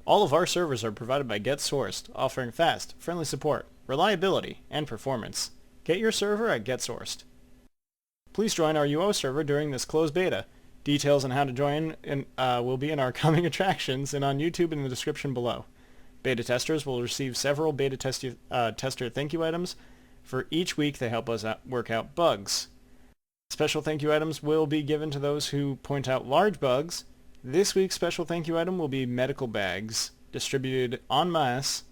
All of our servers are provided by GetSourced, offering fast, friendly support, reliability, and performance. Get your server at GetSourced. Please join our UO server during this closed beta. Details on how to join will be in our coming attractions and on YouTube in the description below. Beta testers will receive several beta tester thank you items for each week they help us work out bugs. Special thank you items will be given to those who point out large bugs. This week's special thank you item will be medical bags, distributed en masse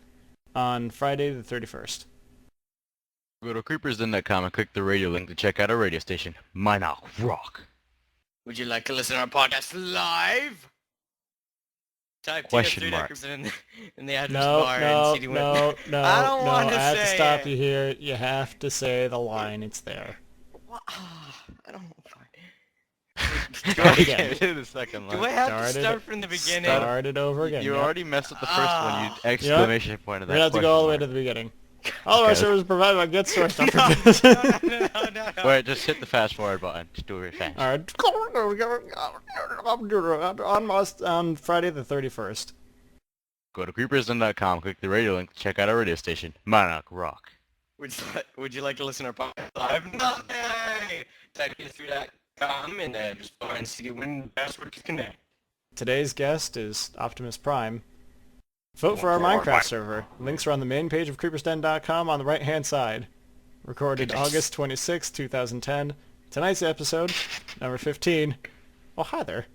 on Friday the 31st. Go to creepersden.com and click the radio link to check out our radio station, Minok Rock. Would you like to listen to our podcast live? Type Question TF3 mark. in the address No, bar no, and CD win. no, no, I don't no, want to I have to say stop it. you here. You have to say the line. It's there. What? I don't know. Do I Again. can't do the second line. Do I have Started to it. start from the beginning? Start it over again. You Yep. already messed up the first one. You Ah. exclamation point of We're that gonna have to go all the way to question the beginning. All of our Okay. servers provided by GetSource. No. mark. Wait, just hit the fast forward button. Just do it really fast. Alright. On Friday the 31st. Go to creepersden.com, click the radio link to check out our radio station, Minok Rock. Would you like to listen to our podcast live? No. Type TF3.com and just go and CD win password to connect. Today's guest is Optimus Prime. Vote for our Minecraft server. Links are on the main page of creepersden.com on the right-hand side. Recorded Goodness. August 26, 2010. Tonight's episode, number 15. Oh, hi there.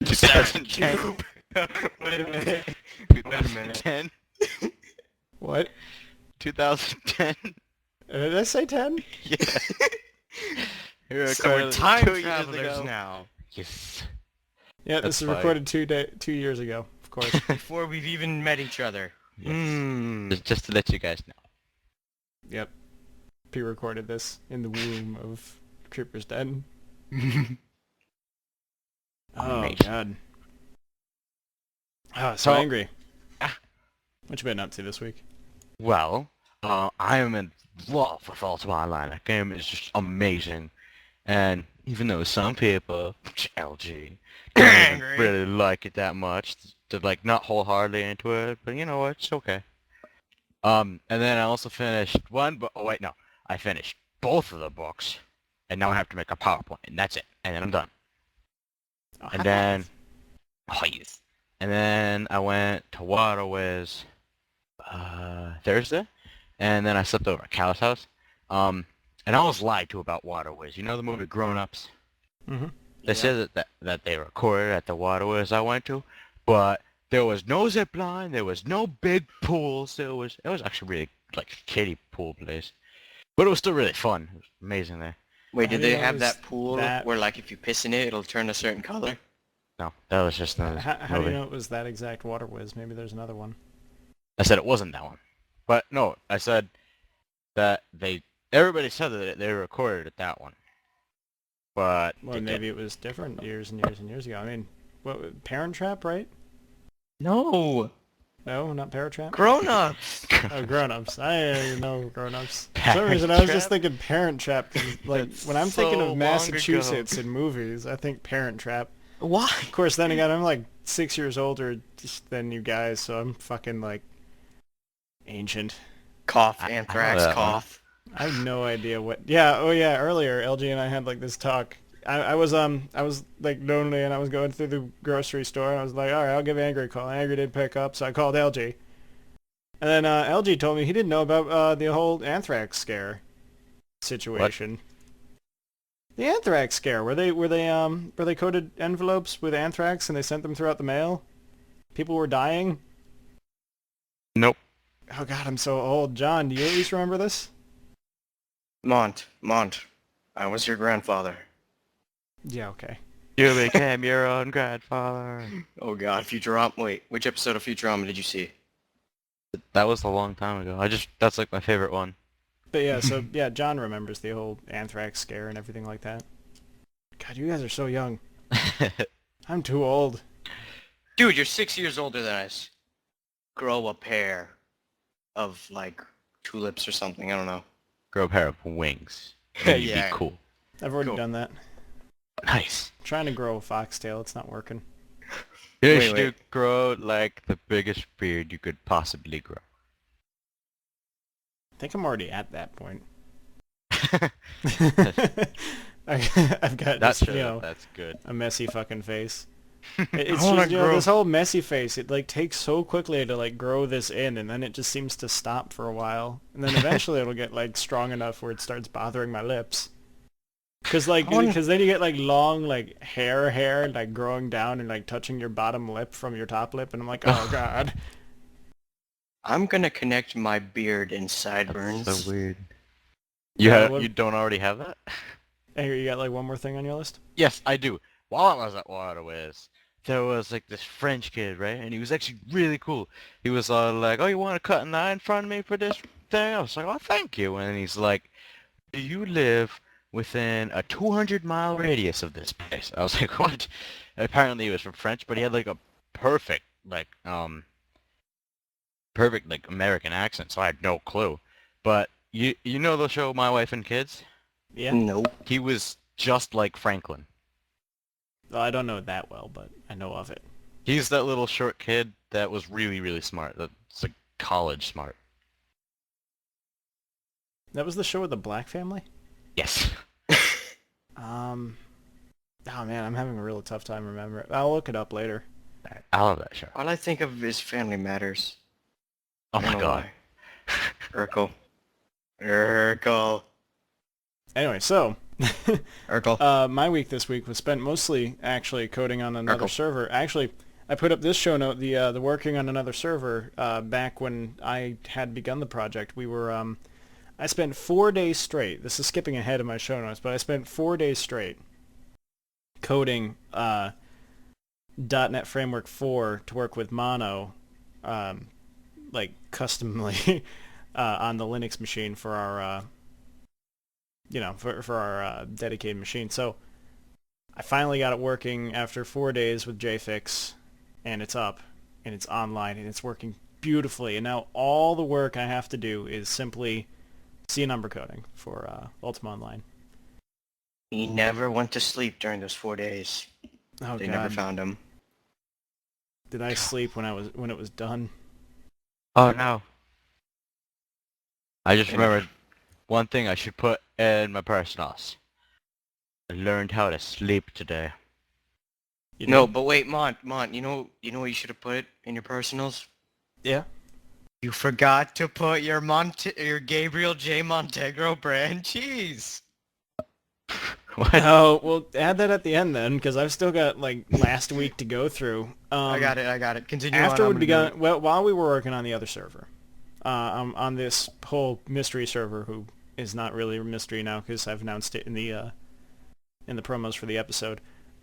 2010. Wait a minute. Wait a minute. 10? What? 2010? Did I say 10? Yeah. Here So we're recorded time 2 years travelers ago. now. Yes. Yeah, That's this is fine. recorded 2 years ago, of course. Before we've even met each other. Yes. Hmm. Just to let you guys know. Yep. Pre-recorded this in the womb of Creeper's Den. Oh, Amazing. God. Oh, so So- angry. Ah. What you been up to this week? Well, I am in love with Ultima Online. That game is just amazing. And even though some people, LG, don't even Angry. really like it that much, they're like not wholeheartedly into it, but you know what, it's okay. And then I also finished one book. Oh wait, no, I finished both of the books, and now I have to make a PowerPoint, and that's it, and then I'm done. Oh, And then, oh yes. And then I went to Waterways Thursday, and then I slept over at Cal's house. And I was lied to about Waterways. You know the movie Grown Ups? Mm-hmm. They said that they recorded at the Waterways I went to, but there was no zip line, there was no big pools. It was actually really like a kiddie pool place, but it was still really fun. It was amazing there. Wait, How did do you they know have it that was pool that- where, like, if you piss in it, it'll turn a certain color? No, that was just another How do movie. you know it was that exact Water Whiz? Maybe there's another one. I said it wasn't that one, but no, I said that everybody said that they recorded at that one, but Well, they maybe didn't. it was different years and years and years ago. I mean, what, Parent Trap, right? No! No, not Parent Trap? Grown-ups! Oh, Grown-Ups. I didn't even know Grown-Ups. For some Parent reason, I was just Trap? thinking Parent Trap. 'Cause, like, That's when I'm so thinking long of ago. Massachusetts in movies, I think Parent Trap. Why? Of course, then again, I'm like 6 years older than you guys, so I'm fucking, like, ancient. Cough, I know anthrax, that one. cough. I have no idea what... Yeah, oh yeah, earlier, LG and I had, like, this talk. I was like, lonely, and I was going through the grocery store, and I was like, alright, I'll give Angry a call. Angry didn't pick up, so I called LG. And then LG told me he didn't know about the whole anthrax scare situation. The anthrax scare, where they coated envelopes with anthrax and they sent them throughout the mail. People were dying. Nope. Oh God, I'm so old. John, do you at least remember this? Mont, I was your grandfather. Yeah, okay. You became your own grandfather. Oh god, Futurama. Wait, which episode of Futurama did you see? That was a long time ago. That's like my favorite one. But yeah, so yeah, John remembers the whole anthrax scare and everything like that. God, you guys are so young. I'm too old. Dude, you're 6 years older than us. Grow a pair of, like, tulips or something, I don't know. Grow a pair of wings. And you'd Yeah. be cool. I've already Cool. done that. Nice. Trying to grow a foxtail, it's not working. Finish Wait, to wait. grow like the biggest beard you could possibly grow. I think I'm already at that point. That I've got just, that's good. a messy fucking face. I It's wanna just, grow. this whole messy face, it like takes so quickly to like grow this in, and then it just seems to stop for a while. And then eventually it'll get like strong enough where it starts bothering my lips. Cause like, I wanna- cause then you get like long like hair like growing down and like touching your bottom lip from your top lip, and I'm like, oh god. I'm gonna connect my beard and That's sideburns. so weird. What, You don't already have that? hey, you got like one more thing on your list? Yes, I do. While I was at Waterways, there was like this French kid, right? And he was actually really cool. He was like, "Oh, you want to cut a line in front of me for this thing?" I was like, "Oh, thank you." And he's like, "Do you live within a 200-mile radius of this place?" I was like, "What?" Apparently he was from French, but he had like a perfect perfect like American accent, so I had no clue. But you know the show My Wife and Kids? Yeah. Nope. He was just like Franklin. Well, I don't know it that well, but I know of it. He's that little short kid that was really, really smart. That's like college smart. That was the show with the black family? Yes. Oh man, I'm having a really tough time remembering. I'll look it up later. I love that show. All I think of is Family Matters. Oh I don't my know god. why. Urkel. Anyway, so Urkel. my week this week was spent mostly actually coding on another Urkel. server. Actually, I put up this show note, the working on another server back when I had begun the project. We were I spent 4 days straight. This is skipping ahead of my show notes, but I spent 4 days straight coding .NET Framework 4 to work with Mono, like customly on the Linux machine for our, for our dedicated machine. So I finally got it working after 4 days with JFix, and it's up, and it's online, and it's working beautifully. And now all the work I have to do is simply C number coding for Ultima Online. He never went to sleep during those 4 days. Oh They god, never found him. did I sleep when it was done? Oh no. I just And- remembered one thing I should put in my personals. I learned how to sleep today. You No, did? but wait, Mont, you know what you should have put in your personals? Yeah. You forgot to put your your Gabriel J. Montegro brand cheese. What? Oh, well, add that at the end then, because I've still got like last week to go through. I got it. Continue After on. we'd begun, well, while we were working on the other server, on this whole mystery server, who is not really a mystery now because I've announced it in the promos for the episode.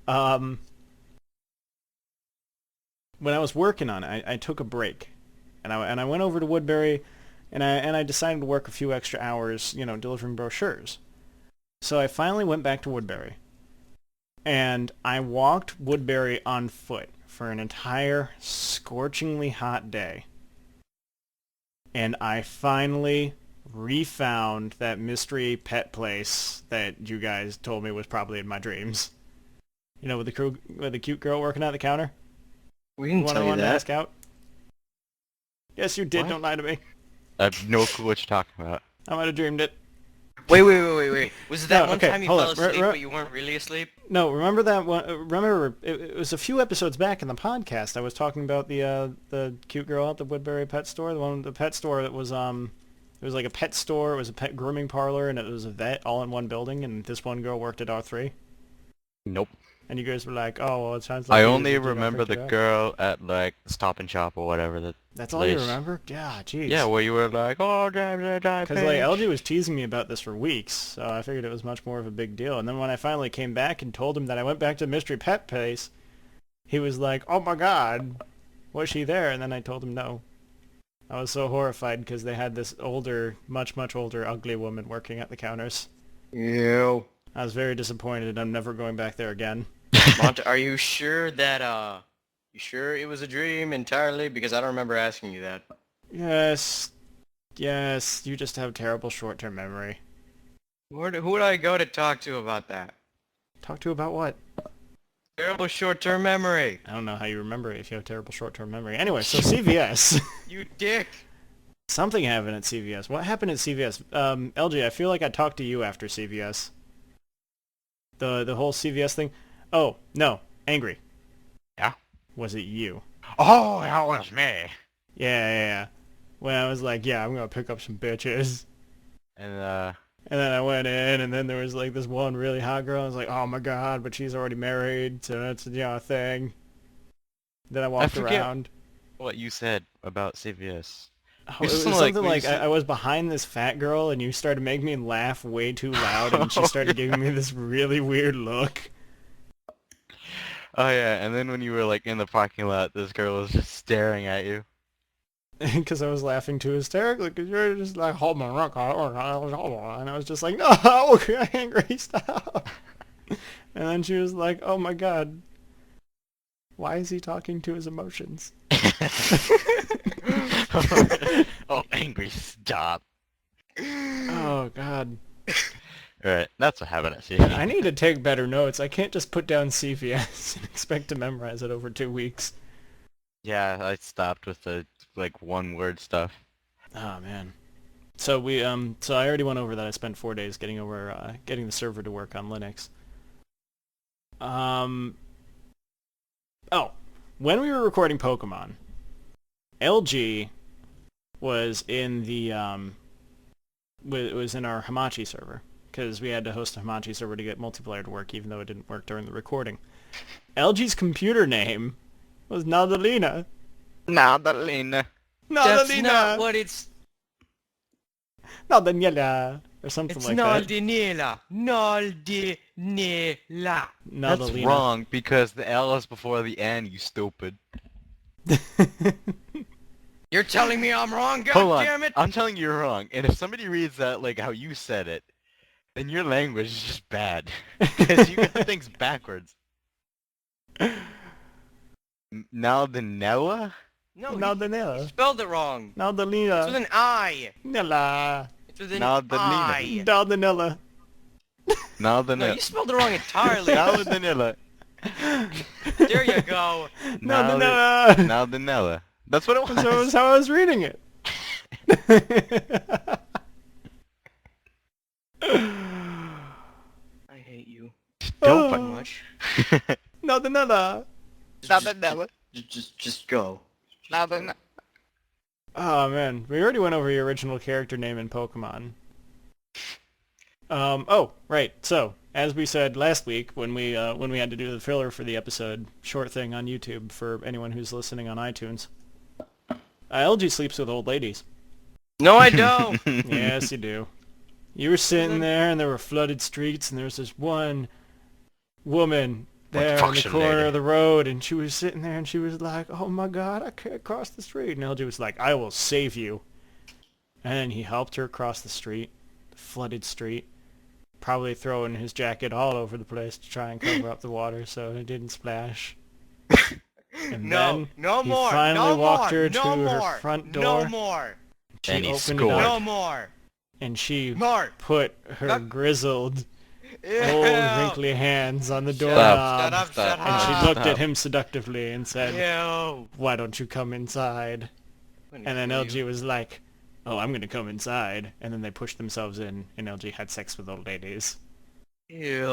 When I was working on it, I took a break, and I went over to Woodbury, and I decided to work a few extra hours, delivering brochures. So I finally went back to Woodbury, and I walked Woodbury on foot for an entire scorchingly hot day. And I finally refound that mystery pet place that you guys told me was probably in my dreams. With the cute girl working at the counter? We didn't The one tell I you wanted to that. ask out? Yes, you did. What? Don't lie to me. I have no clue what you're talking about. I might have dreamed it. Wait. Was it that No, one okay, time you hold fell up. asleep but you weren't really asleep? No, remember that one? Remember, it was a few episodes back in the podcast. I was talking about the cute girl at the Woodbury pet store. The pet store that was it was like a pet store. It was a pet grooming parlor, and it was a vet all in one building. And this one girl worked at R3. Nope. And you guys were like, "Oh, well, it sounds like." I you only did not remember freak the you out." girl at like Stop and Shop or whatever that That's all you place. remember? Yeah, jeez. Yeah, where you were like, oh, die, Because like LG was teasing me about this for weeks, so I figured it was much more of a big deal. And then when I finally came back and told him that I went back to the mystery pet place, he was like, "Oh my God, was she there?" And then I told him no. I was so horrified because they had this older, much older, ugly woman working at the counters. Ew. I was very disappointed. I'm never going back there again. Monte, are you sure that you sure it was a dream entirely? Because I don't remember asking you that. Yes, you just have terrible short-term memory. Who would I go to talk to about that? Talk to about what? Terrible short-term memory. I don't know how you remember it if you have terrible short-term memory. Anyway, so CVS. You dick. Something happened at CVS. What happened at CVS? LG, I feel like I talked to you after CVS. The whole CVS thing. Oh, no. Angry. Yeah? Was it you? Oh, that was me. Yeah. When I was like, yeah, I'm gonna pick up some bitches. And, And then I went in, and then there was like this one really hot girl. I was like, oh my god, but she's already married, so that's a thing. Then I walked forget- around. what you said about CVS. Oh, You're it was just something like- like I was behind this fat girl, and you started making me laugh way too loud, and she started giving me this really weird look. Oh yeah, and then when you were like in the parking lot, this girl was just staring at you. Because I was laughing too hysterically, because you're just like, hold my rock, and I was just like, no, okay, angry, stop. And then she was like, oh my god, why is he talking to his emotions? Oh, angry, stop. Oh god. Alright, that's what happened at CVS. I need to take better notes. I can't just put down CVS and expect to memorize it over 2 weeks. Yeah, I stopped with the like one word stuff. Oh man. So so I already went over that. I spent 4 days getting the server to work on Linux. Oh, when we were recording Pokemon, LG was in the was in our Hamachi server because we had to host a Hamachi server to get multiplayer to work, even though it didn't work during the recording. LG's computer name was Nadalina. Nadalina. That's Nadalina. not what it's... Nadaniela. Or something It's like that. Naldinela. Naldinela. That's Nadalina. wrong because the L is before the N, you stupid. You're telling me I'm wrong, Hold on, goddammit? I'm telling you you're wrong, and if somebody reads that like how you said it, then your language is just bad. Because you got things backwards. Naldinella? No, you Nadaniela. spelled it wrong. It's with Nadalina. an I. Nella. It's with an Naldinina. I. Nadalina. No, Naldinella. you spelled it wrong entirely. Naldinella. There you go. Nadalina. Naldinella. That's what it was. That's how I was reading it. I hate you Oh. so much. Nadalina. Naldinella. Just go. Naldinella. Oh man, we already went over your original character name in Pokemon. Oh, right. So, as we said last week when we had to do the filler for the episode, short thing on YouTube for anyone who's listening on iTunes. LG sleeps with old ladies. No, I don't. Yes, you do. You were sitting there, and there were flooded streets, and there was this one woman there in the function corner lady. of the road, and she was sitting there, and she was like, oh my god, I can't cross the street. And LG was like, I will save you. And he helped her cross the street, the flooded street, probably throwing his jacket all over the place to try and cover up the water so it didn't splash. And No, no he more. finally No walked more. her to No her more. front No door. more. She And he opened scored. it No up, more. and she More. put her No. grizzled, Ew. old, wrinkly hands on the Shut doorknob, up, shut up, shut and up. she looked Stop. at him seductively and said, Ew. why don't you come inside? Funny And then for LG you. was like, oh, I'm gonna come inside. And then they pushed themselves in, and LG had sex with old ladies. Ew.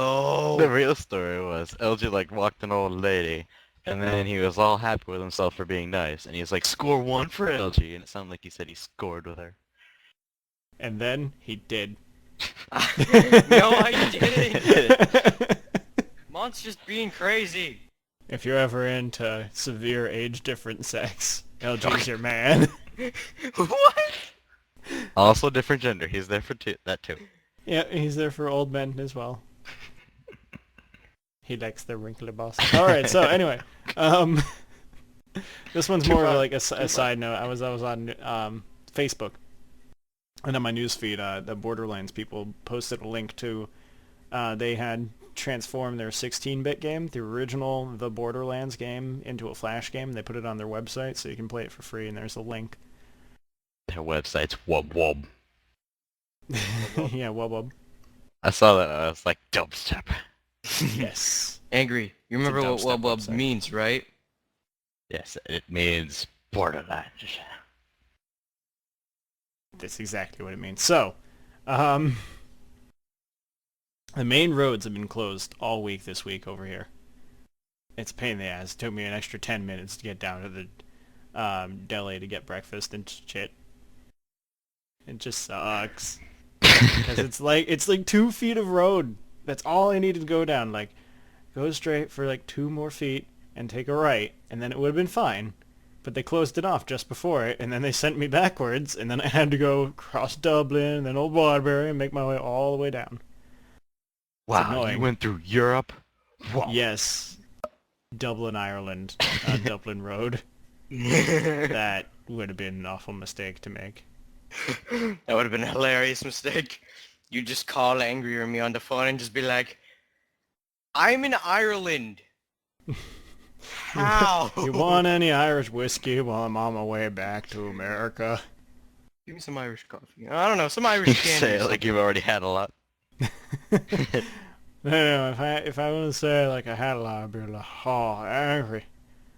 The real story was LG like walked an old lady, and then he was all happy with himself for being nice, and he was like, score 1 for LG, and it sounded like he said he scored with her. And then he did. No, I didn't. Mon's just being crazy. If you're ever into severe age different sex, LG's your man. What? Also different gender, he's there for that too. Yeah, he's there for old men as well. He likes the wrinkly boss. Alright, so anyway, this one's more of like a side note. I was on Facebook, and on my newsfeed, the Borderlands people posted a link to, they had transformed their 16-bit game, the original The Borderlands game, into a Flash game. They put it on their website, so you can play it for free, and there's a link. Their website's wub wub. Yeah, wub wub. I saw that and I was like, dubstep. Yes. Angry. You remember It's a what dubstep wubwub website. means, right? Yes, it means Borderlands. That's exactly what it means. So, the main roads have been closed all week this week over here. It's a pain in the ass. It took me an extra 10 minutes to get down to the deli to get breakfast and shit. It just sucks. Because it's like 2 feet of road. That's all I needed to go down. Like, go straight for like 2 more feet and take a right, and then it would have been fine. But they closed it off just before it, and then they sent me backwards, and then I had to go across Dublin, and then Old Waterbury, and make my way all the way down. Wow, annoying. you went through Europe? Whoa. Yes. Dublin, Ireland. Dublin Road. That That would have been an awful mistake to make. would have been a hilarious mistake. You just call Angry or me on the phone and just be like, I'm in Ireland. How? You want any Irish whiskey while I'm on my way back to America? Give me some Irish coffee. I don't know, some Irish candy. Say or it like something. you've already had a lot. No, if I want to say like I had a lot, I'd be like, oh, Angry.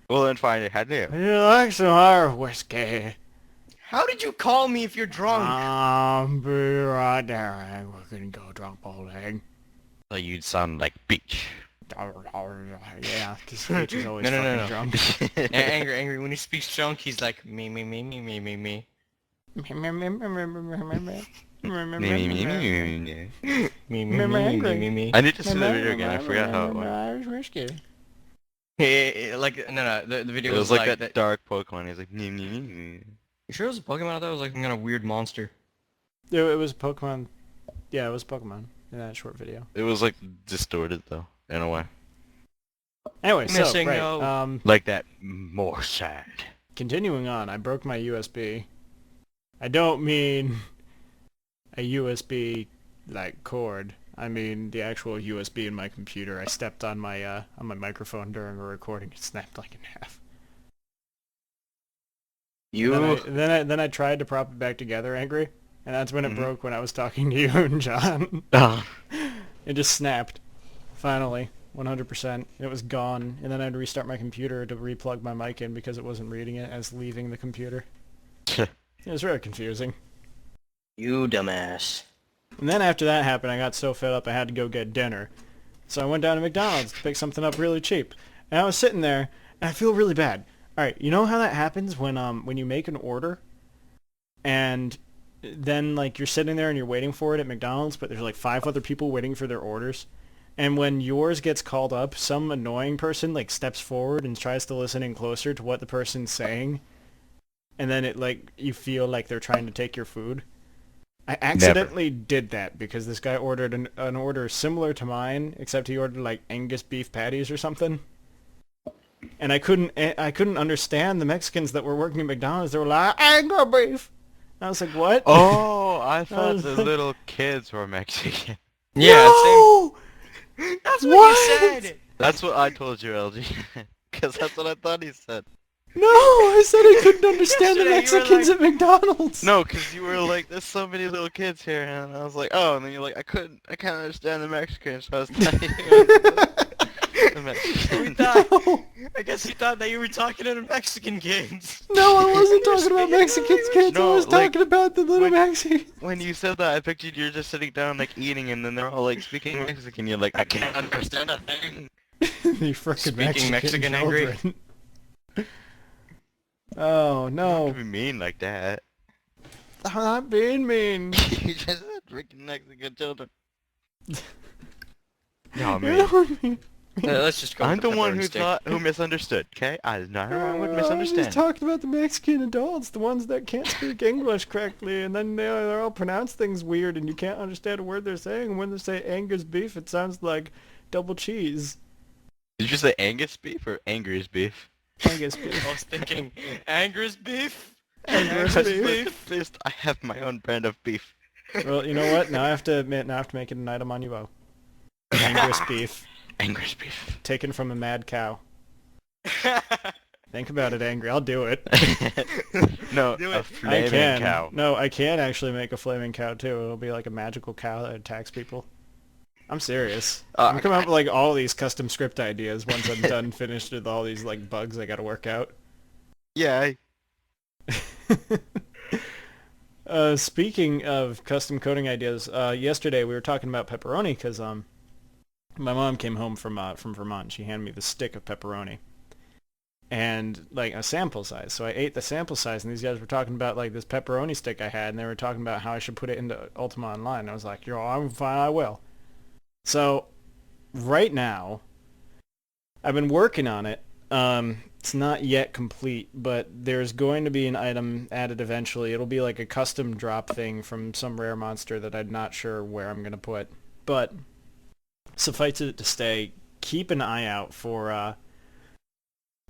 Well, then fine, how do you? Would you like some Irish whiskey? How did you call me if you're drunk? Be right there, Ang. We're gonna go drunk bowling. So you'd sound like Beach. Yeah, because Peach is always No, no, fucking no, no. drunk. Angry. When he speaks drunk, he's like, me. Me, me, me, me, me, me. Me. I need to see the video again. I forgot how it went. Irish whiskey. Like, no, the video It was was like that that. dark Pokemon. He's like, "Nee, nee, nee, nee." You sure it was a Pokemon? I thought it was like some kind of weird monster. It was Pokemon. Yeah, it was Pokemon in that short video. It was like distorted though, in a way. Anyway, so Missing right, no. Like that more sad. continuing on, I broke my USB. I don't mean a USB like cord. I mean the actual USB in my computer. I stepped on my microphone during a recording. It snapped like in half. Then I tried to prop it back together, Angry, and that's when it broke when I was talking to you and John. It just snapped. Finally, 100%. It was gone, and then I had to restart my computer to replug my mic in because it wasn't reading it as leaving the computer. It was very confusing. You dumbass. And then after that happened, I got so fed up I had to go get dinner. So I went down to McDonald's to pick something up really cheap. And I was sitting there, and I feel really bad. Alright, you know how that happens when you make an order, and then like you're sitting there and you're waiting for it at McDonald's, but there's like 5 other people waiting for their orders? And when yours gets called up, some annoying person like steps forward and tries to listen in closer to what the person's saying, and then it like you feel like they're trying to take your food. I accidentally did that because this guy ordered an order similar to mine, except he ordered like Angus beef patties or something. And I couldn't understand the Mexicans that were working at McDonald's. They were like, Angus beef. And I was like, what? Oh, I thought the little kids were Mexican. Yeah, No! same. That's what What? you said. That's what I told you, LG. Because that's what I thought he said. No, I said I couldn't understand the Yesterday you were Mexicans at McDonald's. No, because you were like, there's so many little kids here, and I was like, oh, and then you're like, I can't understand the Mexicans, so I was telling you the Mexicans. No. I guess you thought that you were talking to the Mexican kids. No, I wasn't talking about Mexicans, kids. No, I was like, talking about the little Mexicans. When you said that, I pictured you're just sitting down, like, eating, and then they're all, like, speaking Mexican. You're like, I can't understand a thing. You frickin' Speaking Mexican children. Oh, Don't no. be mean like that. I'm not being mean. You just said freaking Mexican children. No, You're man. the one- Let's just go. I'm with the the one pepperoni stick. who misunderstood, okay? I did not wrong with I was misunderstand. just talking about the Mexican adults, the ones that can't speak English correctly, and then they're all pronounce things weird, and you can't understand a word they're saying. And when they say Angus beef, it sounds like double cheese. Did you say Angus beef or Angry's beef? Angus beef. I was thinking, Angus beef? Angus beef. At least I have my own brand of beef. Well, you know what? Now I have to admit, now I have to make it an item on UO. Angus beef, Angry's beef. taken from a mad cow. Think about it, Angry. I'll do it. No, Do a it. I flaming can. cow. No, I can actually make a flaming cow too. It'll be like a magical cow that attacks people. I'm serious. Oh, I'm coming up with like all these custom script ideas once I'm done finished with all these like bugs I gotta work out. Yeah. Speaking of custom coding ideas, yesterday we were talking about pepperoni because my mom came home from Vermont. She handed me the stick of pepperoni and like a sample size. So I ate the sample size, and these guys were talking about like this pepperoni stick I had, and they were talking about how I should put it into Ultima Online. I was like, yo, I'm fine, I will. So right now, I've been working on it. It's not yet complete, but there's going to be an item added eventually. It'll be like a custom drop thing from some rare monster that I'm not sure where I'm going to put. But suffice it to say, keep an eye out for a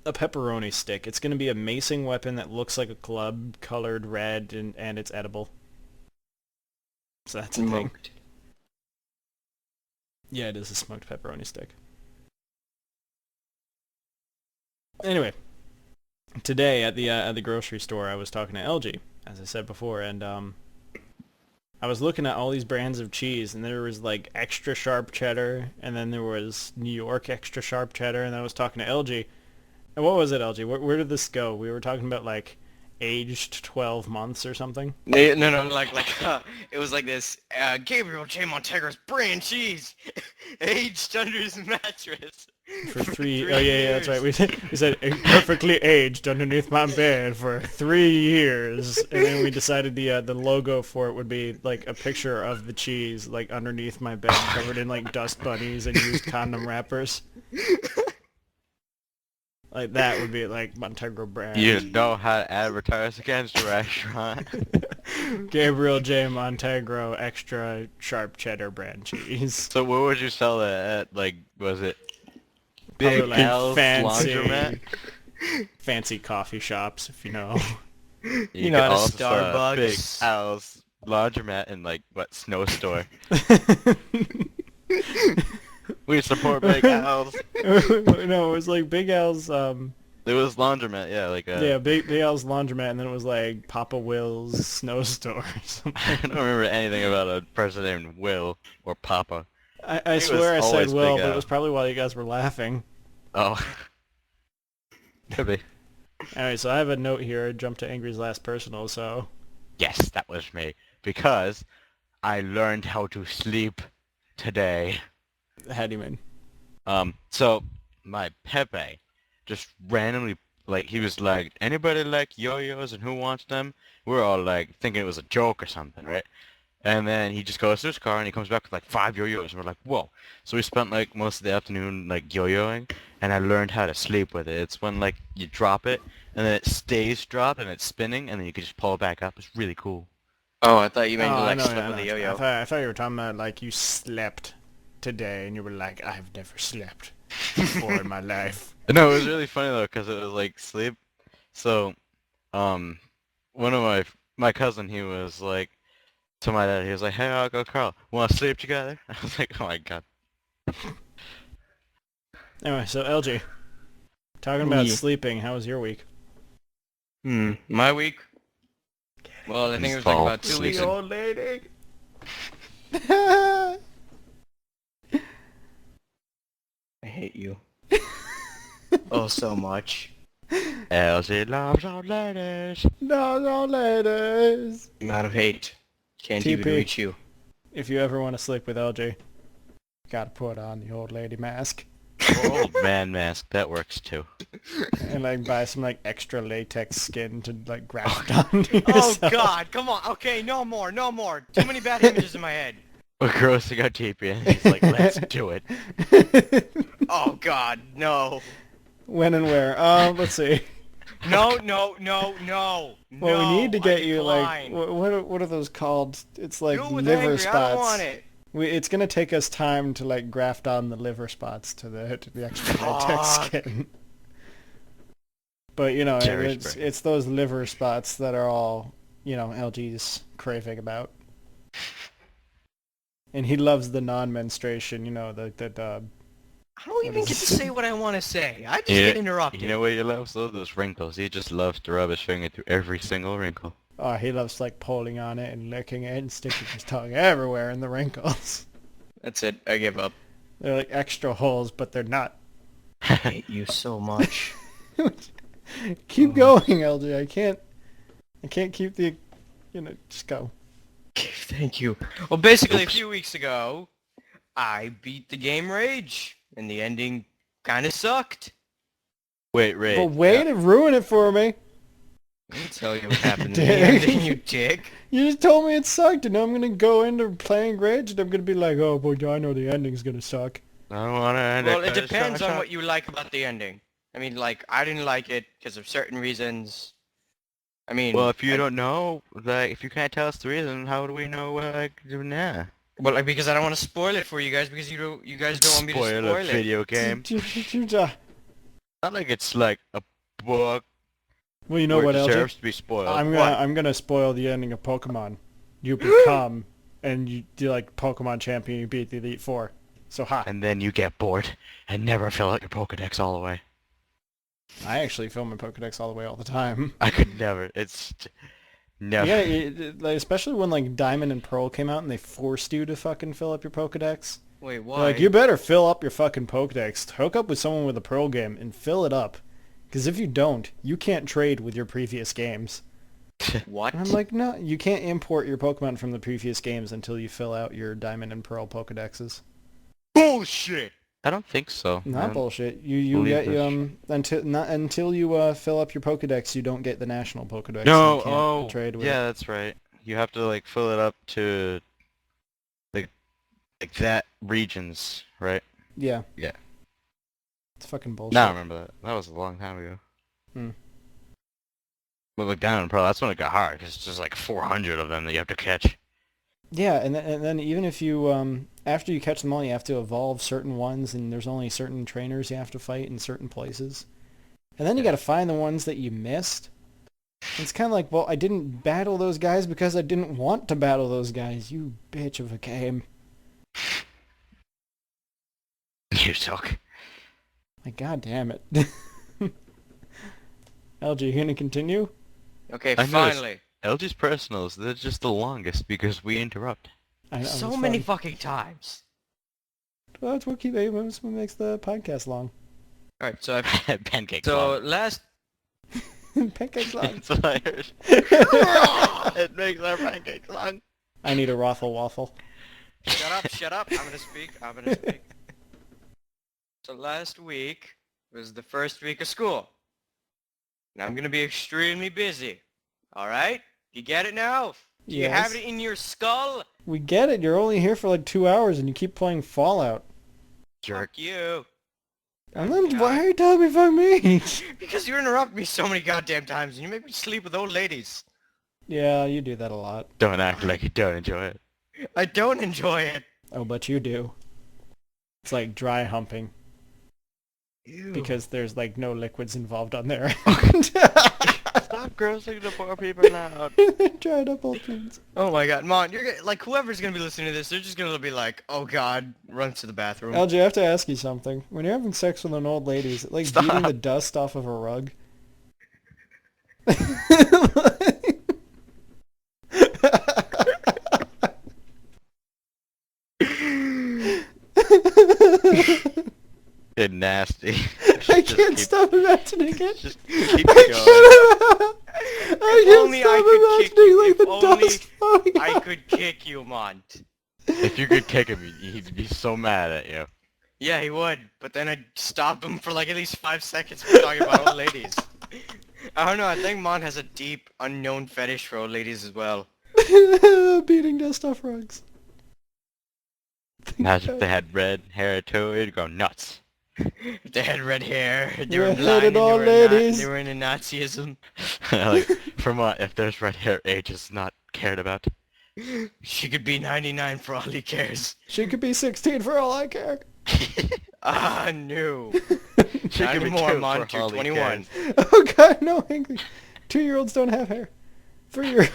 pepperoni stick. It's going to be a macing weapon that looks like a club, colored red, and it's edible. So that's a thing. Smoked. Yeah, it is a smoked pepperoni stick. Anyway, today at the grocery store, I was talking to LG, as I said before, and I was looking at all these brands of cheese, and there was like extra sharp cheddar, and then there was New York extra sharp cheddar, and I was talking to LG. And what was it, LG? Where did this go? We were talking about like aged 12 months or something. No, like it was like this. Gabriel J. Montegra's brand cheese, aged under his mattress For three. 3 Oh yeah, that's right. We said perfectly aged underneath my bed for 3 years, and then we decided the logo for it would be like a picture of the cheese like underneath my bed, covered in like dust bunnies and used condom wrappers. Like that would be like Montegro brand. You know how to advertise against a restaurant. Gabriel J. Montegro extra sharp cheddar brand cheese. So where would you sell that at? Like, was it Probably Big like Al's fancy, laundromat? fancy coffee shops, if you know. You know, could at a also sell Starbucks. Big Al's laundromat in like what snow store? We support Big Al's. No, it was like Big Al's. It was laundromat, yeah, like Yeah, Big Al's laundromat, and then it was like Papa Will's snow store or something. I don't remember anything about a person named Will or Papa. I was swear I said always Will, Big but it Al. was probably while you guys were laughing. Oh. Could be. Alright, so I have a note here. Jump to Angry's last personal, so... Yes, that was me. Because I learned how to sleep today. How do you mean? So my Pepe just randomly, like, he was like, anybody like yo-yos and who wants them? We're all like thinking it was a joke or something, right? And then he just goes to his car and he comes back with like 5 yo-yos and we're like, whoa. So we spent like most of the afternoon like yo-yoing, and I learned how to sleep with it. It's when like you drop it and then it stays dropped and it's spinning and then you can just pull it back up. It's really cool. Oh, I thought you meant Oh, to I like know, slip yeah, with a I know. yo-yo. I thought you were talking about like you slept today, and you were like, I've never slept before in my life. No, it was really funny though because it was like sleep. So, one of my cousin, he was like, to my dad, he was like, hey, Uncle Carl, want to sleep together? I was like, oh my god. Anyway, so LG, talking about Yeah. sleeping, how was your week? My week? Well, I think it was like Fall about 2 weeks sleeping. ago. Old lady. I hate you. Oh, so much. LG loves old ladies. No, ladies. The amount of hate. Can't even TP. reach you. If you ever want to sleep with LG, gotta put on the old lady mask. Or old man mask, that works too. And like buy some like extra latex skin to like graft on Oh yourself. god, come on. Okay, no more. Too many bad images in my head. We're grossing out TP and he's like, let's do it. Oh god, no. When and where? Let's see. No. Well, we need to I get you like decline. what are those called? It's like Do it with liver angry, spots. I don't want it. It's gonna take us time to like graft on the liver spots to the extra latex Fuck. skin. But you know, Cherry it's spray. it's those liver spots that are all LG's craving about. And he loves the non-menstruation, the I don't even get to say what I want to say. I just Yeah, get interrupted. You know what he loves? Those wrinkles. He just loves to rub his finger through every single wrinkle. he loves like pulling on it and licking it and sticking his tongue everywhere in the wrinkles. That's it. I give up. They're like extra holes, but they're not. I hate you so much. Keep going, LJ. I can't keep the, just go. Thank you. Well, basically, Oops. a few weeks ago, I beat the game Rage, and the ending kind of sucked. Wait, But way to ruin it for me. Let me tell you what happened in the Dick. ending, you dick. You just told me it sucked, and now I'm gonna go into playing Rage, and I'm gonna be like, oh boy, I know the ending's gonna suck. I don't want to end Well, it depends on what you like about the ending. I mean, like, I didn't like it because of certain reasons. I mean... Well, if you don't know, like, if you can't tell us the reason, how do we know what I could do now? Well, like, because I don't want to spoil it for you guys, because you guys don't want me to Spoil spoil a it. video game. Well, Not like it's like a book you know where what, it LJ? deserves to be spoiled. I'm gonna spoil the ending of Pokemon. You become, and you do like Pokemon champion. You beat the Elite Four. So ha! And then you get bored and never fill out your Pokedex all the way. I actually fill my Pokedex all the way all the time. I could never. It's never. Yeah, like, especially when like Diamond and Pearl came out and they forced you to fucking fill up your Pokedex. Wait, They're why? like, you better fill up your fucking Pokedex. Hook up with someone with a Pearl game and fill it up. Because if you don't, you can't trade with your previous games. What? And I'm like, no, you can't import your Pokemon from the previous games until you fill out your Diamond and Pearl Pokedexes. Bullshit! I don't think so. Not bullshit. You believe get this. until you fill up your Pokedex, you don't get the national Pokedex. No, You can't trade with yeah, it. that's right. You have to like fill it up to like that regions, right? Yeah. Yeah. It's fucking bullshit. Now I remember that. That was a long time ago. Hmm. But like down in Pro, that's when it got hard because there's like 400 of them that you have to catch. Yeah, and then even if you after you catch them all, you have to evolve certain ones, and there's only certain trainers you have to fight in certain places. And then you got to find the ones that you missed. It's kind of like, well, I didn't battle those guys because I didn't want to battle those guys. You bitch of a game. You suck. Like, god damn it. LG, you gonna continue? Okay, I noticed- finally. LG's personals, they're just the longest because we interrupt. I know, So it's many fun. fucking times. Well, that's what makes the podcast long. Alright, so Pancakes. So long. last... Pancakes long. It's hilarious. It makes our pancakes long. I need a Rothel waffle. Shut up. I'm gonna speak. So last week was the first week of school. And I'm gonna be extremely busy. Alright? You get it now? Do you have Yes. it in your skull? We get it. You're only here for like 2 hours, and you keep playing Fallout. Jerk. Fuck you. And then God. why are you telling me fuck me? Because you interrupt me so many goddamn times and you make me sleep with old ladies. Yeah, you do that a lot. Don't act like you don't enjoy it. I don't enjoy it. Oh, but you do. It's like dry humping Ew. because there's like no liquids involved on there. Stop grossing the poor people out. Dried up old tunes. Oh my god, Mon, like whoever's gonna be listening to this, they're just gonna be like, oh god, run to the bathroom. LJ, I have to ask you something. When you're having sex with an old lady, is it like Stop. beating the dust off of a rug? You're nasty. I can't stop imagining it. Just keep I going. can't only I stop could kick imagining you, like if the only dust falling I out. could kick you, Mon. If you could kick him, he'd be so mad at you. Yeah, he would, but then I'd stop him for like at least 5 seconds for talking about old ladies. I don't know, I think Mon has a deep, unknown fetish for old ladies as well. Beating dust off rugs. Imagine if they had red hair too, it'd go nuts. If they had red hair, they were Red-headed blind, and old ladies. they were into Nazism. Like, Vermont, if there's red hair, age is not cared about. She could be 99 for all he cares. She could be 16 for all I care. Ah, no. She Not could be anymore, two Mon, for all he 21. cares. Oh god, no, English. 2-year-olds don't have hair. 3-year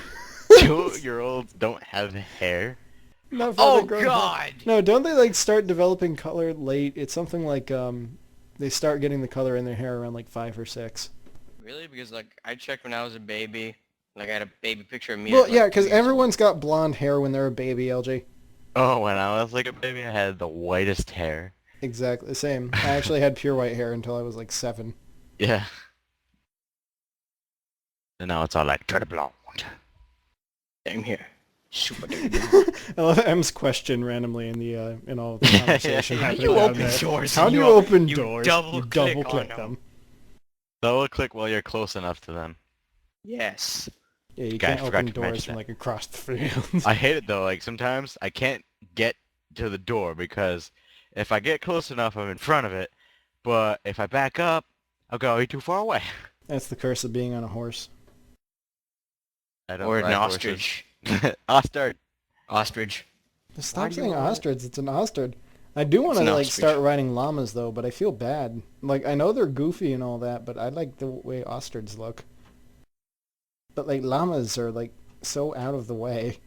2-year-olds don't have hair. Not for Oh the grown god! hair. No, don't they like start developing color late? It's something like they start getting the color in their hair around like 5 or 6. Really? Because like, I checked when I was a baby. Like I had a baby picture of me. Well, at, like, yeah, 2 because years old. everyone's got blonde hair when they're a baby, LG. Oh, when I was like a baby, I had the whitest hair. Exactly the same. I actually had pure white hair until I was like 7. Yeah. And now it's all like, turn it blonde. Same here. Super I love M's question randomly in the in all the conversation. How do happening you down open there. doors? How do you You open you doors? double You click double click on them. them. Double click while you're close enough to them. Yes. Yeah, you Okay, I can't forgot open to mention doors from that. like across the field. I hate it though, like sometimes I can't get to the door because if I get close enough, I'm in front of it. But if I back up, I'll go way too far away. That's the curse of being on a horse. I don't Or an ride ostrich. horses. Ostrich. Ostrich. Just Why stop do you saying want- ostrich. It's an ostrich. I do want It's to an like ostrich. start riding llamas though, but I feel bad. Like I know they're goofy and all that, but I like the way ostriches look. But like llamas are like so out of the way.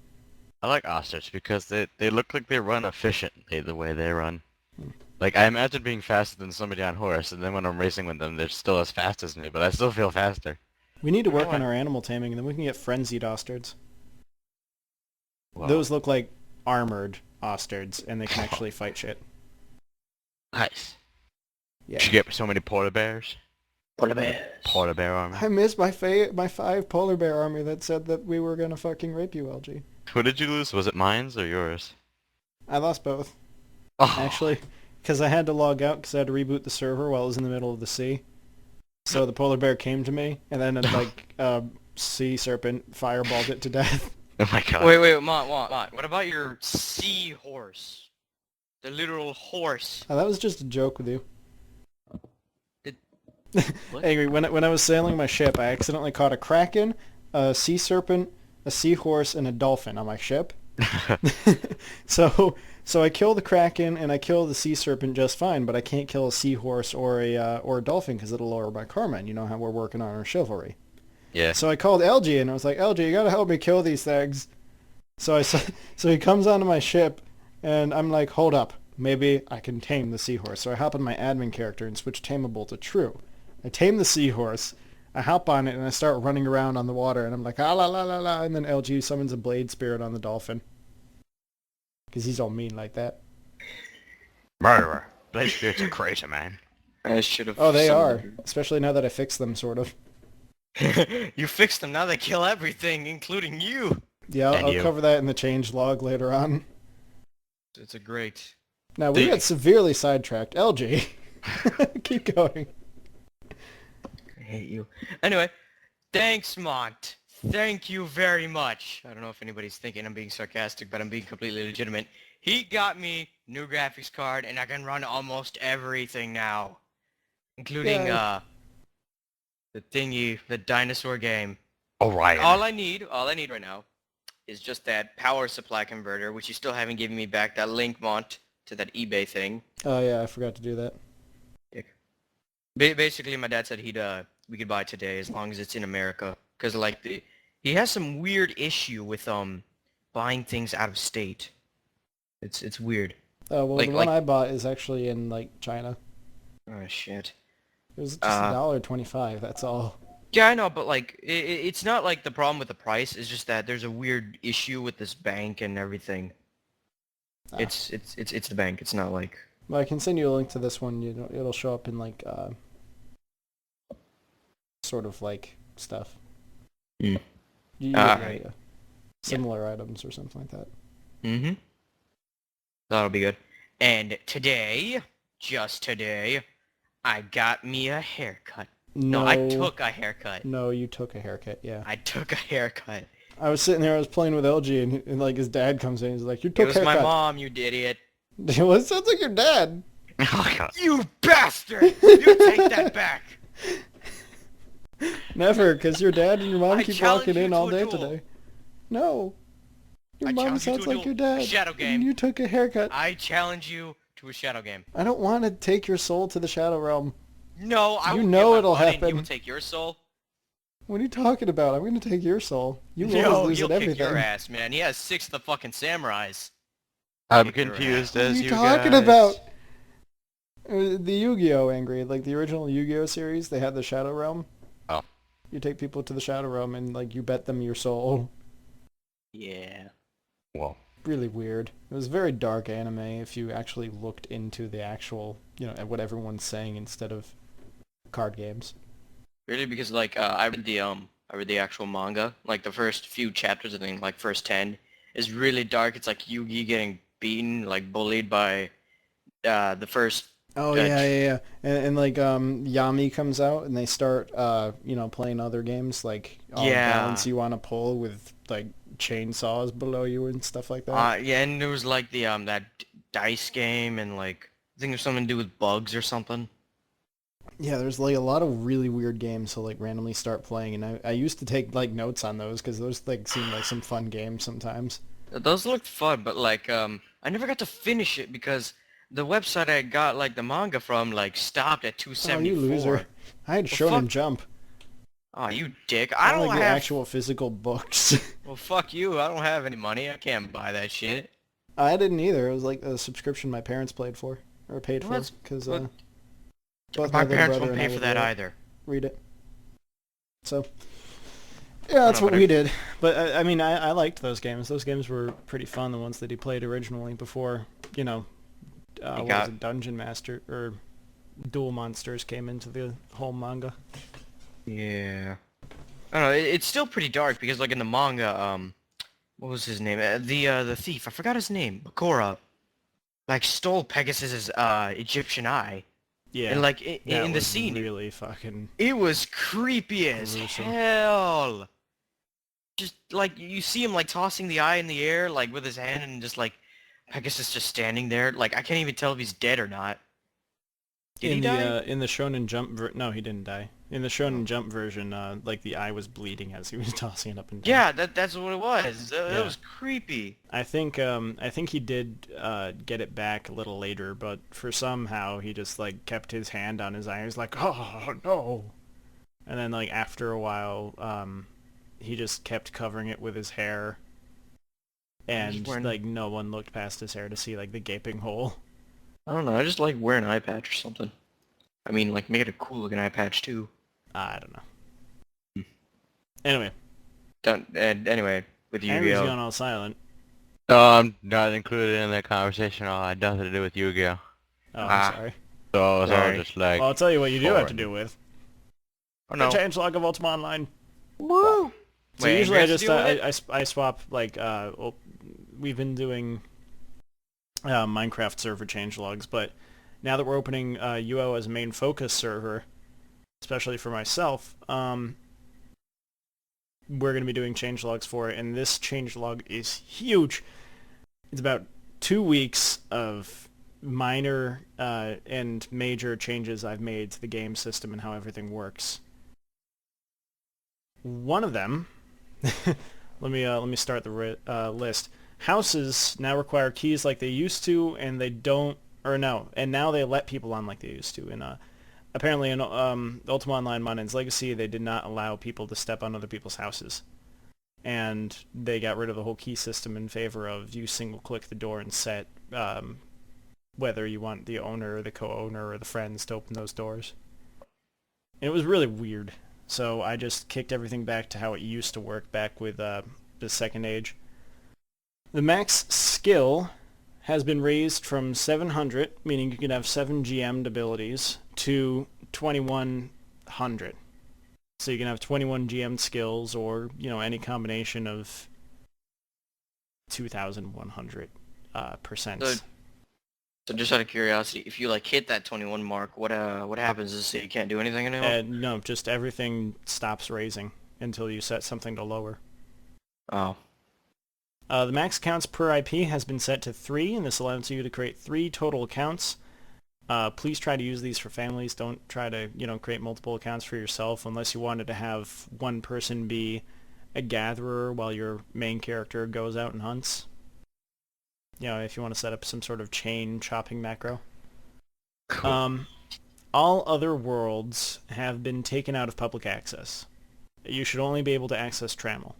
I like ostrich because they look like they run efficiently the way they run. Like I imagine being faster than somebody on horse, and then when I'm racing with them, they're still as fast as me, but I still feel faster. We need to work Oh, on our animal taming, and then we can get frenzied ostriches. Wow. Those look like armored ostriches, and they can actually fight shit. Nice. Yeah. Should get so many polar bears. Polar bears. Polar bear armor. I missed my 5 polar bear army that said that we were gonna fucking rape you, LG. Who did you lose? Was it mine or yours? I lost both. Oh. Actually, because I had to log out because I had to reboot the server while it was in the middle of the sea. So the polar bear came to me, and then like sea serpent fireballed it to death. Oh my god. Wait, Mont. What about your seahorse? The literal horse. Oh, that was just a joke with you. What? Angry, when I was sailing my ship, I accidentally caught a kraken, a sea serpent, a seahorse, and a dolphin on my ship. So I kill the kraken and I kill the sea serpent just fine, but I can't kill a seahorse or a dolphin because it'll lower my karma. And you know how we're working on our chivalry. Yeah. So I called LG and I was like, LG, you gotta help me kill these things. So he comes onto my ship, and I'm like, hold up, maybe I can tame the seahorse. So I hop on my admin character and switch tameable to true. I tame the seahorse. I hop on it and I start running around on the water, and I'm like, ah la la la la, and then LG summons a blade spirit on the dolphin. Because he's all mean like that. Murderer. Blade spirits are crazy, man. I should have. Oh, they are. Especially now that I fixed them, sort of. You fixed them. Now they kill everything, including you. Yeah, And I'll you. cover that in the change log later on. It's a great. Now, we The- got severely sidetracked. LG. Keep going. I hate you. Anyway, thanks, Mont. Thank you very much. I don't know if anybody's thinking I'm being sarcastic, but I'm being completely legitimate. He got me new graphics card, and I can run almost everything now, including Yay. the dinosaur game. Orion. All I need right now is just that power supply converter, which you still haven't given me back. That link, Mont, to that eBay thing. Oh, yeah, I forgot to do that. Basically, my dad said we could buy it today as long as it's in America, because like he has some weird issue with buying things out of state. It's weird. Oh, well, Like- the one like- I bought is actually in, like, China. Oh shit. It was just $1.25, that's all. Yeah, I know, but like it's not like the problem with the price. It's just that there's a weird issue with this bank and everything. Ah. It's the bank. It's not like. Well, I can send you a link to this one. It'll show up in, like, sort of, like, stuff. Hmm. You get the Alright. idea. Similar items or something like that. Mm-hmm. That'll be good. And today, just today, I got me a haircut. No, I took a haircut. No, you took a haircut, yeah. I took a haircut. I was sitting there, I was playing with LG, and like, his dad comes in, he's like, you It took was haircut. my mom, you idiot. Well, it sounds like your dad. Oh my god. You bastard! You take that back! Never, because your dad and your mom I keep challenge walking you in to all a day duel. today. No. Your I mom challenge you sounds to a like your duel. dad. A shadow game. And you took a haircut. I challenge you to a shadow game. I don't want to take your soul to the shadow realm. No, I You will know get my it'll money and happen. You will take your soul. What are you talking about? I'm going to take your soul. You No, always lose you'll at kick your everything. ass, man. He has 6 of the fucking samurais. I'm Kick your confused What are as you you talking guys. about? The Yu-Gi-Oh! Angry, like the original Yu-Gi-Oh! Series, they had the Shadow Realm. Oh. You take people to the Shadow Realm and like you bet them your soul. Yeah. Well, really weird. It was very dark anime if you actually looked into the actual, at what everyone's saying instead of card games. Really, because like I read the actual manga. Like the first few chapters, I think like first 10 is really dark. It's like Yugi getting beaten, like bullied by the first. Oh Uh, yeah, tr- yeah, yeah. And like Yami comes out and they start playing other games like balance yeah. you on a pole with like chainsaws below you and stuff like that. Yeah, and there was like the that dice game and like I think there's something to do with bugs or something. Yeah, there's like a lot of really weird games to like randomly start playing, and I used to take like notes on those because those like seem like some fun games sometimes. Those looked fun, but like I never got to finish it because the website I got like the manga from like stopped at Oh, you loser! 274. I had Well, Shonen fuck. Jump. Oh, you dick. I I don't don't like the have. actual physical books. Well, fuck you. I don't have any money. I can't buy that shit. I didn't either. It was like a subscription my parents paid Well, for that's because but both my my little parents brother won't and I pay for would that either. read it. So yeah, that's No, what but we did. But I mean, I liked those games. Those games were pretty fun. The ones that he played originally before, He what was got it, Dungeon Master or Duel Monsters came into the whole manga. yeah. I don't know. It's still pretty dark because like in the manga, what was his name? The thief. I forgot his name. Bakura. Like stole Pegasus's Egyptian eye, Yeah, and like that in the was scene, really fucking it was creepy as gruesome. hell. Just like you see him like tossing the eye in the air like with his hand and just like Pegasus just standing there. Like I can't even tell if he's dead or not. Did he die? In the Shonen Jump no, he didn't die. In the Shonen Jump version, like the eye was bleeding as he was tossing it up and down. Yeah, that's what it was. It Yeah. was creepy. I think he did get it back a little later, but for somehow he just like kept his hand on his eye. He was like, "Oh no!" And then like after a while, he just kept covering it with his hair, and wearing- like no one looked past his hair to see like the gaping hole. I don't know. I just like wearing an eye patch or something. I mean, like make it a cool looking eye patch too. I don't know. Anyway, And anyway, with Henry's Yu-Gi-Oh. gone all silent. I'm not included in that conversation at all. I had nothing to do with Yu-Gi-Oh. Oh, Ah. I'm sorry. So I was all Sorry. just like, Well, I'll tell you what you do have to foreign. do with. Oh The no. changelog of Ultima Online. Woo! So Wait, usually I Andrew has just to deal with it? I swap like we've been doing Minecraft server changelogs, but now that we're opening UO as a main focus server, especially for myself, we're going to be doing changelogs for it, and this changelog is huge. It's about 2 weeks of minor and major changes I've made to the game system and how everything works. One of them, let me start the list. Houses now require keys like they used to, and they don't, or no, and now they let people on like they used to. And apparently in Ultima Online Monad's Legacy, they did not allow people to step on other people's houses. And they got rid of the whole key system in favor of you single-click the door and set whether you want the owner or the co-owner or the friends to open those doors. And it was really weird. So I just kicked everything back to how it used to work back with the Second Age. The max skill has been raised from 700, meaning you can have 7 GM'd abilities, to 2100. So you can have 21 GM'd skills or, any combination of 2,100 percent. So just out of curiosity, if you like hit that 21 mark, what happens is you can't do anything anymore? No, just everything stops raising until you set something to lower. Oh. The max accounts per IP has been set to 3, and this allows you to create 3 total accounts. Please try to use these for families. Don't try to, create multiple accounts for yourself unless you wanted to have one person be a gatherer while your main character goes out and hunts. If you want to set up some sort of chain chopping macro. Cool. All other worlds have been taken out of public access. You should only be able to access Trammel.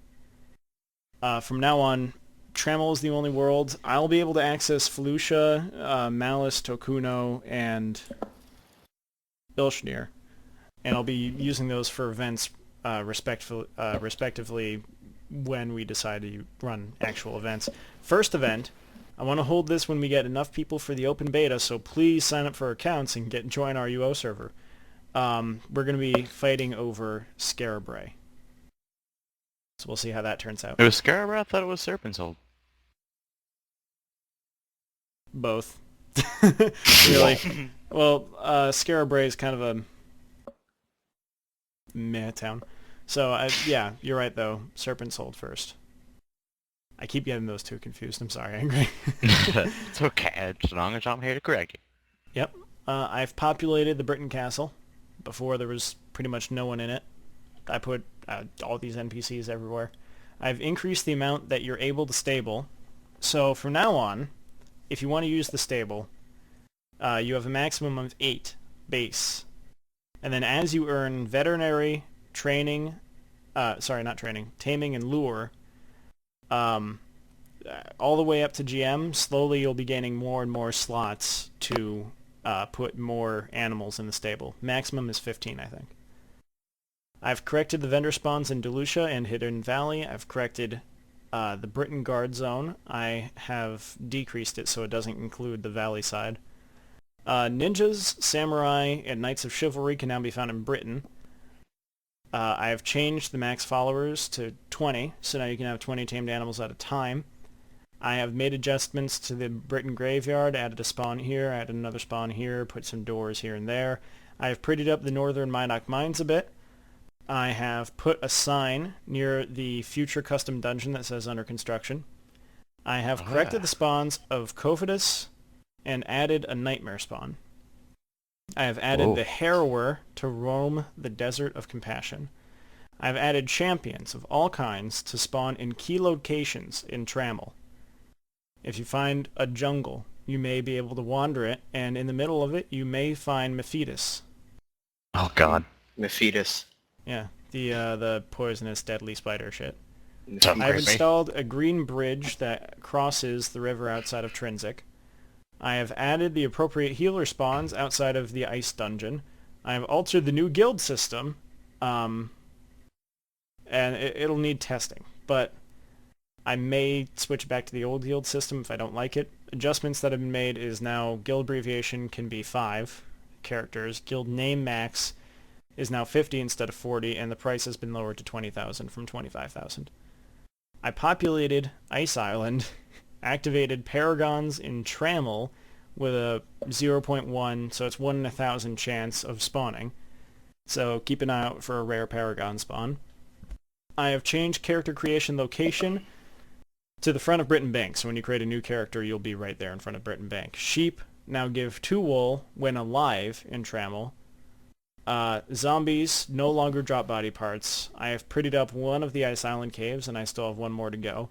From now on, Trammel is the only world. I'll be able to access Felucia, Malice, Tokuno, and Ilshnir. And I'll be using those for events respectively when we decide to run actual events. First event, I want to hold this when we get enough people for the open beta, so please sign up for accounts and join our UO server. We're going to be fighting over Scarabray. So we'll see how that turns out. It was Scarabra? I thought it was Serpent's Hold. Both. Really. Well, Scarabray is kind of a meh town. So, yeah, you're right, though. Serpent's Hold first. I keep getting those two confused. I'm sorry, Angry. It's okay, as long as I'm here to correct you. Yep. I've populated the Britain Castle. Before, there was pretty much no one in it. I put all these NPCs everywhere. I've increased the amount that you're able to stable. So, from now on, if you want to use the stable, you have a maximum of 8 base. And then as you earn veterinary, training, taming and lure, all the way up to GM, slowly you'll be gaining more and more slots to put more animals in the stable. Maximum is 15, I think. I've corrected the vendor spawns in Delucia and Hidden Valley. I've corrected the Britain Guard Zone. I have decreased it so it doesn't include the valley side. Ninjas, Samurai, and Knights of Chivalry can now be found in Britain. I have changed the max followers to 20, so now you can have 20 tamed animals at a time. I have made adjustments to the Britain Graveyard, added a spawn here, added another spawn here, put some doors here and there. I have prettied up the Northern Minok Mines a bit. I have put a sign near the future custom dungeon that says under construction. I have corrected the spawns of Covidus and added a nightmare spawn. I have added the Harrower to roam the Desert of Compassion. I've added champions of all kinds to spawn in key locations in Trammel. If you find a jungle, you may be able to wander it, and in the middle of it, you may find Mephitis. Oh god. Mephitis. Yeah, the poisonous, deadly spider shit. Sounds I've creepy. installed a green bridge that crosses the river outside of Trinsic. I have added the appropriate healer spawns outside of the ice dungeon. I have altered the new guild system, and it'll need testing, but I may switch back to the old guild system if I don't like it. Adjustments that have been made is now guild abbreviation can be 5 characters. Guild name max is now 50 instead of 40, and the price has been lowered to 20,000 from 25,000. I populated Ice Island, activated Paragons in Trammel with a 0.1, so it's 1 in 1,000 chance of spawning. So keep an eye out for a rare Paragon spawn. I have changed character creation location to the front of Britain Bank, so when you create a new character, you'll be right there in front of Britain Bank. Sheep now give 2 wool when alive in Trammel. Zombies no longer drop body parts. I have prettied up one of the Ice Island caves, and I still have one more to go.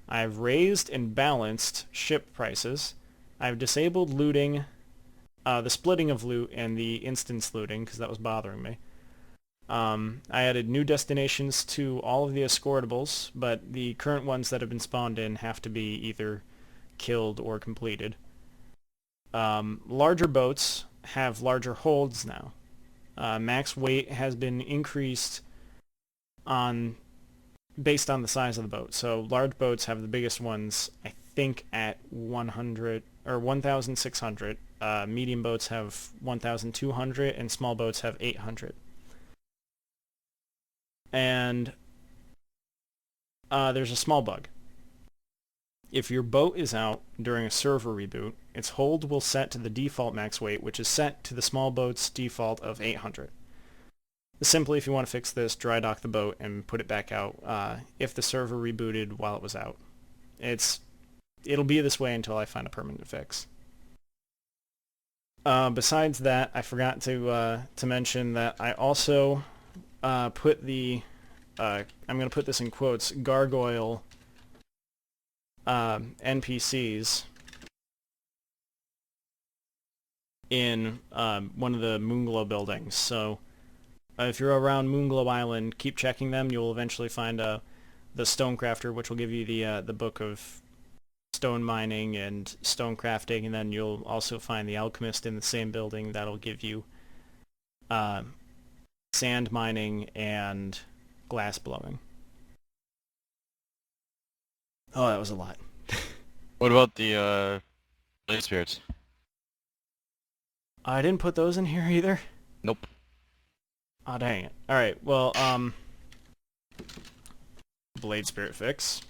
I have raised and balanced ship prices. I have disabled looting, the splitting of loot and the instance looting, because that was bothering me. I added new destinations to all of the escortables, but the current ones that have been spawned in have to be either killed or completed. Larger boats have larger holds now. Max weight has been increased based on the size of the boat. So large boats have the biggest ones, I think, at 100 or 1,600. Medium boats have 1,200, and small boats have 800. And there's a small bug. If your boat is out during a server reboot, its hold will set to the default max weight, which is set to the small boat's default of 800. Simply, if you want to fix this, dry dock the boat and put it back out if the server rebooted while it was out. It'll be this way until I find a permanent fix. Besides that, I forgot to mention that I also put the, I'm going to put this in quotes, gargoyle NPCs in one of the Moonglow buildings. So if you're around Moonglow Island, keep checking them. You'll eventually find the Stonecrafter, which will give you the book of stone mining and stone crafting, and then you'll also find the Alchemist in the same building. That'll give you sand mining and glass blowing. Oh, that was a lot. What about the blade spirits? I didn't put those in here either. Nope. Oh, dang it. Alright, well, Blade Spirit fix.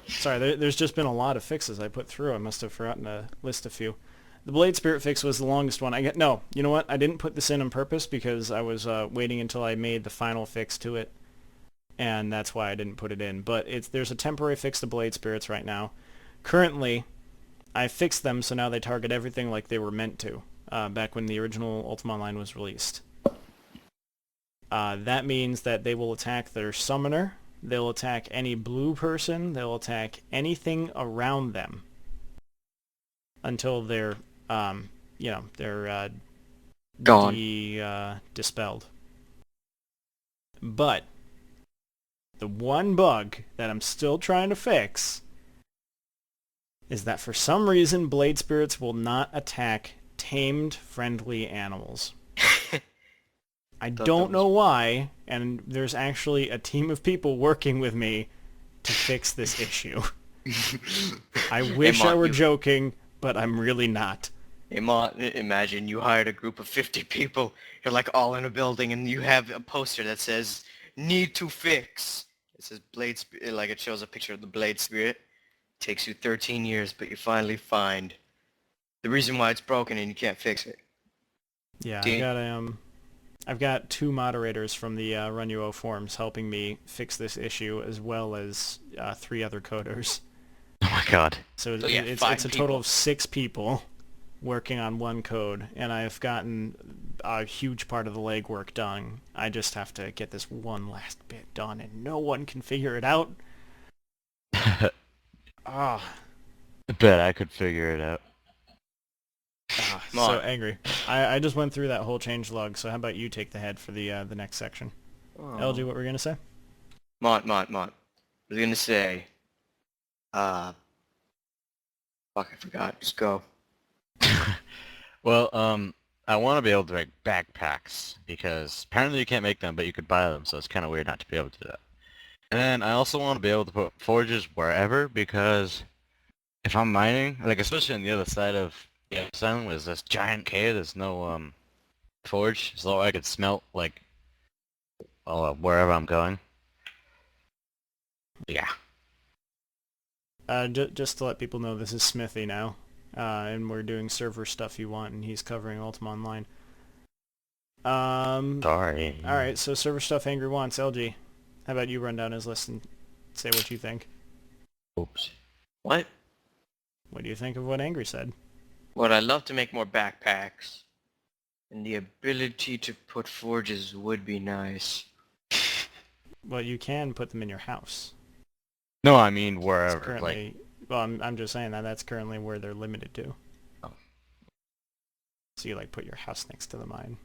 Sorry, there's just been a lot of fixes I put through. I must have forgotten to list a few. The Blade Spirit fix was the longest one. No, you know what? I didn't put this in on purpose because I was waiting until I made the final fix to it. And that's why I didn't put it in. But there's a temporary fix to Blade Spirits right now. Currently, I fixed them so now they target everything like they were meant to, back when the original Ultima Online was released. That means that they will attack their summoner, they'll attack any blue person, they'll attack anything around them until they're, they're Gone. Dispelled. But the one bug that I'm still trying to fix is that for some reason Blade Spirits will not attack tamed friendly animals. I don't know why, and there's actually a team of people working with me to fix this issue. I wish I were joking, but I'm really not. Imagine you hired a group of 50 people, you're like all in a building, and you have a poster that says, "Need to fix." It says Blade Spirit, like it shows a picture of the Blade Spirit. Takes you 13 years, but you finally find the reason why it's broken and you can't fix it. Yeah, I've got 2 moderators from the Run UO forums helping me fix this issue, as well as 3 other coders. Oh my god. So it's a total of 6 people working on one code, and I've gotten a huge part of the legwork done. I just have to get this one last bit done, and no one can figure it out. Ah. I bet I could figure it out. So angry. I just went through that whole changelog, so how about you take the head for the next section? LG, what were you going to say? Mont. I was going to say, fuck, I forgot. Just go. Well, I want to be able to make backpacks, because apparently you can't make them, but you could buy them, so it's kind of weird not to be able to do that. And then I also want to be able to put forges wherever, because if I'm mining, like especially on the other side of the island, there's this giant cave, there's no forge, so I could smelt like wherever I'm going. Yeah. Just to let people know, this is Smithy now, and we're doing server stuff you want, and he's covering Ultima Online. Sorry. Alright, so server stuff Angry wants. LG, how about you run down his list and say what you think? Oops. What? What do you think of what Angry said? Well, I'd love to make more backpacks. And the ability to put forges would be nice. Well, you can put them in your house. No, I mean wherever. Currently, well, I'm just saying that's currently where they're limited to. Oh. So you like put your house next to the mine.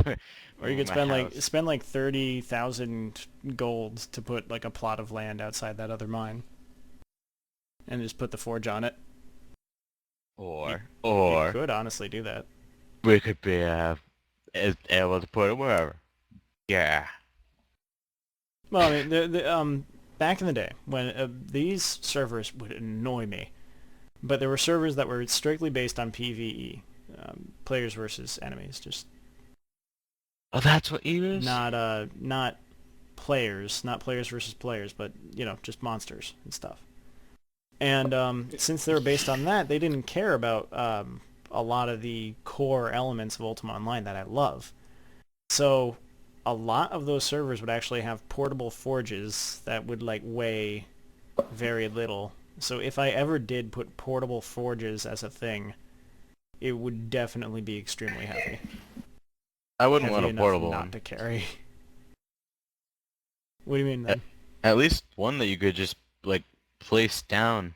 Or Or you could spend like 30,000 gold to put like a plot of land outside that other mine, and just put the forge on it. Or you could honestly do that. we could be able to put it wherever. Yeah. Well, I mean, back in the day when these servers would annoy me, but there were servers that were strictly based on PvE, players versus enemies, just. Oh, that's what you is? Not players versus players, but just monsters and stuff. And since they were based on that, they didn't care about a lot of the core elements of Ultima Online that I love. So a lot of those servers would actually have portable forges that would weigh very little. So if I ever did put portable forges as a thing, it would definitely be extremely heavy. I wouldn't want a portable not one. To carry. What do you mean then? At least one that you could just place down.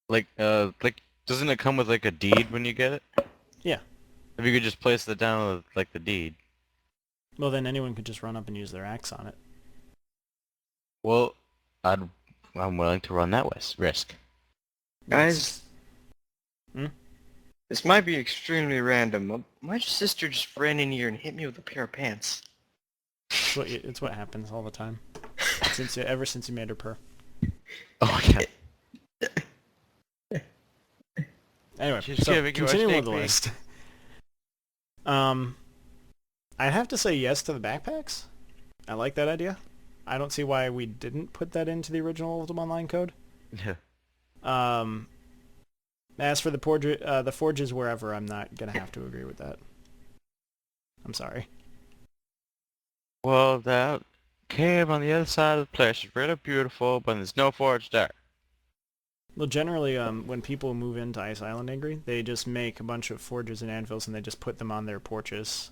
Doesn't it come with a deed when you get it? Yeah. If you could just place it down with the deed. Well, then anyone could just run up and use their axe on it. Well, I'm willing to run that risk. Guys, Hmm? This might be extremely random. My sister just ran in here and hit me with a pair of pants. It's what happens all the time. Ever since you made her purr. Oh my god. Anyway, She's so giving you a continuing with sneak the peek. list. I'd have to say yes to the backpacks. I like that idea. I don't see why we didn't put that into the original Ultima Online code. As for the forges wherever, I'm not gonna have to agree with that. I'm sorry. Well, that cave on the other side of the place is really beautiful, but there's no forge there. Well, generally, when people move into Ice Island Angry, they just make a bunch of forges and anvils and they just put them on their porches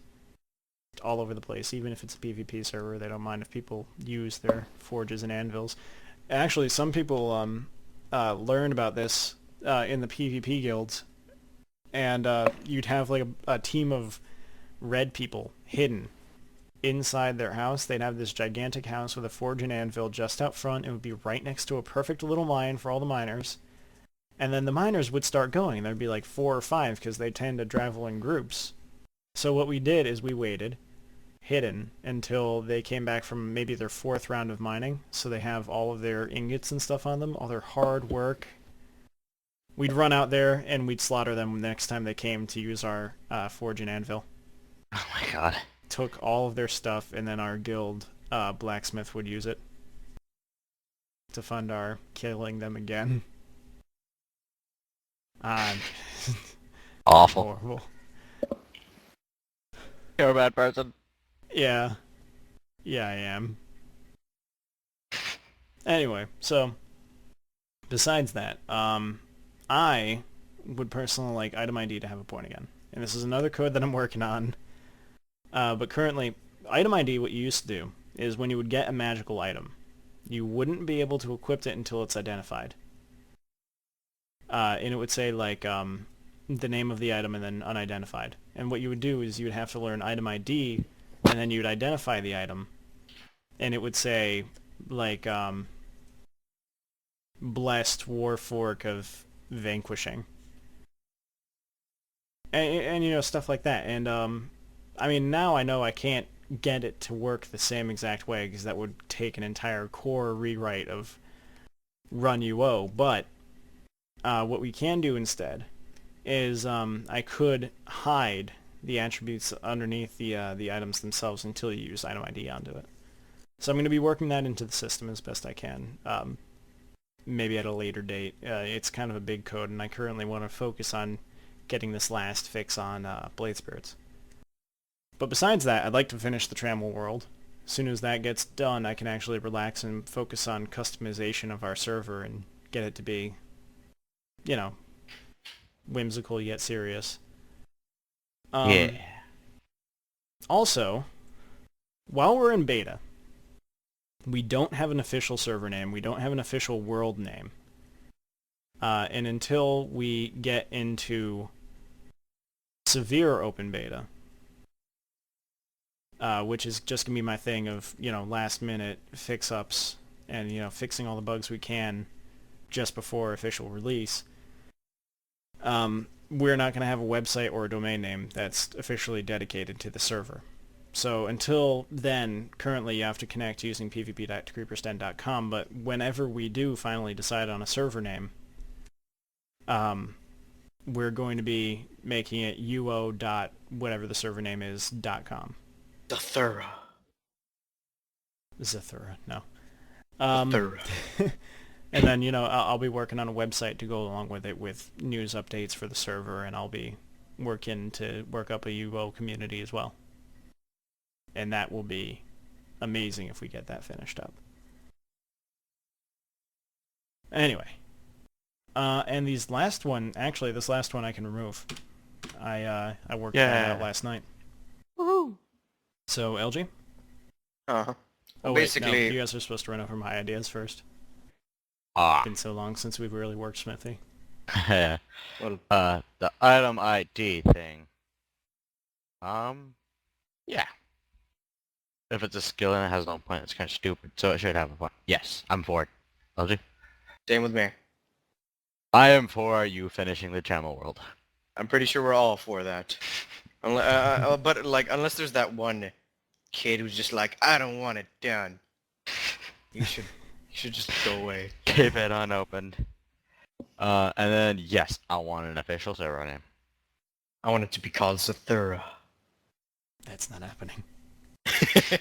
all over the place. Even if it's a PvP server, they don't mind if people use their forges and anvils. Actually, some people learned about this in the PvP guilds, and you'd have like a team of red people hidden inside their house. They'd have this gigantic house with a forge and anvil just out front. It would be right next to a perfect little mine for all the miners. And then the miners would start going. There'd be like 4 or 5 because they tend to travel in groups. So what we did is we waited, hidden, until they came back from maybe their 4th round of mining. So they have all of their ingots and stuff on them, all their hard work. We'd run out there and we'd slaughter them the next time they came to use our forge and anvil. Oh my god. Took all of their stuff, and then our guild blacksmith would use it to fund our killing them again. Awful. Horrible. You're a bad person. Yeah. Yeah, I am. Anyway, so besides that, I would personally like item ID to have a point again. And this is another code that I'm working on. But currently, item ID, what you used to do, is when you would get a magical item, you wouldn't be able to equip it until it's identified. And it would say, like, the name of the item and then unidentified. And what you would do is you would have to learn item ID, and then you would identify the item. And it would say, like, Blessed Warfork of Vanquishing. And you know, stuff like that. And, I mean, now I know I can't get it to work the same exact way because that would take an entire core rewrite of Run UO. But what we can do instead is I could hide the attributes underneath the items themselves until you use item ID onto it. So I'm going to be working that into the system as best I can. Maybe at a later date. It's kind of a big code, and I currently want to focus on getting this last fix on Blade Spirits. But besides that, I'd like to finish the Trammel world. As soon as that gets done, I can actually relax and focus on customization of our server and get it to be, you know, whimsical yet serious. Yeah. Also, while we're in beta, we don't have an official server name. We don't have an official world name. And until we get into severe open beta, which is just going to be my thing of, you know, last minute fix-ups and, you know, fixing all the bugs we can just before official release, we're not going to have a website or a domain name that's officially dedicated to the server. So until then, currently you have to connect using pvp.creepersden.com, but whenever we do finally decide on a server name, we're going to be making it uo. Whatever the server name is, .com. Zathura. Zathura, no. Zathura. And then, you know, I'll be working on a website to go along with it with news updates for the server, and I'll be working to work up a UO community as well. And that will be amazing if we get that finished up. Anyway. And this last one I can remove. I worked that out last night. Woohoo! So, LG? Uh-huh. Oh, Basically, wait, no, you guys are supposed to run over my ideas first. Ah. It's been so long since we've really worked Smithy. Yeah. well, The item ID thing. Yeah. If it's a skill and it has no point, it's kind of stupid, so it should have a point. Yes, I'm for it. LG? same with me. I am for you finishing the Trammel world. I'm pretty sure we're all for that. But like, unless there's that one kid who's just like, I don't want it done. You should just go away. Keep it unopened. And then, yes, I want an official server name. I want it to be called Zathura. That's not happening.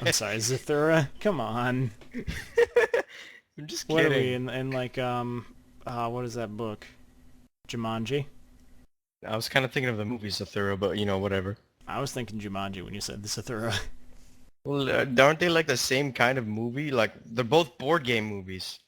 I'm sorry, Zathura. Come on. I'm just What are we kidding. in like what is that book? Jumanji? I was kind of thinking of the movie Zathura, but you know, whatever. I was thinking Jumanji when you said the Zathura. Well, aren't they like the same kind of movie? Like, they're both board game movies.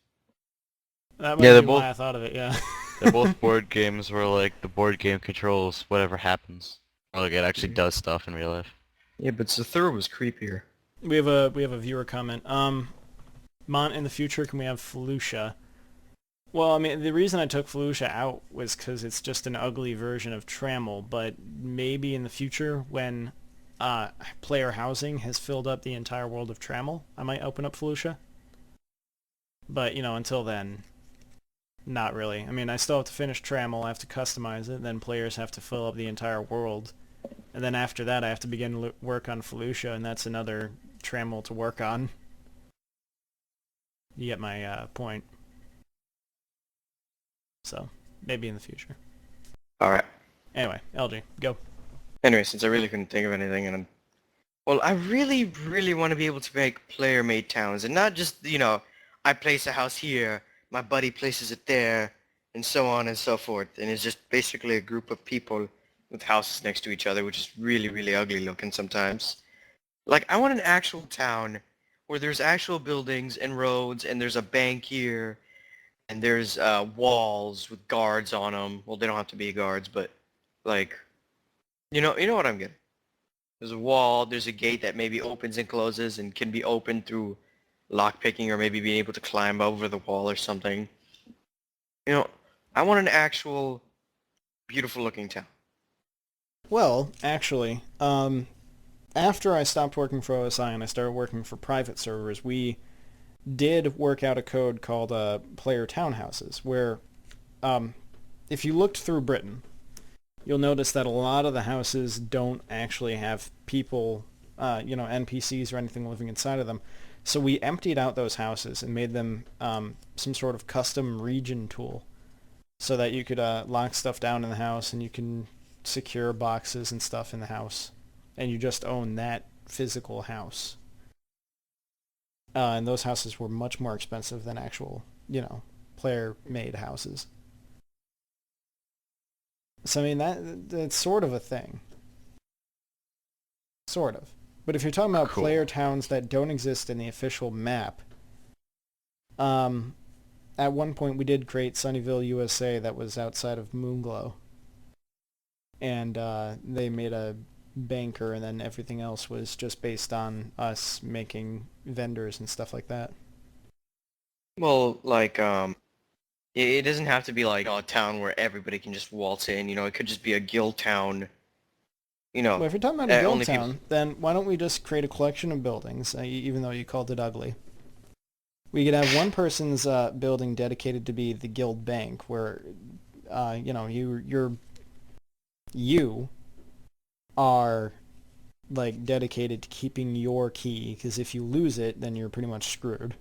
That might Yeah, be they're why both I thought of it, yeah. they're both board games where like the board game controls whatever happens. Or like it actually Mhm. does stuff in real life. Yeah, but Zathura was creepier. We have a viewer comment. Mont, in the future, can we have Felucia? Well, I mean, the reason I took Felucia out was because it's just an ugly version of Trammel, but maybe in the future, when player housing has filled up the entire world of Trammel, I might open up Felucia. But, you know, until then, not really. I mean, I still have to finish Trammel, I have to customize it, then players have to fill up the entire world. And then after that, I have to begin work on Felucia, and that's another Trammel to work on. You get my point. So, maybe in the future. Alright. Anyway, LG, go. Anyway, since I really couldn't think of anything, and well, I really, really want to be able to make player-made towns, and not just, you know, I place a house here, my buddy places it there, and so on and so forth, and it's just basically a group of people with houses next to each other, which is really, really ugly looking sometimes. Like, I want an actual town where there's actual buildings and roads, and there's a bank here, and there's walls with guards on them. Well, they don't have to be guards, but like, you know what I'm getting. There's a wall, there's a gate that maybe opens and closes and can be opened through lockpicking or maybe being able to climb over the wall or something. You know, I want an actual beautiful looking town. Well, actually, after I stopped working for OSI and I started working for private servers, we did work out a code called player townhouses, where if you looked through Britain, you'll notice that a lot of the houses don't actually have people, NPCs or anything living inside of them. So we emptied out those houses and made them some sort of custom region tool so that you could lock stuff down in the house and you can secure boxes and stuff in the house. And you just own that physical house. And those houses were much more expensive than actual, player-made houses. So, I mean, that's sort of a thing. Sort of. But if you're talking about Cool. player towns that don't exist in the official map, at one point we did create Sunnyvale, USA that was outside of Moonglow. And they made a banker, and then everything else was just based on us making vendors and stuff like that. Well, like, it doesn't have to be like a town where everybody can just waltz in, you know, it could just be a guild town, you know. Well, if you're talking about a guild only people- town, then why don't we just create a collection of buildings, even though you called it ugly? We could have one person's building dedicated to be the guild bank, where, you are like dedicated to keeping your key, because if you lose it, then you're pretty much screwed.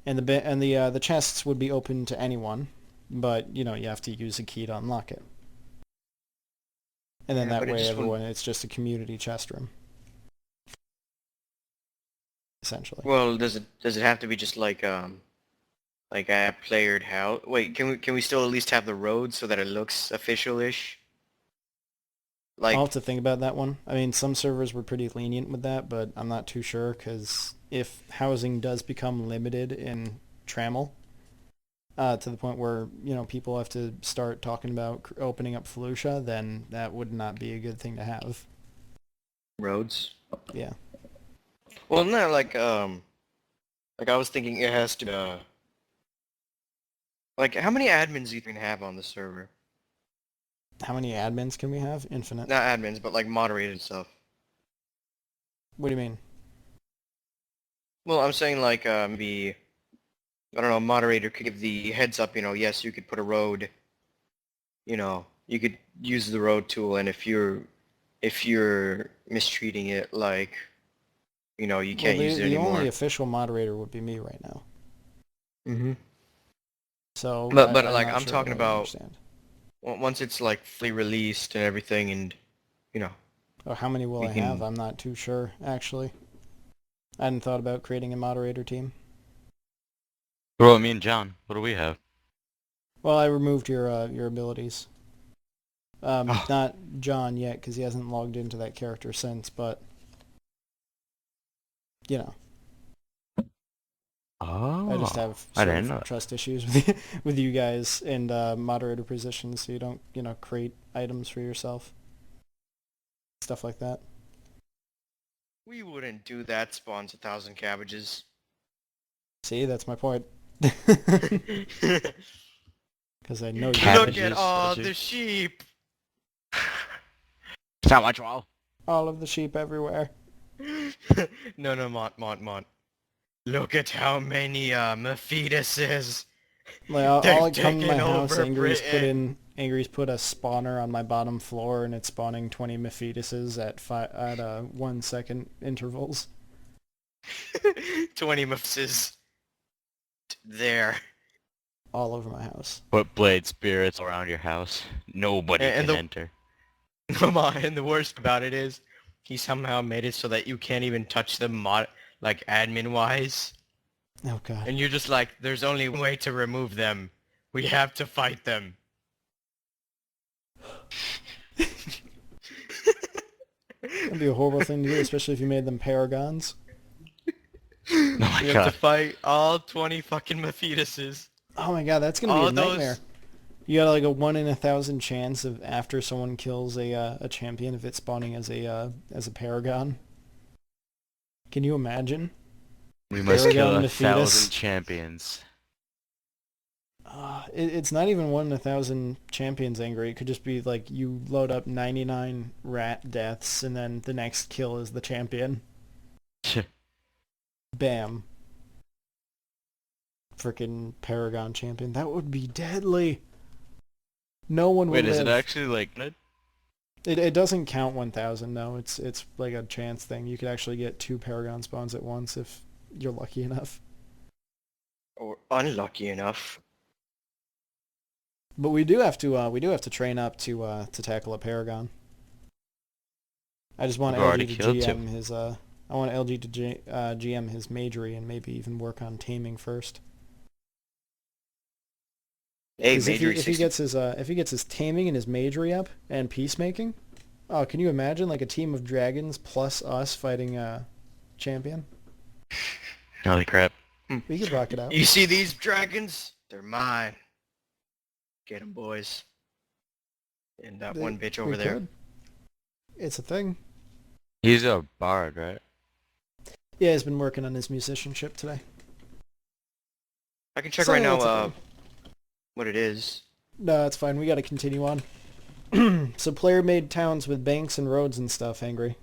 And the chests would be open to anyone, but you have to use a key to unlock it. And then Yeah, that but it way, just everyone, it's just a community chest room, essentially. Well, does it have to be just like a playered house? Wait, can we still at least have the road so that it looks official-ish? Like, I'll have to think about that one. I mean, some servers were pretty lenient with that, but I'm not too sure, because if housing does become limited in Trammel, to the point where, people have to start talking about opening up Felucia, then that would not be a good thing to have. roads? Yeah. Well, no, like I was thinking it has to, like, how many admins do you think have on the server? How many admins can we have? Infinite. Not admins, but like moderated stuff. What do you mean? Well, I'm saying like maybe, I don't know, a moderator could give the heads up, you know, yes, you could put a road, you know, you could use the road tool, and if you're mistreating it, like, you know, you Well, can't use it the anymore. only official moderator would be me right now. Mm-hmm. So, But I'm like not I'm sure talking I about understand. once it's like fully released and everything, and you know, Or how many will we I have? can. I'm not too sure, actually. I hadn't thought about creating a moderator team. Well, me and John, what do we have? Well, I removed your abilities. Oh, Not John yet, because he hasn't logged into that character since, but, you know, I just oh, have I sort didn't know of that. trust issues with with you guys and moderator positions, so you don't, create items for yourself. Stuff like that. We wouldn't do that. Spawns 1,000 cabbages. See, that's my point. Because I know you Look would. at Cabbages. all the sheep. It's not much wall. All of the sheep everywhere. No, Mont. Look at how many fetuses. Like, They're I'll like come to my taking house, over Britain. Angry's put a spawner on my bottom floor, and it's spawning 20 Mephistuses at 1 second intervals. 20 mufses. There. All over my house. Put blade spirits around your house. Nobody And can the enter. Come on, and the worst about it is, he somehow made it so that you can't even touch them like admin-wise. Oh god. And you're just like, there's only one way to remove them. We have to fight them. That'd be a horrible thing to do, especially if you made them paragons. Oh my We have to god. fight all 20 fucking Mephistuses. Oh my god, that's gonna be All a nightmare. those... You got like a 1 in 1,000 chance of after someone kills a champion of it spawning as a paragon. Can you imagine? We must kill Paragon 1,000 Mephitus. champions. It's not even 1 in 1,000 champions angry. It could just be like you load up 99 rat deaths and then the next kill is the champion. Bam. Frickin' Paragon champion. That would be deadly. No one would Wait, is live. it actually like... It doesn't count 1,000, no. It's like a chance thing. You could actually get 2 Paragon spawns at once if you're lucky enough. Or unlucky enough. But we do have to train up to tackle a Paragon. I just want We've already LG to killed GM his I want LG to GM his magery and maybe even work on taming first. Hey, 'Cause Major if he gets his taming and his magery up and peacemaking, oh, can you imagine like a team of dragons plus us fighting a champion? Holy crap. We could rock it out. You see these dragons? They're mine. Get 'em, boys. And that one bitch over We there. could. It's a thing. He's a bard, right? Yeah, he's been working on his musicianship today. I can check So right that's a now thing. what it is. No, it's fine. We got to continue on. So player-made towns with banks and roads and stuff, Angry.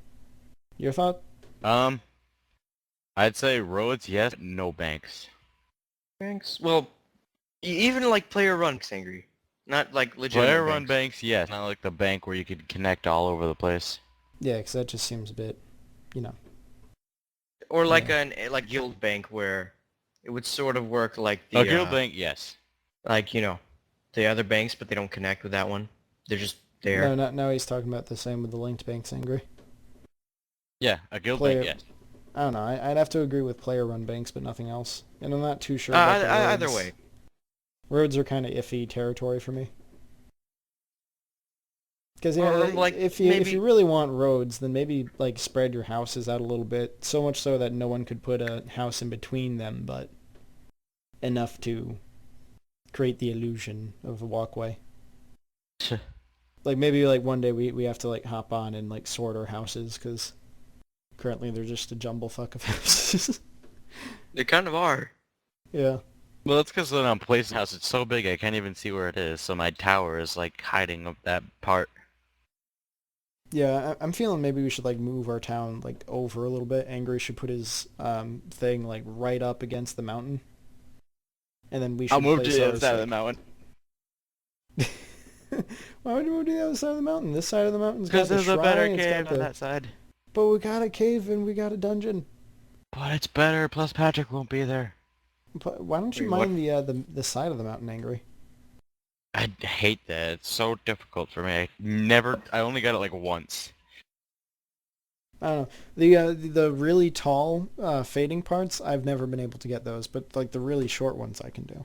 Your thought? I'd say roads, yes, no banks. Banks? Well, even like player run angry. Not like legitimate Player run banks. banks, yes. Not like the bank where you could connect all over the place. Yeah, because that just seems a bit, you know. Or like Yeah. an like guild bank where it would sort of work like the A guild bank, yes. like, you know, the other banks, but they don't connect with that one. They're just No, there. not now. He's talking about the same with the linked banks, Angry. Yeah, a guild Player- bank, yes. I don't know. I'd have to agree with player-run banks, but nothing else. And I'm not too sure about the Either roads. way. Roads are kind of iffy territory for me. Because Like, if maybe- you really want roads, then maybe like spread your houses out a little bit, so much so that no one could put a house in between them, but enough to create the illusion of a walkway. Like maybe like one day we have to like hop on and like sort our houses because currently they're just a jumble fuck of houses. They kind of are. Yeah. Well, that's because when I'm placing a house, it's so big I can't even see where it is, so my tower is like hiding up that part. Yeah, I'm feeling maybe we should like move our town like over a little bit. Angry should put his thing like right up against the mountain, and then we should I'll move to place the other ours, side of the like- mountain. Why would you move to the other side of the mountain? This side of the mountain's got Because the there's shrine. a better it's got cave on the- that side. But we got a cave and we got a dungeon. But it's better, plus Patrick won't be there. But why don't you Wait, what? mine the side of the mountain, Angry? I hate that. It's so difficult for me. I only got it like once. I don't know. The really tall fading parts, I've never been able to get those, but like the really short ones I can do.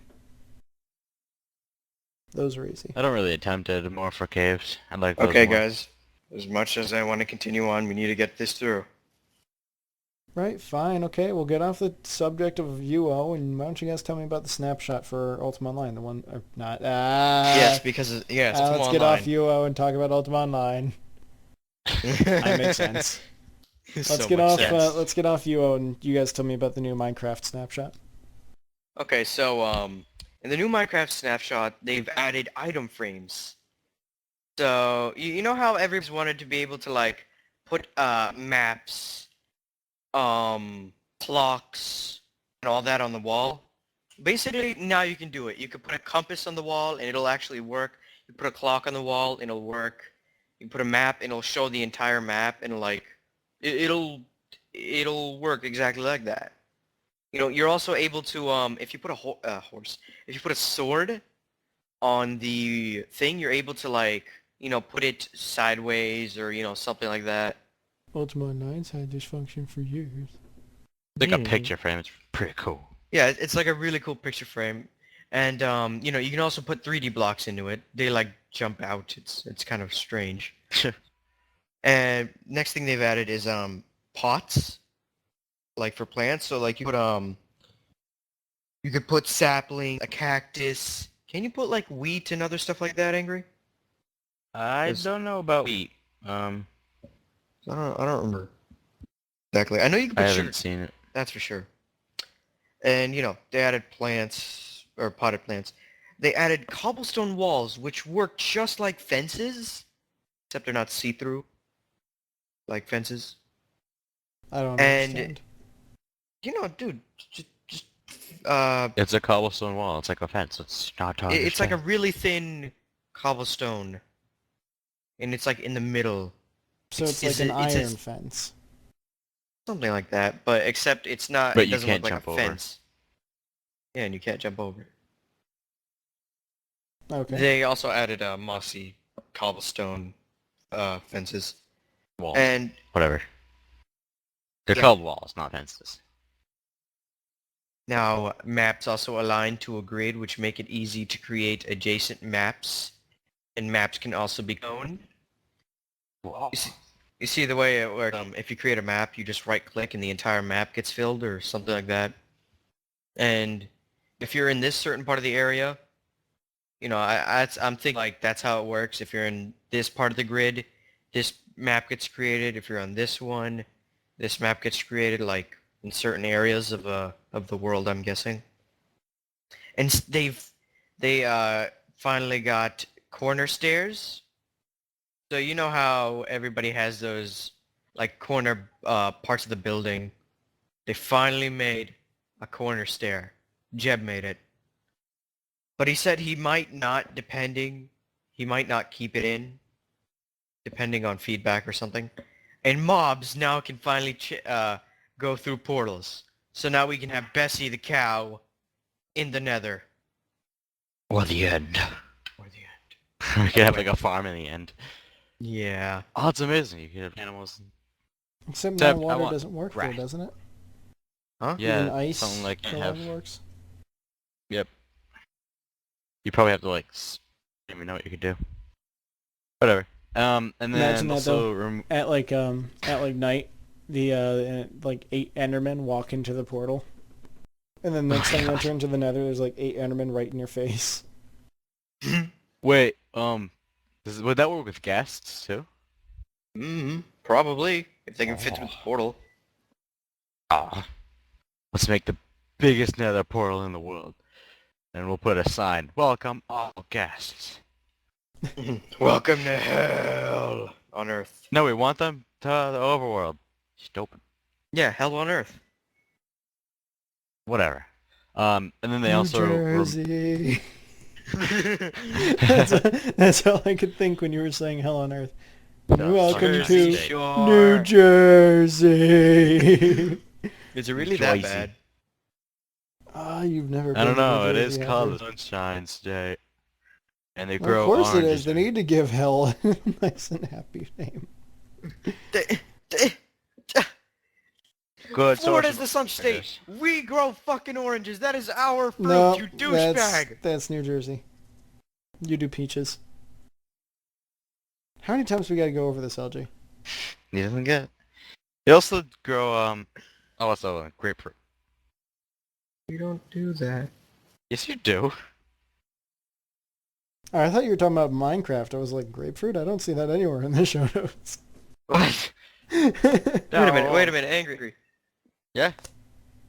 Those are easy. I don't really attempt it more for caves. I like those Okay, more. guys. As much as I want to continue on, we need to get this through. Right, fine, okay, we'll get off the subject of UO, and why don't you guys tell me about the snapshot for Ultima Online, the one, or not, Yes, because it's let's Ultima get off Online. UO and talk about Ultima Online. That makes sense. Let's So get much off, sense. let's get off UO, and you guys tell me about the new Minecraft snapshot. Okay, so in the new Minecraft snapshot, they've added item frames. So you know how everyone's wanted to be able to like put maps, clocks, and all that on the wall. Basically, now you can do it. You can put a compass on the wall, and it'll actually work. You put a clock on the wall, and it'll work. You put a map, and it'll show the entire map, and like it'll work exactly like that. You know, you're also able to if you put a horse, if you put a sword on the thing, you're able to like put it sideways or something like that. Ultima Online's had this function for years. It's like a picture frame. It's pretty cool. Yeah, it's like a really cool picture frame, and you can also put 3D blocks into it. They like jump out. It's kind of strange. And next thing they've added is pots, like for plants. So like you could put sapling, a cactus. Can you put like wheat and other stuff like that, Angry? I Yes. don't know about wheat. I don't remember exactly. I know you can I put haven't sugar. seen it. That's for sure. And they added plants or potted plants. They added cobblestone walls, which work just like fences, except they're not see-through like fences. I don't And understand. dude, just It's a cobblestone wall. It's like a fence. It's not hard to it's like a understand. really thin cobblestone, and it's like in the middle. So it's like an It's iron fence. something like that, but except it's not. But It you doesn't look can't like a jump over. fence. Yeah, and you can't jump over it. Okay. They also added mossy cobblestone fences, Walls. and Whatever. They're Yeah. called walls, not fences. now maps also align to a grid, which make it easy to create adjacent maps, and maps can also be cloned. Wow. You see the way it works. If you create a map, you just right-click and the entire map gets filled, or something like that. And if you're in this certain part of the area, I'm thinking like that's how it works. If you're in this part of the grid, this map gets created. If you're on this one, this map gets created like in certain areas of the world, I'm guessing. And they finally got corner stairs. So you know how everybody has those like corner parts of the building. They finally made a corner stair. Jeb made it. But he said he might not keep it in, depending on feedback or something. And mobs now can finally go through portals. So now we can have Bessie the cow in the nether. Or the end. Or the end. You can have like a farm in the end. Yeah. Oh, it's amazing. You can have animals. Except Except now I water want doesn't work there, grass. doesn't it? Huh? Yeah, Even ice something like no you have. longer works. Yep. You probably have to like. I don't even know what you could do. Whatever. And then Imagine that, also though. At like night, the like 8 Endermen walk into the portal, and then next Oh my time you God. enter into the Nether, there's like 8 Endermen right in your face. wait. Would that work with guests too? Mm-hmm. Probably. If they can fit through the portal. Ah. Let's make the biggest nether portal in the world. And we'll put a sign. Welcome all guests. Welcome to hell on Earth. No, we want them to the overworld. Stupid. Yeah, hell on Earth. Whatever. And then they New also... Jersey. that's all I could think when you were saying hell on earth. The Welcome Jersey to State. New Jersey. Is it really that Joycey. bad? You've never been I don't to New know. It is Jersey, have called you? the Sunshine State, and they Well, of grow course it oranges. is. They need to give hell a nice and happy name. Good Florida's social the Sun State. justice. We grow fucking oranges. That is our fruit, No, you douchebag. that's New Jersey. You do peaches. How many times we gotta go over this, LG? He doesn't get it. They also grow grapefruit. You don't do that. Yes, you do. I thought you were talking about Minecraft. I was like, grapefruit? I don't see that anywhere in the show notes. What? Wait a minute, Angry. Yeah.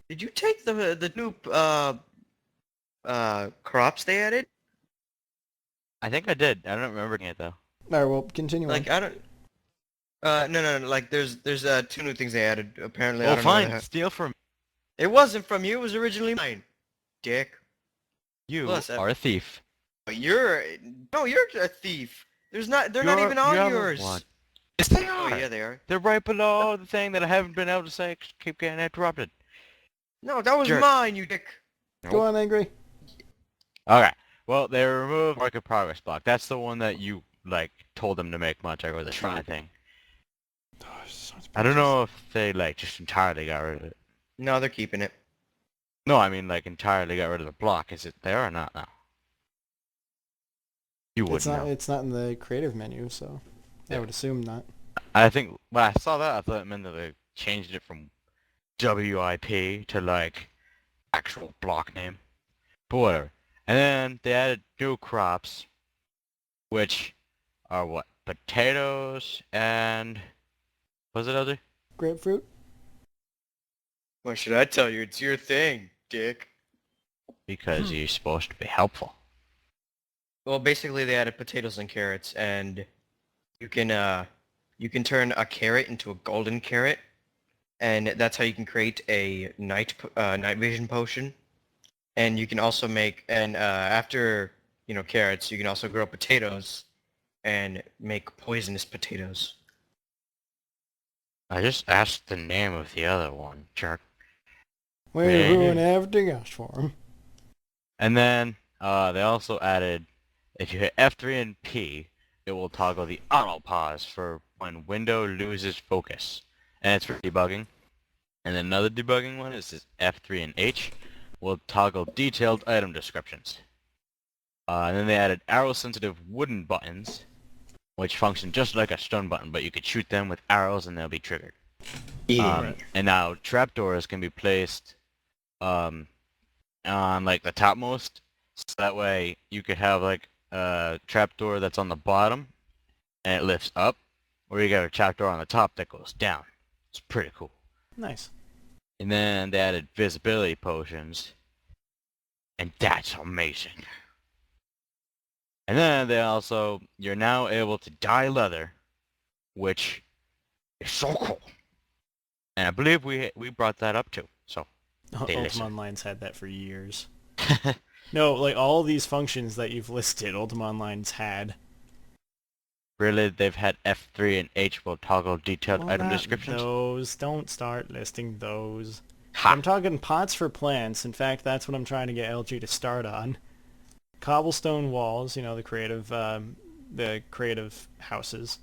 Did you take the new crops they added? I think I did. I don't remember it though. Alright, well, continue on. Like I don't. No. Like there's two new things they added. Apparently, I Well, don't know what the fine. heck. Steal from It wasn't from you. It was originally mine. Dick. you. Plus, Are a thief. You're a thief. They're not even on yours. Yes, they Oh are. yeah, they are. They're right below the thing that I haven't been able to say. 'Cause I keep getting interrupted. No, that was Jerk. mine, you dick. Go on, Angry. Okay. Well, they removed work in progress block. That's the one that you like told them to make much or the shrine thing. I don't know if they like just entirely got rid of it. No, they're keeping it. No, I mean like entirely got rid of the block. Is it there or not now? You It's wouldn't not. know. It's not in the creative menu, so I would assume not. I think when I saw that, I thought it meant that they changed it from WIP to like actual block name. But whatever. And then they added new crops, which are what? Potatoes and what's it other? Grapefruit. What should I tell you? It's your thing, dick. Because you're supposed to be helpful. Well, basically they added potatoes and carrots, and you can turn a carrot into a golden carrot, and that's how you can create a night vision potion. And you can also make after carrots, you can also grow potatoes and make poisonous potatoes. I just asked the name of the other one, jerk. Way Yeah. to ruin everything else for him. And then they also added, if you hit F3 and P, it will toggle the auto pause for when window loses focus, and it's for debugging. And then another debugging one is this F3 and H will toggle detailed item descriptions. And then they added arrow-sensitive wooden buttons, which function just like a stun button, but you could shoot them with arrows and they'll be triggered. And now trapdoors can be placed on like the topmost, so that way you could have like a trapdoor that's on the bottom and it lifts up, or you got a trapdoor on the top that goes down. It's pretty cool. Nice. And then they added visibility potions, and that's amazing. And then they also, you're now able to dye leather, which is so cool. And I believe we brought that up too, so they Ultima listen. Online's had that for years. No, like all these functions that you've listed, Ultima Online's had. Really, they've had F3 and H will toggle detailed Well, item not descriptions? those. Don't start listing those. Ha! I'm talking pots for plants. In fact, that's what I'm trying to get LG to start on. Cobblestone walls, the creative houses.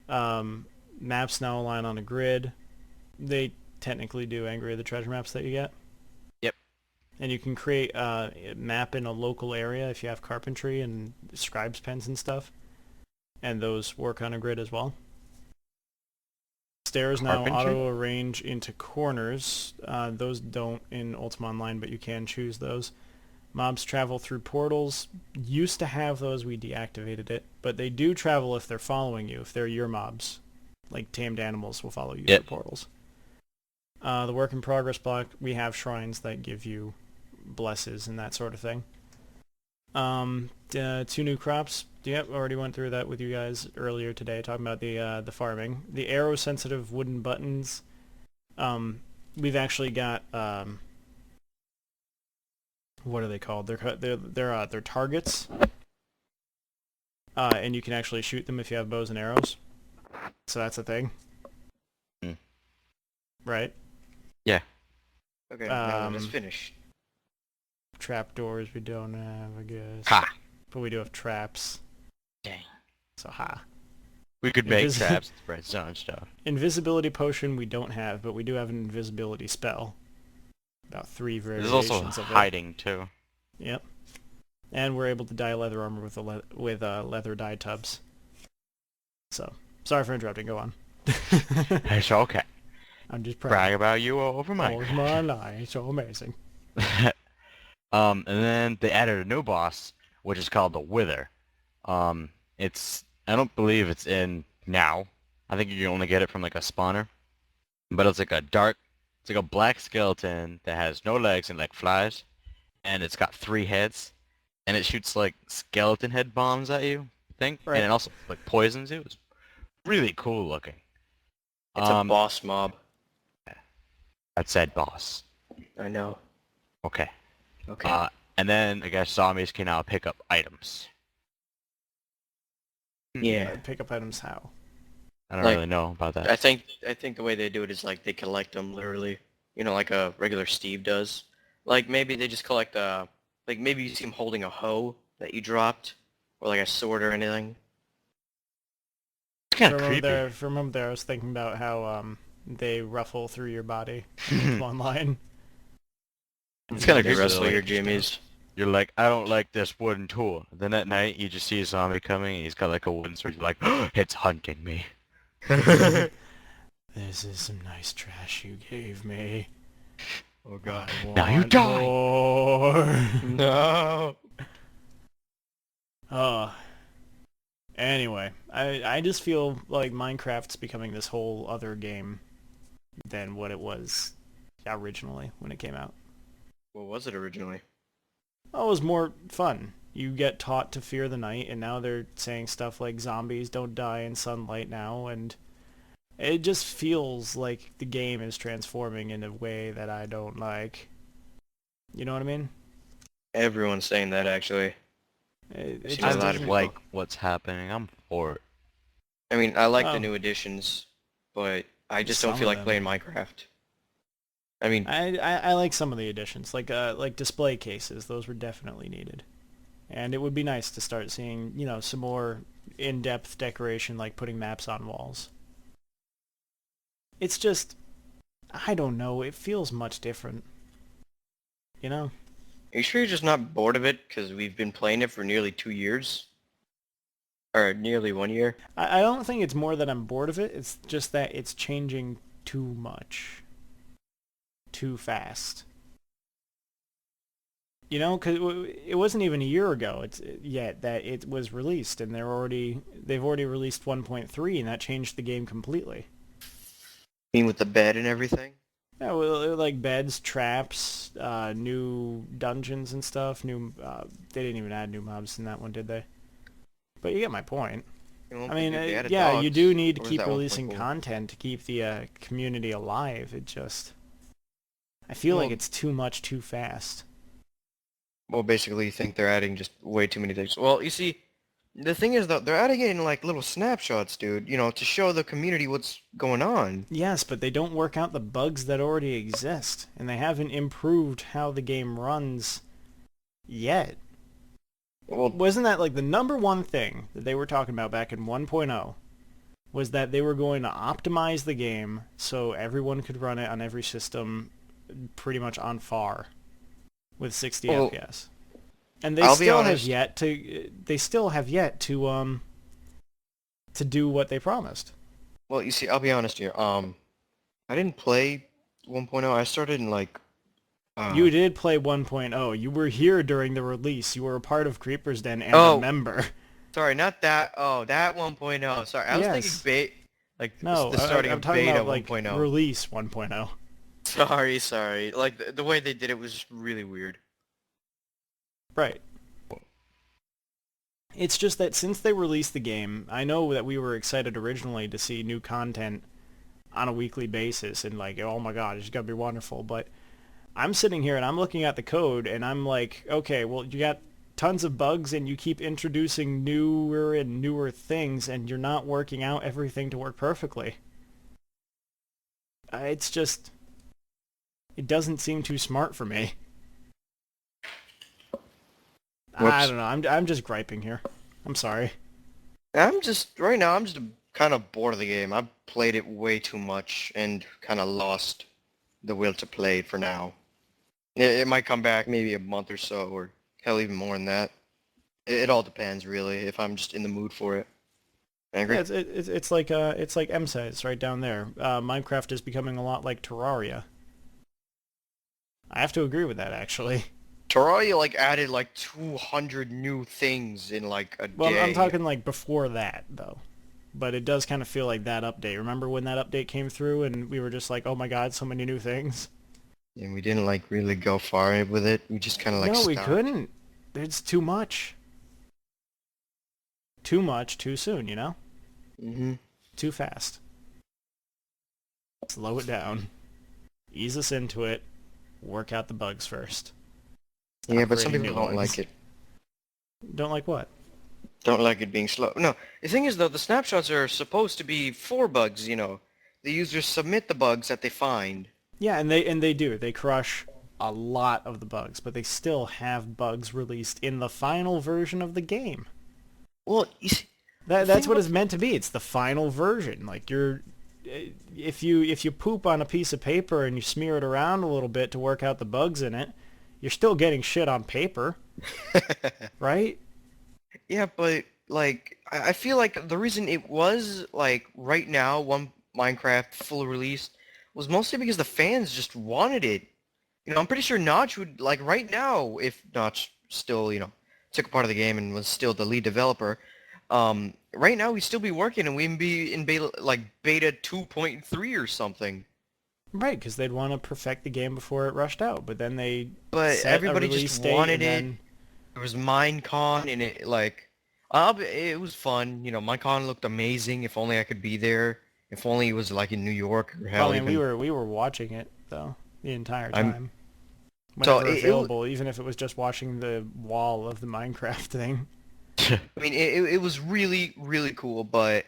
Maps now align on a grid. They technically do Angry the treasure maps that you get. Yep. And you can create a map in a local area if you have carpentry and scribe's pens and stuff. And those work on a grid as well. Stairs now Carpentry? auto-arrange into corners. Those don't in Ultima Online, but you can choose those. Mobs travel through portals. Used to have those, we deactivated it. But they do travel if they're following you, if they're your mobs. Like tamed animals will follow you Yep. through portals. The work in progress block, we have shrines that give you blesses and that sort of thing. 2 new crops. Yep, already went through that with you guys earlier today, talking about the farming. The arrow-sensitive wooden buttons. We've actually got what are they called? They're targets, and you can actually shoot them if you have bows and arrows. So that's a thing, Hmm. right? Yeah. Okay, now let's finish. Trapdoors we don't have, I guess. Ha! But we do have traps. Dang. So ha. We could make Invis- traps, red zone stuff. Invisibility potion we don't have, but we do have an invisibility spell. About 3 There's variations also of it. hiding too. Yep. And we're able to dye leather armor with leather dye tubs. So, sorry for interrupting. Go on. It's okay. I'm just proud. Brag about you over Oh, my. it's my life. So amazing. And then they added a new boss, which is called the Wither. I don't believe it's in now. I think you can only get it from like a spawner. But it's like a black skeleton that has no legs and like flies, and it's got 3 heads, and it shoots like skeleton head bombs at you, I think, Right. and it also like poisons you. It's really cool looking. It's a boss mob. That said boss. I know. Okay. Okay. And then I guess zombies can now pick up items. Yeah. Pick up items how? I don't Like, really know about that. I think the way they do it is like they collect them literally, like a regular Steve does. Like maybe they just collect like maybe you see him holding a hoe that you dropped, or like a sword or anything. It's kind of creepy. For a moment there, I was thinking about how they ruffle through your body. Come online. It's kind of They creepy. wrestle though, your like, jimmies. You're like, I don't like this wooden tool. Then at night, you just see a zombie coming, and he's got like a wooden sword. You're like, oh, it's hunting me. This is some nice trash you gave me. Oh god. I Now you want die. more. No. Anyway, I just feel like Minecraft's becoming this whole other game than what it was originally when it came out. What was it originally? Oh, it was more fun. You get taught to fear the night, and now they're saying stuff like zombies don't die in sunlight now, and it just feels like the game is transforming in a way that I don't like. You know what I mean? Everyone's saying that actually. It I've seen just a lot of doesn't... people. Like what's happening. I'm for it. I mean, I like Oh. the new additions, but I just Some don't feel of like them. playing Minecraft. I mean, I like some of the additions, like display cases. Those were definitely needed, and it would be nice to start seeing some more in-depth decoration, like putting maps on walls. It's just, I don't know. It feels much different. You know? are you sure you're just not bored of it? Because we've been playing it for nearly 2 years. Or nearly 1 year. I don't think it's more that I'm bored of it. It's just that it's changing too much. Too fast. You know, because it wasn't even a year ago yet that it was released, and they've already released 1.3, and that changed the game completely. I mean, with the bed and everything. Yeah, well, like beds, traps, new dungeons and stuff. They didn't even add new mobs in that one, did they? But you get my point. I mean, yeah, you do need to keep releasing content to keep the community alive. I feel like it's too much too fast. Well, basically, you think they're adding just way too many things. Well, you see, the thing is, though, they're adding it in, like, little snapshots, dude, to show the community what's going on. Yes, but they don't work out the bugs that already exist, and they haven't improved how the game runs yet. Well, Wasn't that, like, the number one thing that they were talking about back in 1.0? Was that they were going to optimize the game so everyone could run it on every system pretty much on par with 60 FPS. And they still have yet to do what they promised. Well, you see, I'll be honest here. I didn't play 1.0. I started in, like... You did play 1.0. You were here during the release. You were a part of Creeper's Den and a member. Sorry, not that. Oh, that 1.0. Sorry, I was thinking beta. Like, no, the starting I'm of talking beta about, like, 1.0. release 1.0. Sorry. Like, the way they did it was just really weird. Right. It's just that since they released the game, I know that we were excited originally to see new content on a weekly basis and like, oh my god, it's going to be wonderful. But I'm sitting here and I'm looking at the code and I'm like, okay, well, you got tons of bugs and you keep introducing newer and newer things and you're not working out everything to work perfectly. It's It doesn't seem too smart for me. Whoops. I don't know. I'm just griping here. I'm sorry. Right now, I'm just kind of bored of the game. I've played it way too much and kind of lost the will to play it for now. It might come back maybe a month or so, or hell, even more than that. It all depends, really, if I'm just in the mood for it. Angry? Yeah, it's like MSA's right down there. Minecraft is becoming a lot like Terraria. I have to agree with that, actually. Terraria, like, added, like, 200 new things in, like, a Well, day. I'm talking like before that, though. But it does kind of feel like that update. Remember when that update came through and we were just like, oh my god, so many new things? And we didn't, like, really go far with it. We just kind of, like, No, we stopped. couldn't. It's too much. Too much, too soon, you know? Mm-hmm. Too fast. Slow it down. Ease us into it. Work out the bugs first. Yeah, Stop but some creating people new don't ones. like it. Don't like what? Don't like it being slow. No, the thing is, though, the snapshots are supposed to be for bugs, you know. The users submit the bugs that they find. Yeah, and they do. They crush a lot of the bugs, but they still have bugs released in the final version of the game. Well, you see, That's what it's meant to be. It's the final version. Like if you poop on a piece of paper and you smear it around a little bit to work out the bugs in it, you're still getting shit on paper, right? Yeah, but, like, I feel like the reason it was, like, right now, one Minecraft full release, was mostly because the fans just wanted it. You know, I'm pretty sure Notch would, like, right now, if Notch still, you know, took a part of the game and was still the lead developer, right now we'd still be working and we'd be in beta, like, beta 2.3 or something. Right, because they'd want to perfect the game before it rushed out, but then they But set everybody a release just date wanted and it. then There was Minecon, and it, like, it was fun. You know, Minecon looked amazing. If only I could be there. If only it was, like, in New York or hell, well, I mean, even. we were watching it though the entire I'm time, so whenever available, even if it was just watching the wall of the Minecraft thing. I mean, it was really, really cool, but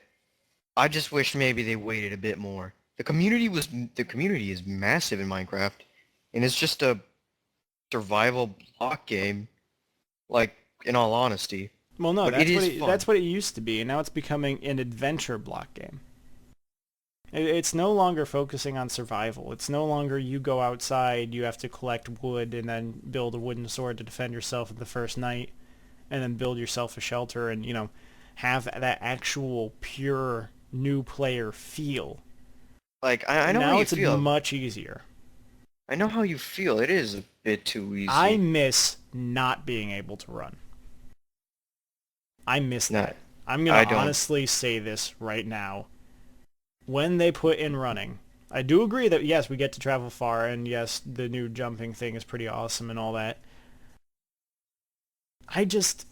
I just wish maybe they waited a bit more. The community is massive in Minecraft, and it's just a survival block game, like, in all honesty. Well, no, But it is fun. that's what it used to be, and now it's becoming an adventure block game. It's no longer focusing on survival. It's no longer you go outside, you have to collect wood and then build a wooden sword to defend yourself in the first night, and then build yourself a shelter and, you know, have that actual pure new player feel. Like, I know Now how you it's feel. much easier. I know how you feel. It is a bit too easy. I miss not being able to run. I miss No, that. I'm I going to don't. honestly say this right now. When they put in running, I do agree that, yes, we get to travel far, and yes, the new jumping thing is pretty awesome and all that. I just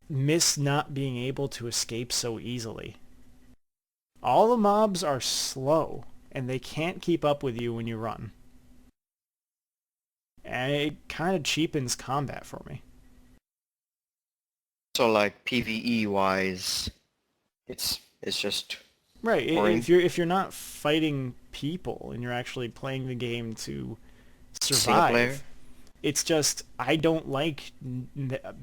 miss not being able to escape so easily. All the mobs are slow, and they can't keep up with you when you run. And it kind of cheapens combat for me. So, like, PvE wise, it's just Right, boring. if you're not fighting people and you're actually playing the game to Single player. survive, it's just I don't like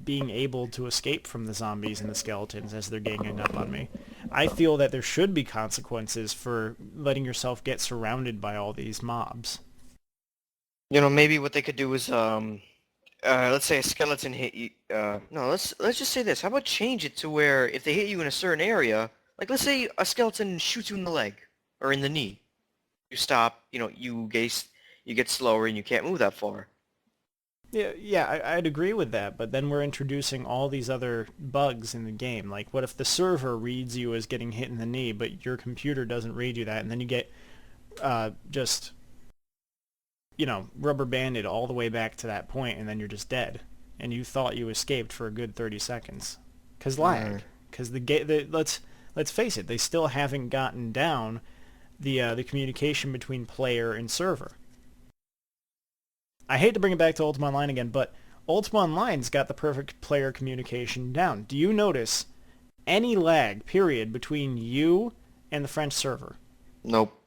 being able to escape from the zombies and the skeletons as they're ganging up on me. I feel that there should be consequences for letting yourself get surrounded by all these mobs. You know, maybe what they could do is, let's say a skeleton hit you. No, let's just say this. How about change it to where if they hit you in a certain area, like let's say a skeleton shoots you in the leg or in the knee, you stop. You know, you get slower and you can't move that far. Yeah, I'd agree with that, but then we're introducing all these other bugs in the game. Like, what if the server reads you as getting hit in the knee, but your computer doesn't read you that, and then you get just, you know, rubber banded all the way back to that point, and then you're just dead, and you thought you escaped for a good 30 seconds. 'Cause lag. 'Cause let's face it, they still haven't gotten down the communication between player and server. I hate to bring it back to Ultima Online again, but Ultima Online's got the perfect player communication down. Do you notice any lag, period, between you and the French server? Nope.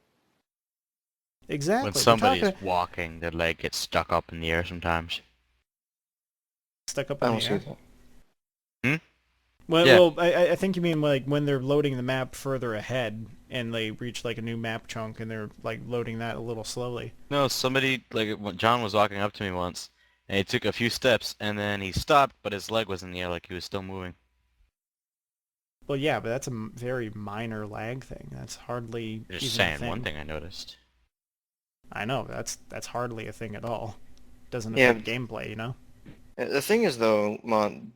Exactly. When They're somebody's talking walking, their leg gets stuck up in the air sometimes. stuck up I in don't the see air. that. Well, Yeah. I think you mean like when they're loading the map further ahead and they reach like a new map chunk and they're like loading that a little slowly. No, somebody, like, John was walking up to me once, and he took a few steps, and then he stopped, but his leg was in the air like he was still moving. Well, yeah, but that's a very minor lag thing. That's hardly Just even a saying, thing. one thing I noticed. I know that's hardly a thing at all. Doesn't Yeah. affect gameplay, you know. The thing is, though, Mon,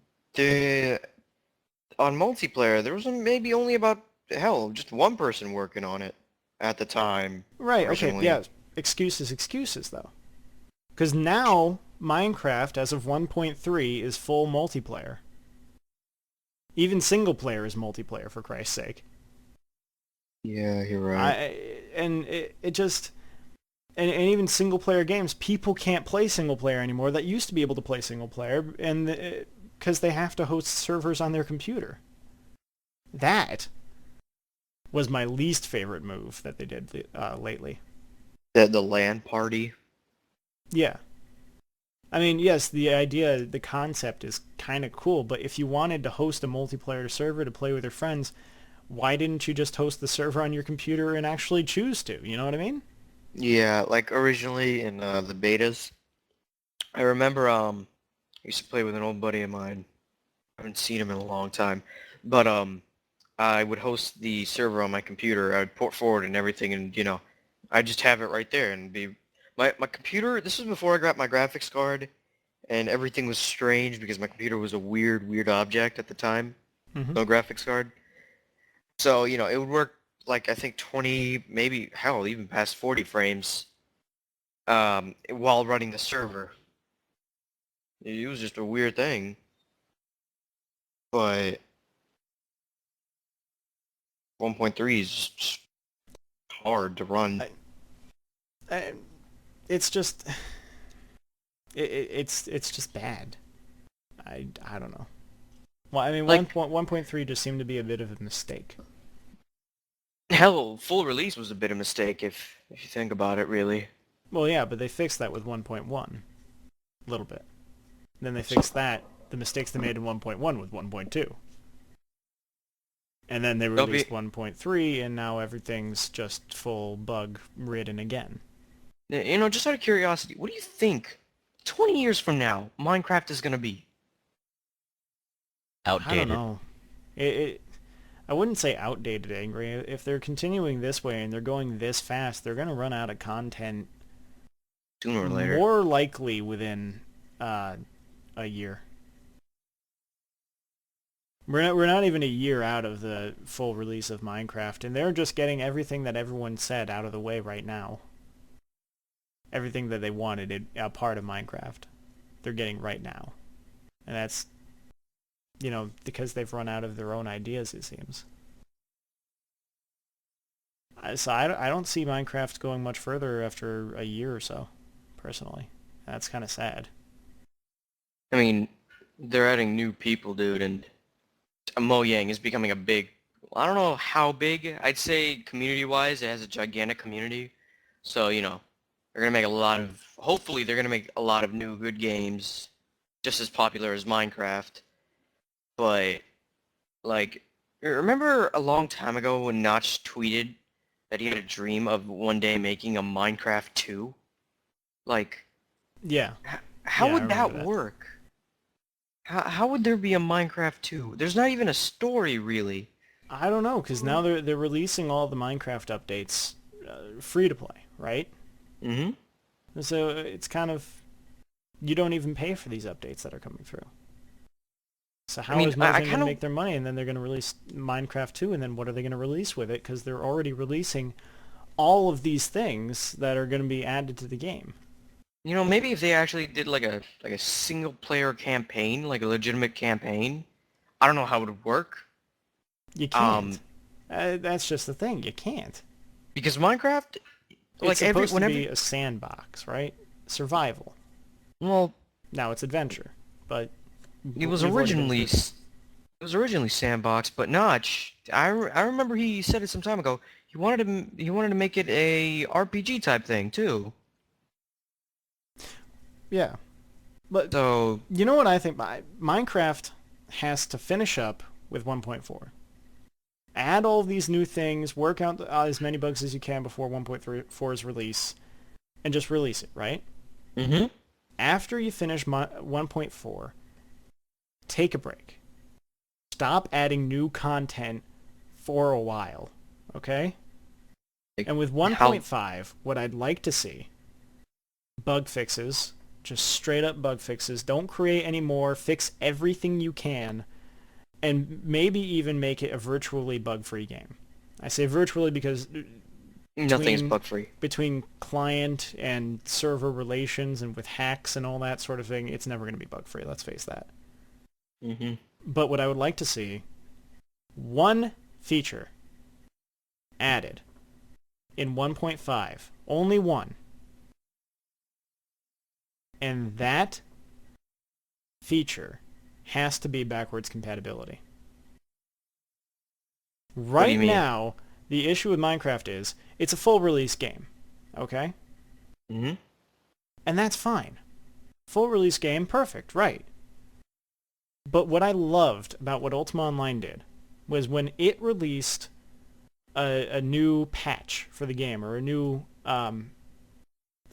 on multiplayer, there was maybe only about, hell, just one person working on it at the time. Right. Okay. Originally. Yeah. Excuses though. Because now Minecraft, as of 1.3, is full multiplayer. Even single player is multiplayer, for Christ's sake. Yeah, you're right. It just and even single player games, people can't play single player anymore. That used to be able to play single player, and because they have to host servers on their computer. That was my least favorite move that they did lately. The LAN party. Yeah. I mean, yes, the concept is kind of cool, but if you wanted to host a multiplayer server to play with your friends, why didn't you just host the server on your computer and actually choose to? You know what I mean? Yeah, like originally in the betas, I remember I used to play with an old buddy of mine. I haven't seen him in a long time, but I would host the server on my computer. I would port forward and everything, and I'd just have it right there and be my computer. This was before I got my graphics card, and everything was strange because my computer was a weird object at the time. Mm-hmm. No graphics card. So, it would work like I think 20, maybe hell, even past 40 frames while running the server. It was just a weird thing. But 1.3 is just hard to run. It's just it's just bad. I don't know. Well, I mean, Like- 1.3 just seemed to be a bit of a mistake. Hell, full release was a bit of a mistake if you think about it, really. Well, yeah, but they fixed that with 1.1 a little bit. Then they fixed the mistakes they made in 1.1 with 1.2. And then they They'll be- released 1.3, and now everything's just full bug-ridden again. Just out of curiosity, what do you think 20 years from now Minecraft is going to be? Outdated. I don't know. I wouldn't say outdated, Angry. If they're continuing this way and they're going this fast, they're going to run out of content Sooner or later. more likely within a year. We're not even a year out of the full release of Minecraft, and they're just getting everything that everyone said out of the way right now. Everything that they wanted a part of Minecraft, they're getting right now. And that's, because they've run out of their own ideas, it seems. So I don't see Minecraft going much further after a year or so, personally. That's kind of sad. I mean, they're adding new people, dude, and Mojang is becoming a big, I don't know how big, I'd say community-wise, it has a gigantic community. So, they're going to make hopefully they're going to make a lot of new good games, just as popular as Minecraft. But, remember a long time ago when Notch tweeted that he had a dream of one day making a Minecraft 2? Yeah. How Yeah, I would remember that that. work? How would there be a Minecraft 2? There's not even a story, really. I don't know, because now they're releasing all the Minecraft updates free to play, right? Mm-hmm. So it's kind of, you don't even pay for these updates that are coming through. So how is Mojang going to make their money? And then they're going to release Minecraft 2, and then what are they going to release with it? Because they're already releasing all of these things that are going to be added to the game. Maybe if they actually did like a single-player campaign, like a legitimate campaign, I don't know how it would work. You can't. That's just the thing. You can't. Because Minecraft, It's supposed to be a sandbox, right? Survival. Well, Now it's adventure, but it was we've already been originally through this. sandbox, but Notch, I remember he said it some time ago. he wanted to make it a RPG type thing too. Yeah. But So you know what I think? Minecraft has to finish up with 1.4. Add all these new things, work out as many bugs as you can before 1.4's release, and just release it, right? mm-hmm. After you finish 1.4, take a break. Stop adding new content for a while, okay? And with 1.5, what I'd like to see, bug fixes, just straight up bug fixes. Don't create any more. Fix everything you can, and maybe even make it a virtually bug-free game. I say virtually because Nothing's bug-free. between client and server relations and with hacks and all that sort of thing, it's never going to be bug-free. Let's face that. Mm-hmm. But what I would like to see, one feature added in 1.5, only one, and that feature has to be backwards compatibility. Right now, the issue with Minecraft is it's a full release game, okay? Mm-hmm. And that's fine. Full release game, perfect, right. But what I loved about what Ultima Online did was when it released a new patch for the game, or a new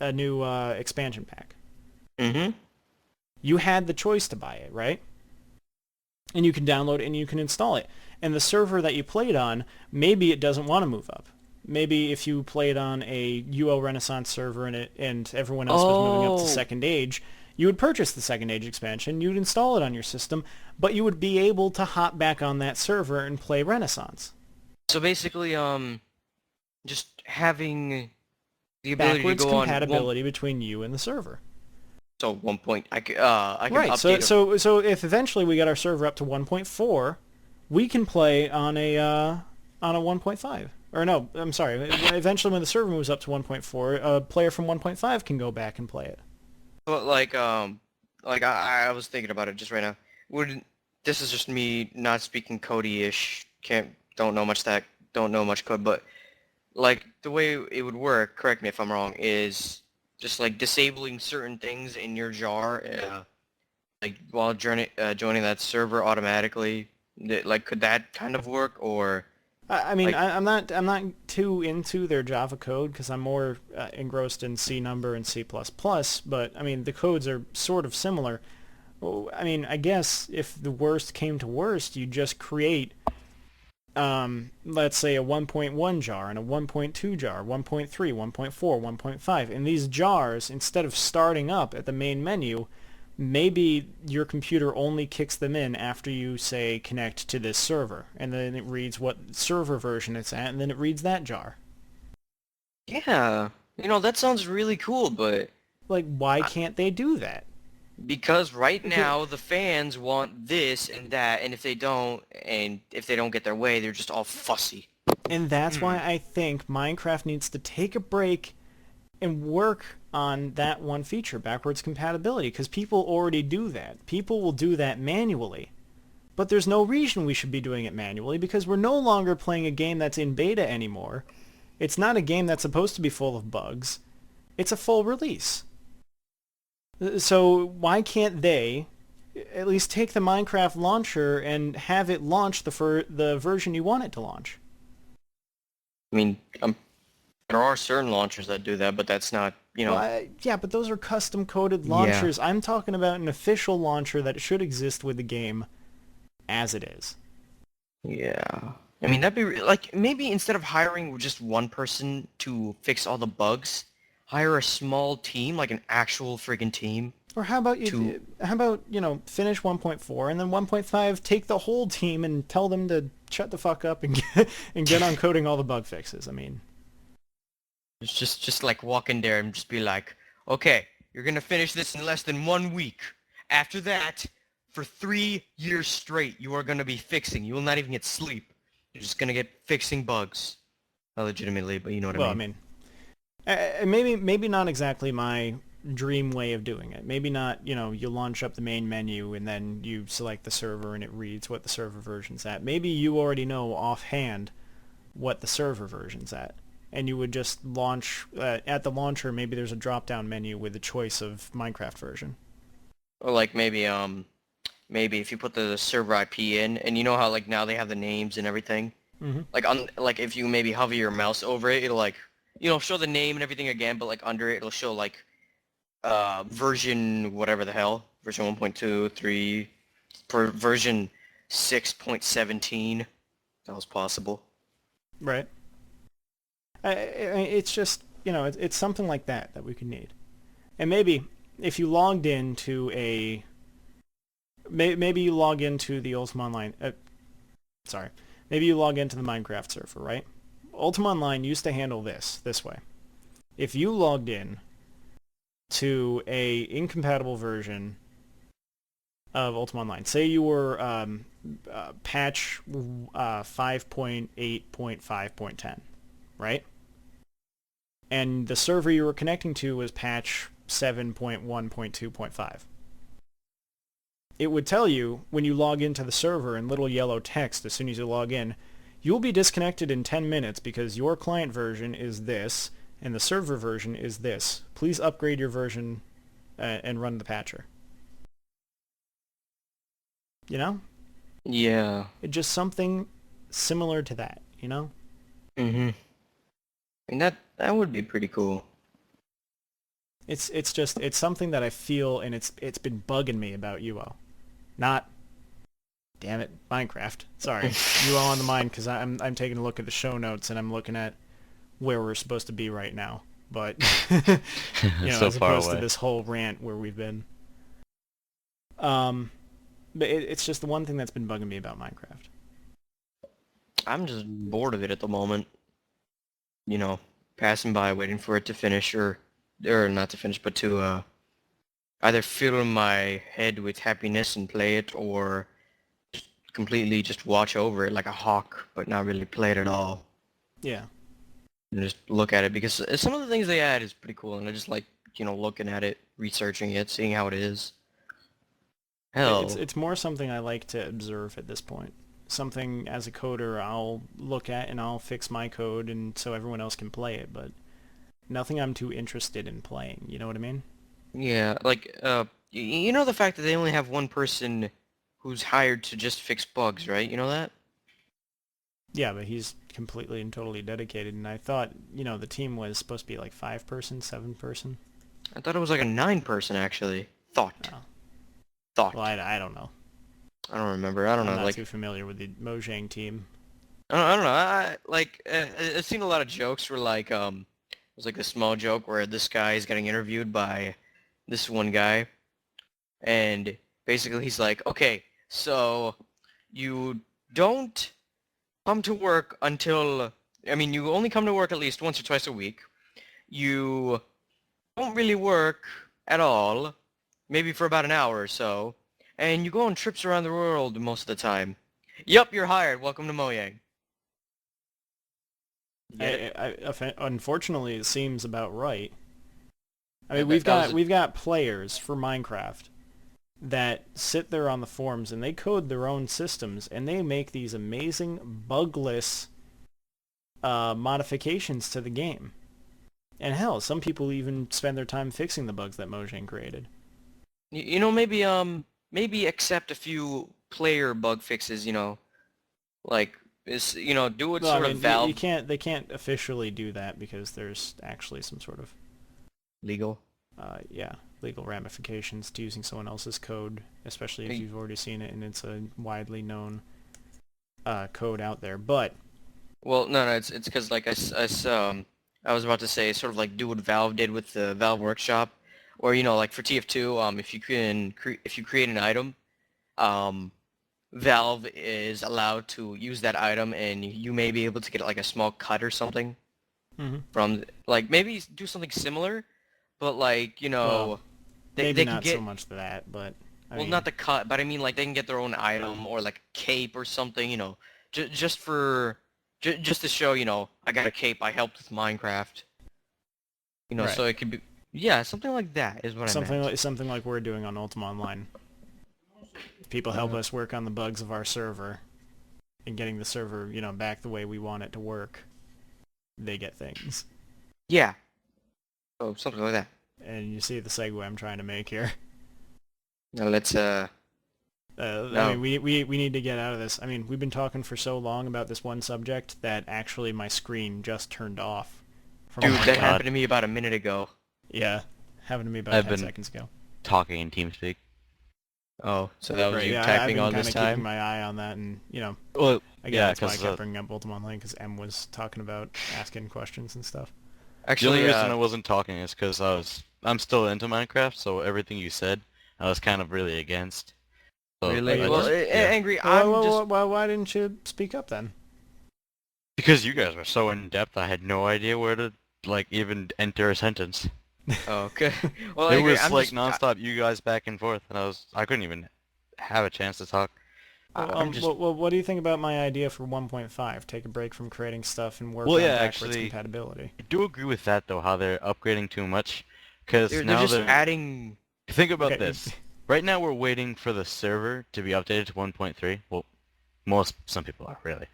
expansion pack. Mm-hmm. You had the choice to buy it, right? And you can download it and you can install it. And the server that you played on, maybe it doesn't want to move up. Maybe if you played on a UL Renaissance server and everyone else was moving up to Second Age, you would purchase the Second Age expansion, you'd install it on your system, but you would be able to hop back on that server and play Renaissance. So basically, just having the ability Backwards to go compatibility between you and the server. So 1 point, I can Right. update it. So if eventually we get our server up to 1.4, we can play on a 1.5. Or no, I'm sorry. Eventually, when the server moves up to 1.4, a player from 1.5 can go back and play it. But like I was thinking about it just right now. This is just me not speaking Cody-ish. Don't know much code, but like the way it would work, correct me if I'm wrong, is just like disabling certain things in your jar, like while joining that server automatically. Like, could that kind of work, or? I mean, like, I'm not too into their Java code because I'm more engrossed in C number and C++. But I mean, the codes are sort of similar. Well, I mean, I guess if the worst came to worst, you just create, let's say, a 1.1 jar and a 1.2 jar, 1.3, 1.4, 1.5. And these jars, instead of starting up at the main menu, maybe your computer only kicks them in after you say connect to this server, and then it reads what server version it's at, and then it reads that jar. Yeah, that sounds really cool, but Like, why can't they do that? because right now the fans want this and that, and if they don't get their way, they're just all fussy. And that's why I think Minecraft needs to take a break and work on that one feature, backwards compatibility, because people already do that. People will do that manually. But there's no reason we should be doing it manually, because we're no longer playing a game that's in beta anymore. It's not a game that's supposed to be full of bugs. It's a full release. So why can't they at least take the Minecraft launcher and have it launch the version you want it to launch? I mean, there are certain launchers that do that, but that's not, Well, yeah, but those are custom-coded launchers. Yeah. I'm talking about an official launcher that should exist with the game as it is. Yeah. I mean, that'd be, like, maybe instead of hiring just one person to fix all the bugs, hire a small team, like an actual friggin' team. Or how about finish 1.4 and then 1.5, take the whole team and tell them to shut the fuck up and get on coding all the bug fixes. I mean, it's just like walk in there and just be like, okay, you're gonna finish this in less than 1 week. After that, for 3 years straight, you are gonna be fixing. You will not even get sleep. You're just gonna get fixing bugs. Not legitimately, but you know what I mean. Well, I mean, maybe not exactly my dream way of doing it. Maybe not, you launch up the main menu and then you select the server and it reads what the server version's at. Maybe you already know offhand what the server version's at. And you would just launch, at the launcher, maybe there's a drop-down menu with a choice of Minecraft version. Or like maybe if you put the server IP in, and you know how like now they have the names and everything. Mm-hmm. Like if you maybe hover your mouse over it, it'll like show the name and everything again, but like under it, it'll show like version whatever the hell, version 1.2, 3, per version 6.17. That was possible. Right. It's just, it's something like that we could need. And maybe if you logged into maybe you log into the Ultima Online, maybe you log into the Minecraft server, right? Ultima Online used to handle this way. If you logged in to a incompatible version of Ultima Online, say you were patch 5.8.5.10, right? And the server you were connecting to was patch 7.1.2.5. It would tell you when you log into the server in little yellow text as soon as you log in, you'll be disconnected in 10 minutes because your client version is this and the server version is this. Please upgrade your version and run the patcher. You know? Yeah. It's just something similar to that, you know? Mm-hmm. I mean, that would be pretty cool. It's something that I feel, and it's been bugging me about UO. Not, damn it, Minecraft. Sorry, UO on the mind, because I'm taking a look at the show notes and I'm looking at where we're supposed to be right now. But So as far opposed away. to this whole rant where we've been. But it's just the one thing that's been bugging me about Minecraft. I'm just bored of it at the moment. Passing by, waiting for it to finish, or not to finish, but to either fill my head with happiness and play it, or completely just watch over it like a hawk, but not really play it at all. Yeah. And just look at it, because some of the things they add is pretty cool, and I just like, looking at it, researching it, seeing how it is. Hell. It's more something I like to observe at this point. Something as a coder I'll look at and I'll fix my code and so everyone else can play it, but nothing I'm too interested in playing, you know what I mean? Yeah, like, the fact that they only have one person who's hired to just fix bugs, right? You know that? Yeah, but he's completely and totally dedicated, and I thought, the team was supposed to be like 5-person, 7-person. I thought it was like a 9-person, actually. Thought. Oh. Thought. Well, I don't know. I don't remember. I don't know. I'm not Like, too familiar with the Mojang team. I don't know. I've seen a lot of jokes where like, it was like a small joke where this guy is getting interviewed by this one guy, and basically he's like, okay, so you don't come to work until, you only come to work at least once or twice a week. You don't really work at all, maybe for about an hour or so, and you go on trips around the world most of the time. Yup, you're hired. Welcome to Mojang. Get it? Unfortunately, it seems about right. I Yeah, mean, that we've got players for Minecraft that sit there on the forums and they code their own systems and they make these amazing bugless modifications to the game. And hell, some people even spend their time fixing the bugs that Mojang created. Maybe accept a few player bug fixes, like, do what Well, sort I of mean, Valve they can't officially do that because there's actually some sort of legal. legal ramifications to using someone else's code, especially if you've already seen it and it's a widely known code out there. But Well, no, it's because like I was about to say sort of like do what Valve did with the Valve Workshop, or like for TF2, if you create an item, Valve is allowed to use that item, and you may be able to get like a small cut or something from, like, maybe do something similar, but like Well, they maybe can not get so much to that, but I well, mean, not the cut, but I mean like they can get their own item or like a cape or something, just to show, I got a cape, I helped with Minecraft. Right. So it could be, yeah, something like that is what I meant. something like we're doing on Ultima Online. People help us work on the bugs of our server. and getting the server, back the way we want it to work, they get things. Yeah. Oh, something like that. And you see the segue I'm trying to make here. Now let's I mean, we need to get out of this. I mean, we've been talking for so long about this one subject that actually my screen just turned off. Dude, that happened to me about a minute ago. Yeah, happened to me about 10 seconds ago. Talking in TeamSpeak. Oh, so that was you yeah, typing all this I've been kind of time? keeping my eye on that, and Well, again, that's why I kept bringing up Ultima Online, because M was talking about asking questions and stuff. Actually, the only reason I wasn't talking is because I'm still into Minecraft, so everything you said, I was kind of really against. So really? well, Angry, Why didn't you speak up then? Because you guys were so in depth, I had no idea where to even enter a sentence. Oh, okay. Well, it Angry, was nonstop, you guys back and forth, and I couldn't even have a chance to talk. Well, what do you think about my idea for 1.5? Take a break from creating stuff and work on backwards compatibility. I do agree with that, though, how they're upgrading too much. Because they're now just adding... Think about this. Right now we're waiting for the server to be updated to 1.3. Well, some people are, really.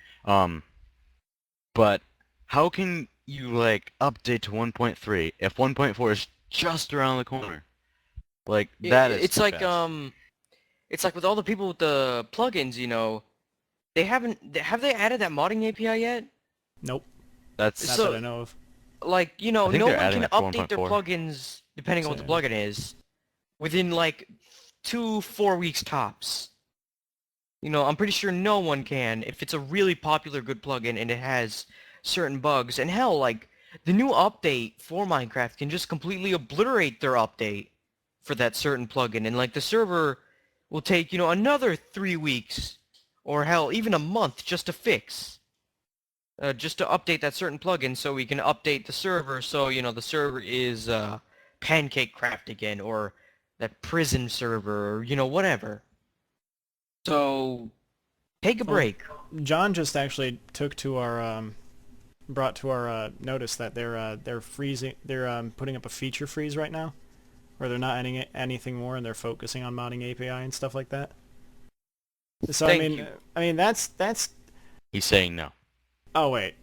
But how can you, update to 1.3 if 1.4 is just around the corner? That is It's like, it's like with all the people with the plugins, have they added that modding API yet? Nope. That's not that I know of. No one can update their 1.4. plugins, depending on what the plugin is, within 2-4 weeks tops. I'm pretty sure no one can if it's a really popular good plugin and it has certain bugs. And hell, the new update for Minecraft can just completely obliterate their update for that certain plugin, and the server will take, another 3 weeks, or hell, even a month just to fix. Just to update that certain plugin so we can update the server so, the server is pancake craft again, or that prison server, or, whatever. So, take a break. John just actually brought to our notice that they're freezing, they're putting up a feature freeze right now, where they're not adding anything more and they're focusing on modding API and stuff like that. So I mean that's He's saying no. Oh wait.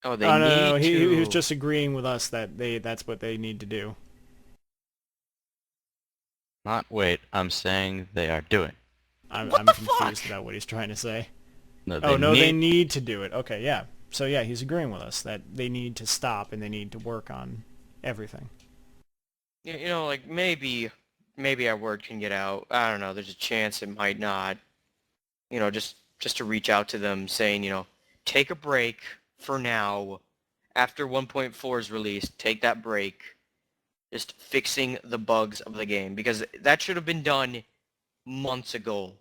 Oh, no, he was just agreeing with us that that's what they need to do. Not wait, I'm saying they are doing. I'm confused about what he's trying to say. No, they need to do it. Okay, yeah. So yeah, he's agreeing with us that they need to stop and they need to work on everything. Maybe our word can get out. I don't know. There's a chance it might not. Just to reach out to them saying, take a break for now. After 1.4 is released, take that break. Just fixing the bugs of the game, because that should have been done months ago.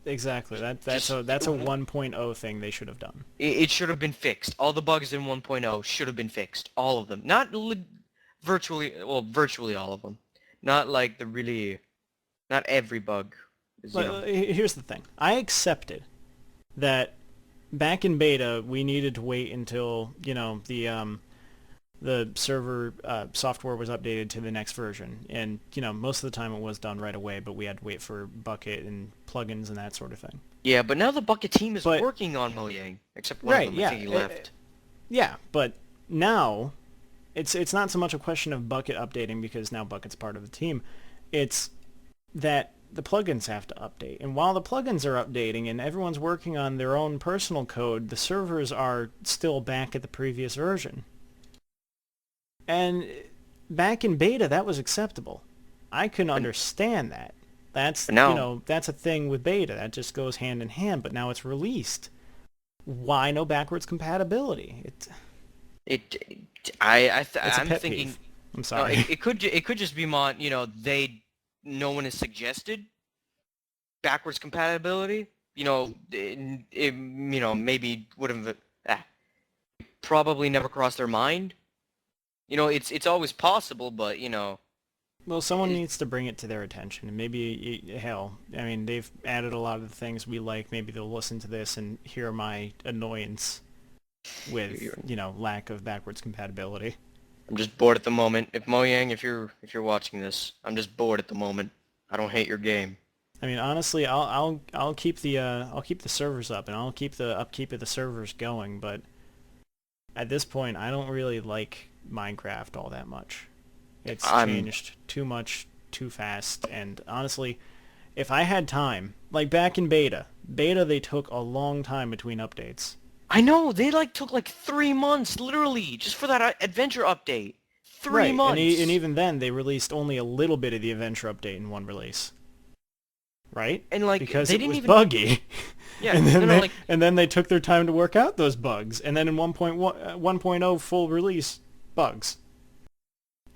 Exactly. That's a 1.0 thing they should have done. It should have been fixed. All the bugs in 1.0 should have been fixed. All of them. Not virtually all of them. Not not every bug. Here's the thing. I accepted that back in beta we needed to wait until, the server software was updated to the next version. And, most of the time it was done right away, but we had to wait for Bucket and plugins and that sort of thing. Yeah, but now the Bucket team is working on Mojang, except one of them, I think he left. Yeah, but now it's not so much a question of Bucket updating because now Bucket's part of the team. It's that the plugins have to update. And while the plugins are updating and everyone's working on their own personal code, the servers are still back at the previous version. And back in beta, that was acceptable. I can understand that. That's that's a thing with beta. That just goes hand in hand. But now it's released. Why no backwards compatibility? I'm thinking. Peeve. I'm sorry. No, it could just be no one has suggested backwards compatibility. Maybe would have probably never crossed their mind. It's always possible, but Well, someone needs to bring it to their attention, and maybe, hell, I mean, they've added a lot of the things we like. Maybe they'll listen to this and hear my annoyance with, lack of backwards compatibility. I'm just bored at the moment. If Mojang, if you're watching this, I'm just bored at the moment. I don't hate your game. I mean, honestly, I'll keep the servers up, and I'll keep the upkeep of the servers going, but at this point, I don't really like Minecraft all that much. It's I'm changed too much, too fast, and honestly, if I had time, like back in beta they took a long time between updates. I know they like took like 3 months, literally, just for that adventure update. Three Right, months. and even then, they released only a little bit of the adventure update in one release. Right? And like Because they it didn't was even. buggy. Yeah, and then no, they, like and then they took their time to work out those bugs. And then in 1.0 full release, bugs.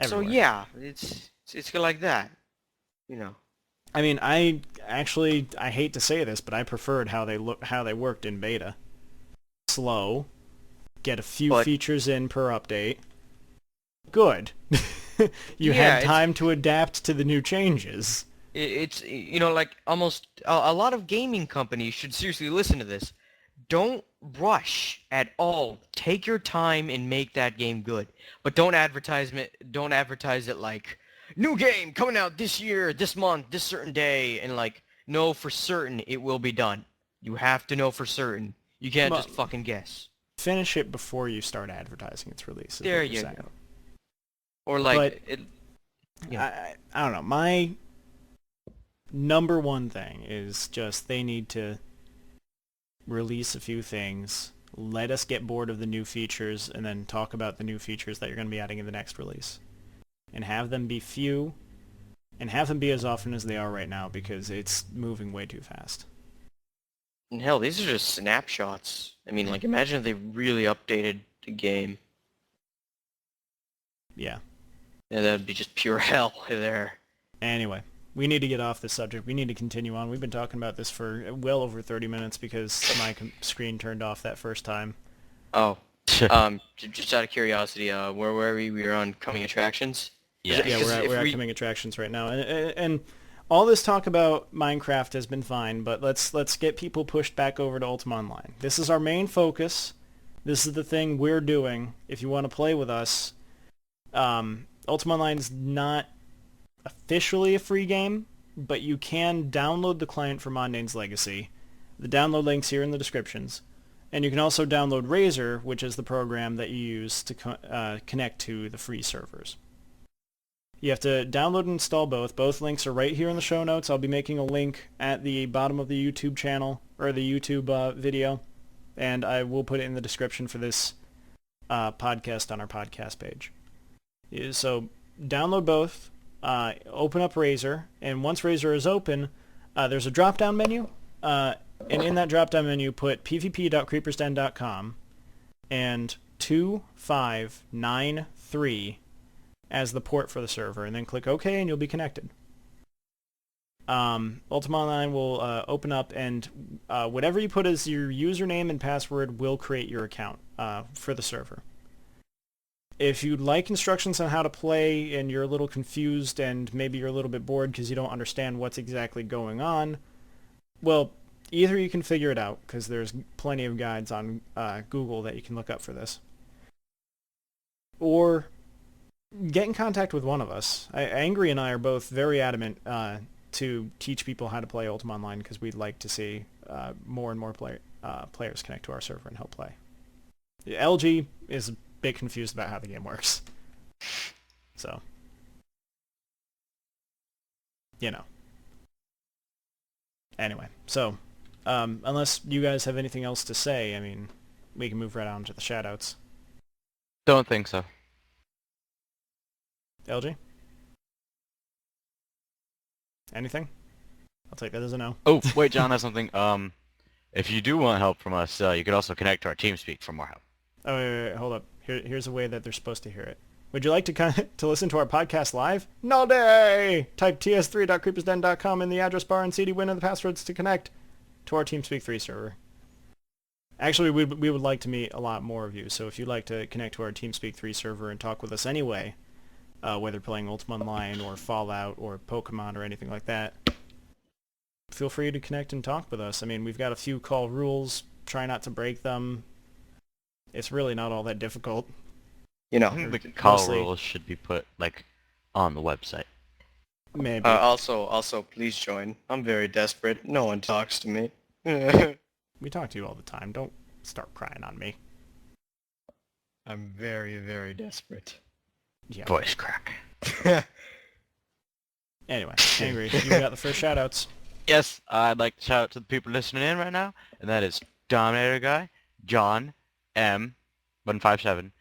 so Everywhere. yeah, it's like that, you know. I mean, I hate to say this, but I preferred how they worked in beta. Slow, get a few But- features in per update. Good. You Yeah, had time to adapt to the new changes. It's like almost a lot of gaming companies should seriously listen to this. Don't rush at all. Take your time and make that game good. But don't advertise it like new game coming out this year, this month, this certain day, and like know for certain it will be done. You have to know for certain. You can't Well, just fucking guess. Finish it before you start advertising its release. Is There what you're you saying. go. Or like But- it. Yeah. I don't know. My number one thing is just they need to release a few things, let us get bored of the new features, and then talk about the new features that you're going to be adding in the next release. And have them be few, and have them be as often as they are right now, because it's moving way too fast. And hell, these are just snapshots. I mean, like, imagine if they really updated the game. Yeah. Yeah, that'd be just pure hell there. Anyway, we need to get off this subject. We need to continue on. We've been talking about this for well over 30 minutes because my screen turned off that first time. Oh, just out of curiosity, where were we? We were on coming attractions. Yeah. Yeah, Because we're at coming attractions right now, and all this talk about Minecraft has been fine, but let's get people pushed back over to Ultima Online. This is our main focus. This is the thing we're doing. If you want to play with us, Ultima Online is not officially a free game, but you can download the client for Mondane's Legacy. The download link's here in the descriptions. And you can also download Razor, which is the program that you use to connect to the free servers. You have to download and install both. Both links are right here in the show notes. I'll be making a link at the bottom of the YouTube channel, or the YouTube video, and I will put it in the description for this podcast on our podcast page. So download both, open up Razor, and once Razor is open, there's a drop-down menu, and in that drop-down menu put pvp.creepersden.com and 2593 as the port for the server, and then click OK and you'll be connected. Ultima Online will open up, and whatever you put as your username and password will create your account for the server. If you'd like instructions on how to play and you're a little confused and maybe you're a little bit bored because you don't understand what's exactly going on, well, either you can figure it out because there's plenty of guides on Google that you can look up for this, or get in contact with one of us. Angry and I are both very adamant to teach people how to play Ultima Online because we'd like to see more and more players connect to our server and help play. LG is a bit confused about how the game works. So, you know. Anyway, so, unless you guys have anything else to say, I mean, we can move right on to the shoutouts. Don't think so. LG? Anything? I'll take that as a no. Oh, wait, John has something. If you do want help from us, you could also connect to our TeamSpeak for more help. Oh, wait, hold up. Here's a way that they're supposed to hear it. Would you like to listen to our podcast live? No day! Type ts3.creepersden.com in the address bar and CD win the passwords to connect to our TeamSpeak 3 server. Actually, we would like to meet a lot more of you, so if you'd like to connect to our TeamSpeak 3 server and talk with us anyway, whether playing Ultima Online or Fallout or Pokemon or anything like that, feel free to connect and talk with us. I mean, we've got a few call rules. Try not to break them. It's really not all that difficult. You know, I think the call Mostly- rules should be put, like, on the website. Maybe. Also, please join. I'm very desperate. No one talks to me. We talk to you all the time. Don't start crying on me. I'm very, very desperate. Yeah. Voice crack. Anyway, Angry, you got the first shoutouts. Yes, I'd like to shout out to the people listening in right now, and that is Dominator Guy, John, M157,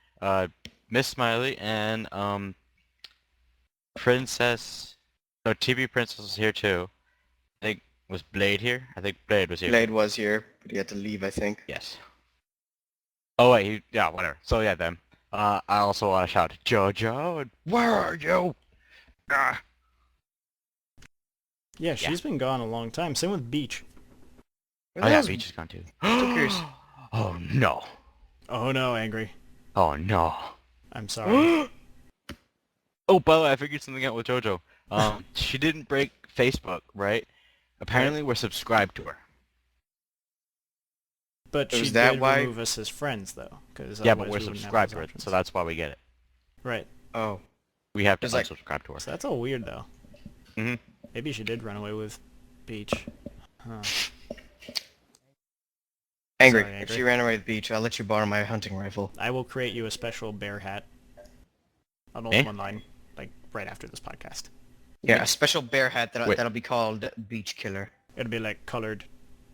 Miss Smiley, and Princess. No, TB Princess was here too. I think was Blade here. I think Blade was here. Blade was here, but he had to leave, I think. Yes. Oh wait, yeah, whatever. So yeah, them. I also want to shout out to JoJo. And where are you? Ah. Yeah, she's been gone a long time. Same with Beach. Oh yeah, Beach is gone too. Stickers. Oh no. Oh no, Angry. Oh no. I'm sorry. Oh, by the way, I figured something out with JoJo. She didn't break Facebook, right? Apparently, we're subscribed to her. But Is she that did why- remove us as friends, though. Yeah, but we're subscribed to it, so that's why we get it. Right. Oh. We have to It's like- unsubscribe to her. So that's all weird, though. Mhm. Maybe she did run away with Beach. Huh. Angry. Sorry, If Angry. she ran away with Beach, I'll let you borrow my hunting rifle. I will create you a special bear hat. On Eh? one line, like right after this podcast. Yeah, a special bear hat Wait. that'll be called Beach Killer. It'll be like colored.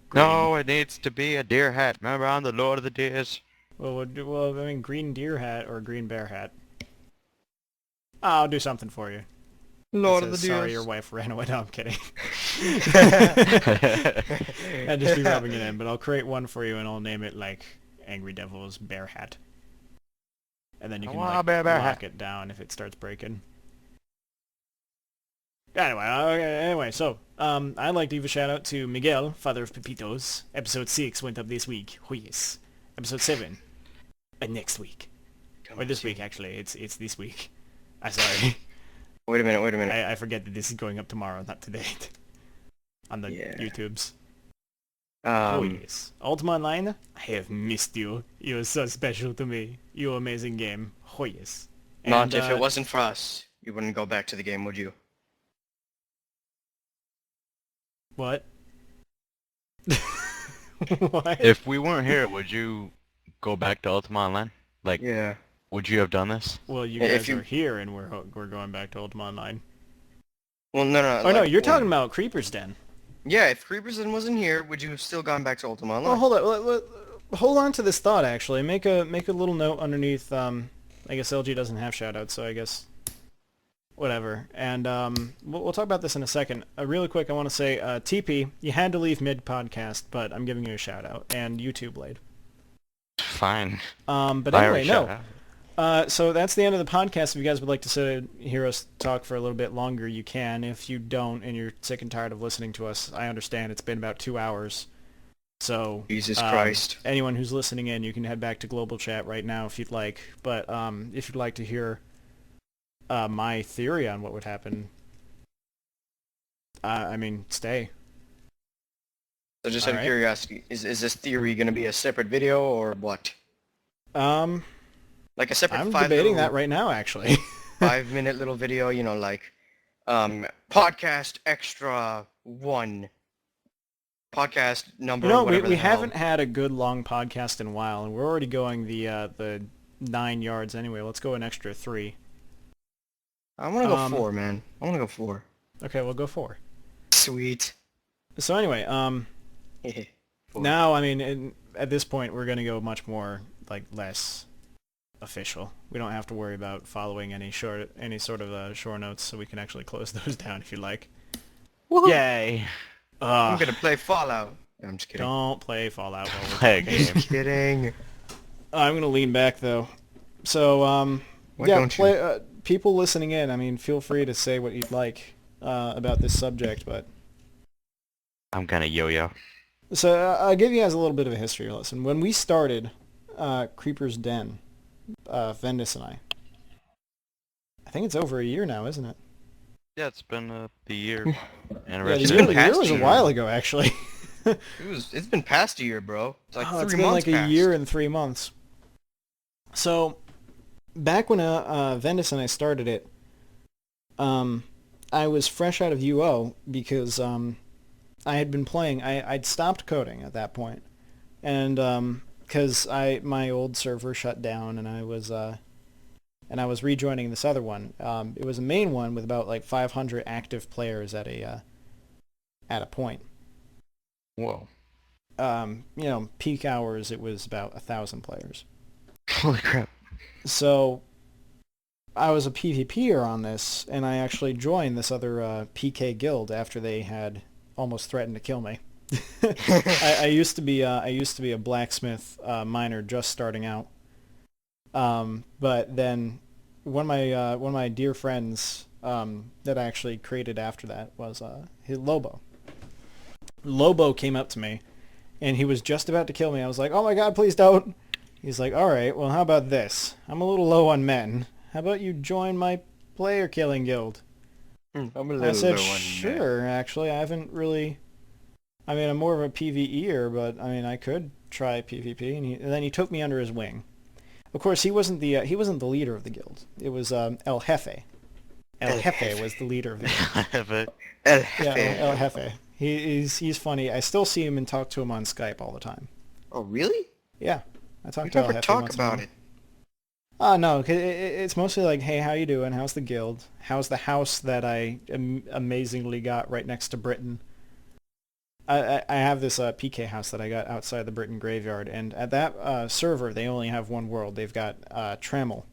Green. No, it needs to be a deer hat. Remember, I'm the Lord of the Deers. Well, I mean, green deer hat or green bear hat. I'll do something for you. Lord It of the says, Deers. Sorry, your wife ran away. No, I'm kidding. I'd just be rubbing it in, but I'll create one for you and I'll name it like Angry Devil's Bear Hat. And then you I can want a like bear lock hat. it down if it starts breaking. Anyway, so I'd like to give a shout out to Miguel, father of Pepitos. Episode 6 went up this week. Oh yes. Episode 7 next week. Or this week actually. It's this week. I'm sorry. Wait a minute. I forget that this is going up tomorrow, not today. On the Yeah. YouTubes. Oh Um, yes. Ultima Online, I have missed you. You are so special to me. You amazing game. Oh yes. not if it wasn't for us, you wouldn't go back to the game, would you? What? What? If we weren't here, would you go back to Ultima Online? Like, Yeah. would you have done this? Well, you If guys you- are here and we're going back to Ultima Online. Well, no. Oh no, like, you're well, talking about Creeper's Den. Yeah, if Creeperson wasn't here, would you have still gone back to Ultima Online? Oh, hold on. Hold on to this thought. Actually, make a little note underneath. I guess LG doesn't have shoutouts, so I guess whatever. And we'll talk about this in a second. Really quick, I want to say, TP, you had to leave mid podcast, but I'm giving you a shout out, and YouTube Blade. Fine. But I anyway, already no. shut up. So that's the end of the podcast. If you guys would like to hear us talk for a little bit longer, you can. If you don't and you're sick and tired of listening to us, I understand. It's been about 2 hours. So Jesus Christ. anyone who's listening in, you can head back to global chat right now if you'd like. But if you'd like to hear my theory on what would happen, I mean, stay. So just out of Alright. curiosity, is this theory going to be a separate video or what? Like a separate I'm debating that right now, actually. 5-minute little video, you know, like podcast extra 1. Podcast number You know, whatever we the hell. haven't had a good long podcast in a while, and we're already going the 9 yards anyway. Let's go an extra 3. I want to go um, 4, man. I want to go 4. Okay, we'll go 4. Sweet. So anyway, Four. now I mean, at this point, we're gonna go much more like less official. We don't have to worry about following any sort of shore notes, so we can actually close those down if you like. Yay. I'm going to play Fallout. No, I'm just kidding. Don't play Fallout while we're Play a talking. game. Kidding. I'm gonna lean back though. So Why yeah, don't you? people listening in. I mean, feel free to say what you'd like about this subject, but I'm gonna yo-yo. so I'll give you guys a little bit of a history lesson. When we started Creeper's Den, Vendis and I think it's over a year now, isn't it? Yeah, it's been the year Yeah, the anniversary. year, been the year past was a year. while ago, actually. It's been past a year, bro. It's like 3 It's months been like past. a year and 3 months. So, back when Vendis and I started it, I was fresh out of UO because I had been playing. I'd stopped coding at that point, and because my old server shut down, and I was rejoining this other one. It was a main one with about like 500 active players at a point. Whoa. Peak hours it was about 1,000 players. Holy crap. So I was a PvPer on this, and I actually joined this other PK guild after they had almost threatened to kill me. I used to be a blacksmith miner just starting out, but then one of my dear friends that I actually created after that was Lobo. Lobo came up to me, and he was just about to kill me. I was like, "Oh my God, please don't!" He's like, "All right, well, how about this? I'm a little low on men. How about you join my player killing guild?" I'm a little I said, low on "Sure, actually, I haven't really... I mean, I'm more of a PvEer, but I mean, I could try PvP." And then he took me under his wing. Of course, he wasn't the leader of the guild. It was El Jefe. El Jefe was the leader of the guild. El Yeah, Jefe. El Jefe. He's funny. I still see him and talk to him on Skype all the time. Oh, really? Yeah, I talk We to El never Jefe talk once in a about while. it. No, 'cause it's mostly like, "Hey, how you doing? How's the guild? How's the house that I amazingly got right next to Britain?" I have this PK house that I got outside the Britain graveyard, and at that server, they only have one world. They've got Trammel,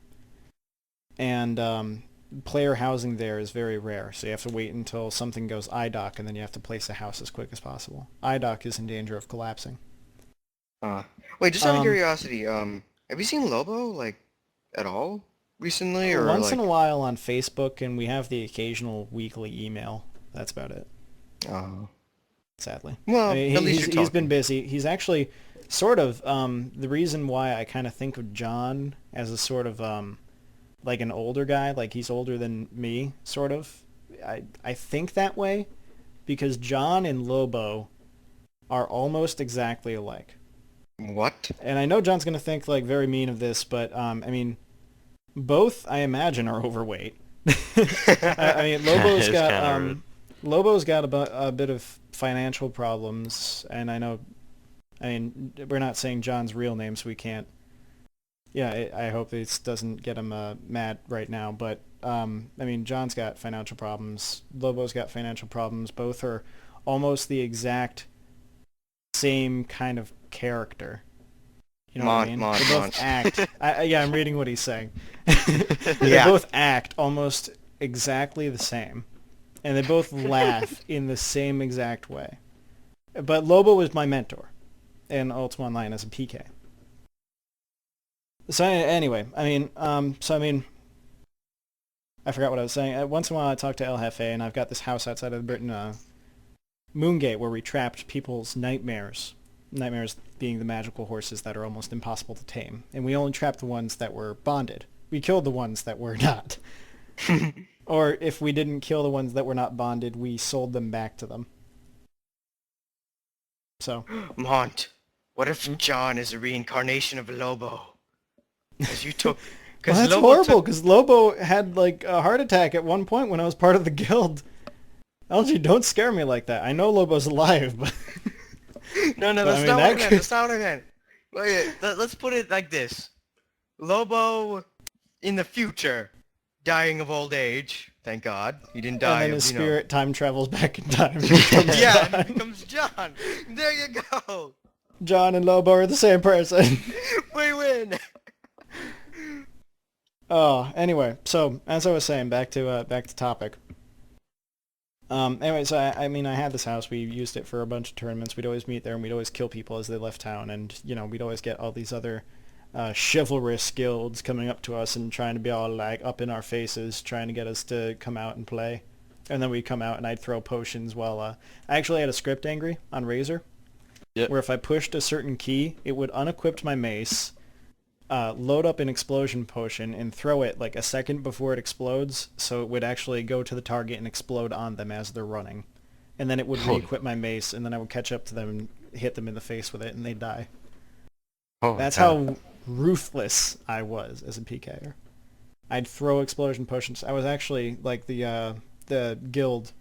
and player housing there is very rare, so you have to wait until something goes IDOC, and then you have to place a house as quick as possible. IDOC is in danger of collapsing. Wait, just out of Um, curiosity, have you seen Lobo, like, at all recently, or Once like... in a while on Facebook, and we have the occasional weekly email. That's about it. Sadly. Well, I mean, at least he's you're been talking. busy. He's actually sort of the reason why I kind of think of John as a sort of like an older guy, like he's older than me, sort of. I think that way because John and Lobo are almost exactly alike. What? And I know John's going to think like very mean of this, but I mean, both I imagine are overweight. I mean, It's kinda rude. Lobo's got a bit of financial problems, and I mean, we're not saying John's real name, so we can't. Yeah, I hope this doesn't get him mad right now, but I mean, John's got financial problems. Lobo's got financial problems. Both are almost the exact same kind of character. You know what I mean? They both act. Yeah, I'm reading what he's saying. They Yeah. both act almost exactly the same, and they both laugh in the same exact way. But Lobo was my mentor in Ultima Online as a PK. So anyway, I mean, I forgot what I was saying. Once in a while I talk to El Jefe, and I've got this house outside of Britain, Moongate, where we trapped people's nightmares. Nightmares being the magical horses that are almost impossible to tame. And we only trapped the ones that were bonded. We killed the ones that were not. Or if we didn't kill the ones that were not bonded, we sold them back to them. So. Mont, what if John is a reincarnation of Lobo? Because you took... Cause Well, that's Lobo horrible, because Lobo had like a heart attack at one point when I was part of the guild. LG, don't scare me like that. I know Lobo's alive, but... No, But, that's I mean, not that what I meant. could- That's not what I meant. Wait, let's put it like this. Lobo, in the future, dying of old age. Thank God. He didn't die And then of, his you know... spirit time travels back in time. And becomes Yeah, John. and it becomes John. There you go. John and Lobo are the same person. We win. Oh, anyway, so as I was saying, back to topic. Anyway, so I mean, I had this house. We used it for a bunch of tournaments. We'd always meet there, and we'd always kill people as they left town. And you know, we'd always get all these other chivalrous guilds coming up to us and trying to be all like up in our faces, trying to get us to come out and play. And then we'd come out, and I'd throw potions while I actually had a script angry on Razor, Yep. where if I pushed a certain key, it would unequip my mace, load up an explosion potion, and throw it like a second before it explodes, so it would actually go to the target and explode on them as they're running. And then it would Holy- re-equip my mace, and then I would catch up to them and hit them in the face with it, and they'd die. Oh, That's God. how ruthless I was as a PKer. I'd throw explosion potions. I was actually like the the guild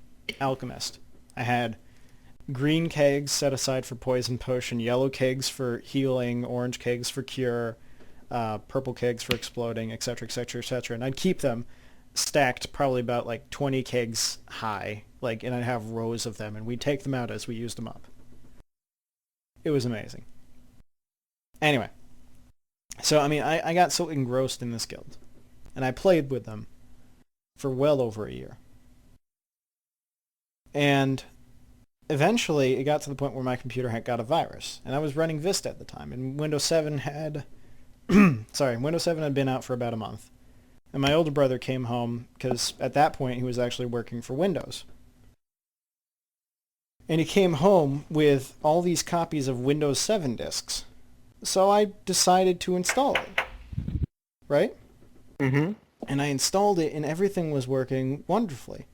alchemist. I had green kegs set aside for poison potion, yellow kegs for healing, orange kegs for cure, purple kegs for exploding, etc., etc., etc. And I'd keep them stacked probably about like 20 kegs high, like, and I'd have rows of them, and we'd take them out as we used them up. It was amazing. Anyway, so I mean, I got so engrossed in this guild, and I played with them for well over a year. And eventually, it got to the point where my computer had got a virus, and I was running Vista at the time, and Windows 7 had, Windows 7 had been out for about a month, and my older brother came home, because at that point, he was actually working for Windows. And he came home with all these copies of Windows 7 disks, so I decided to install it, right? Mm-hmm. And I installed it, and everything was working wonderfully.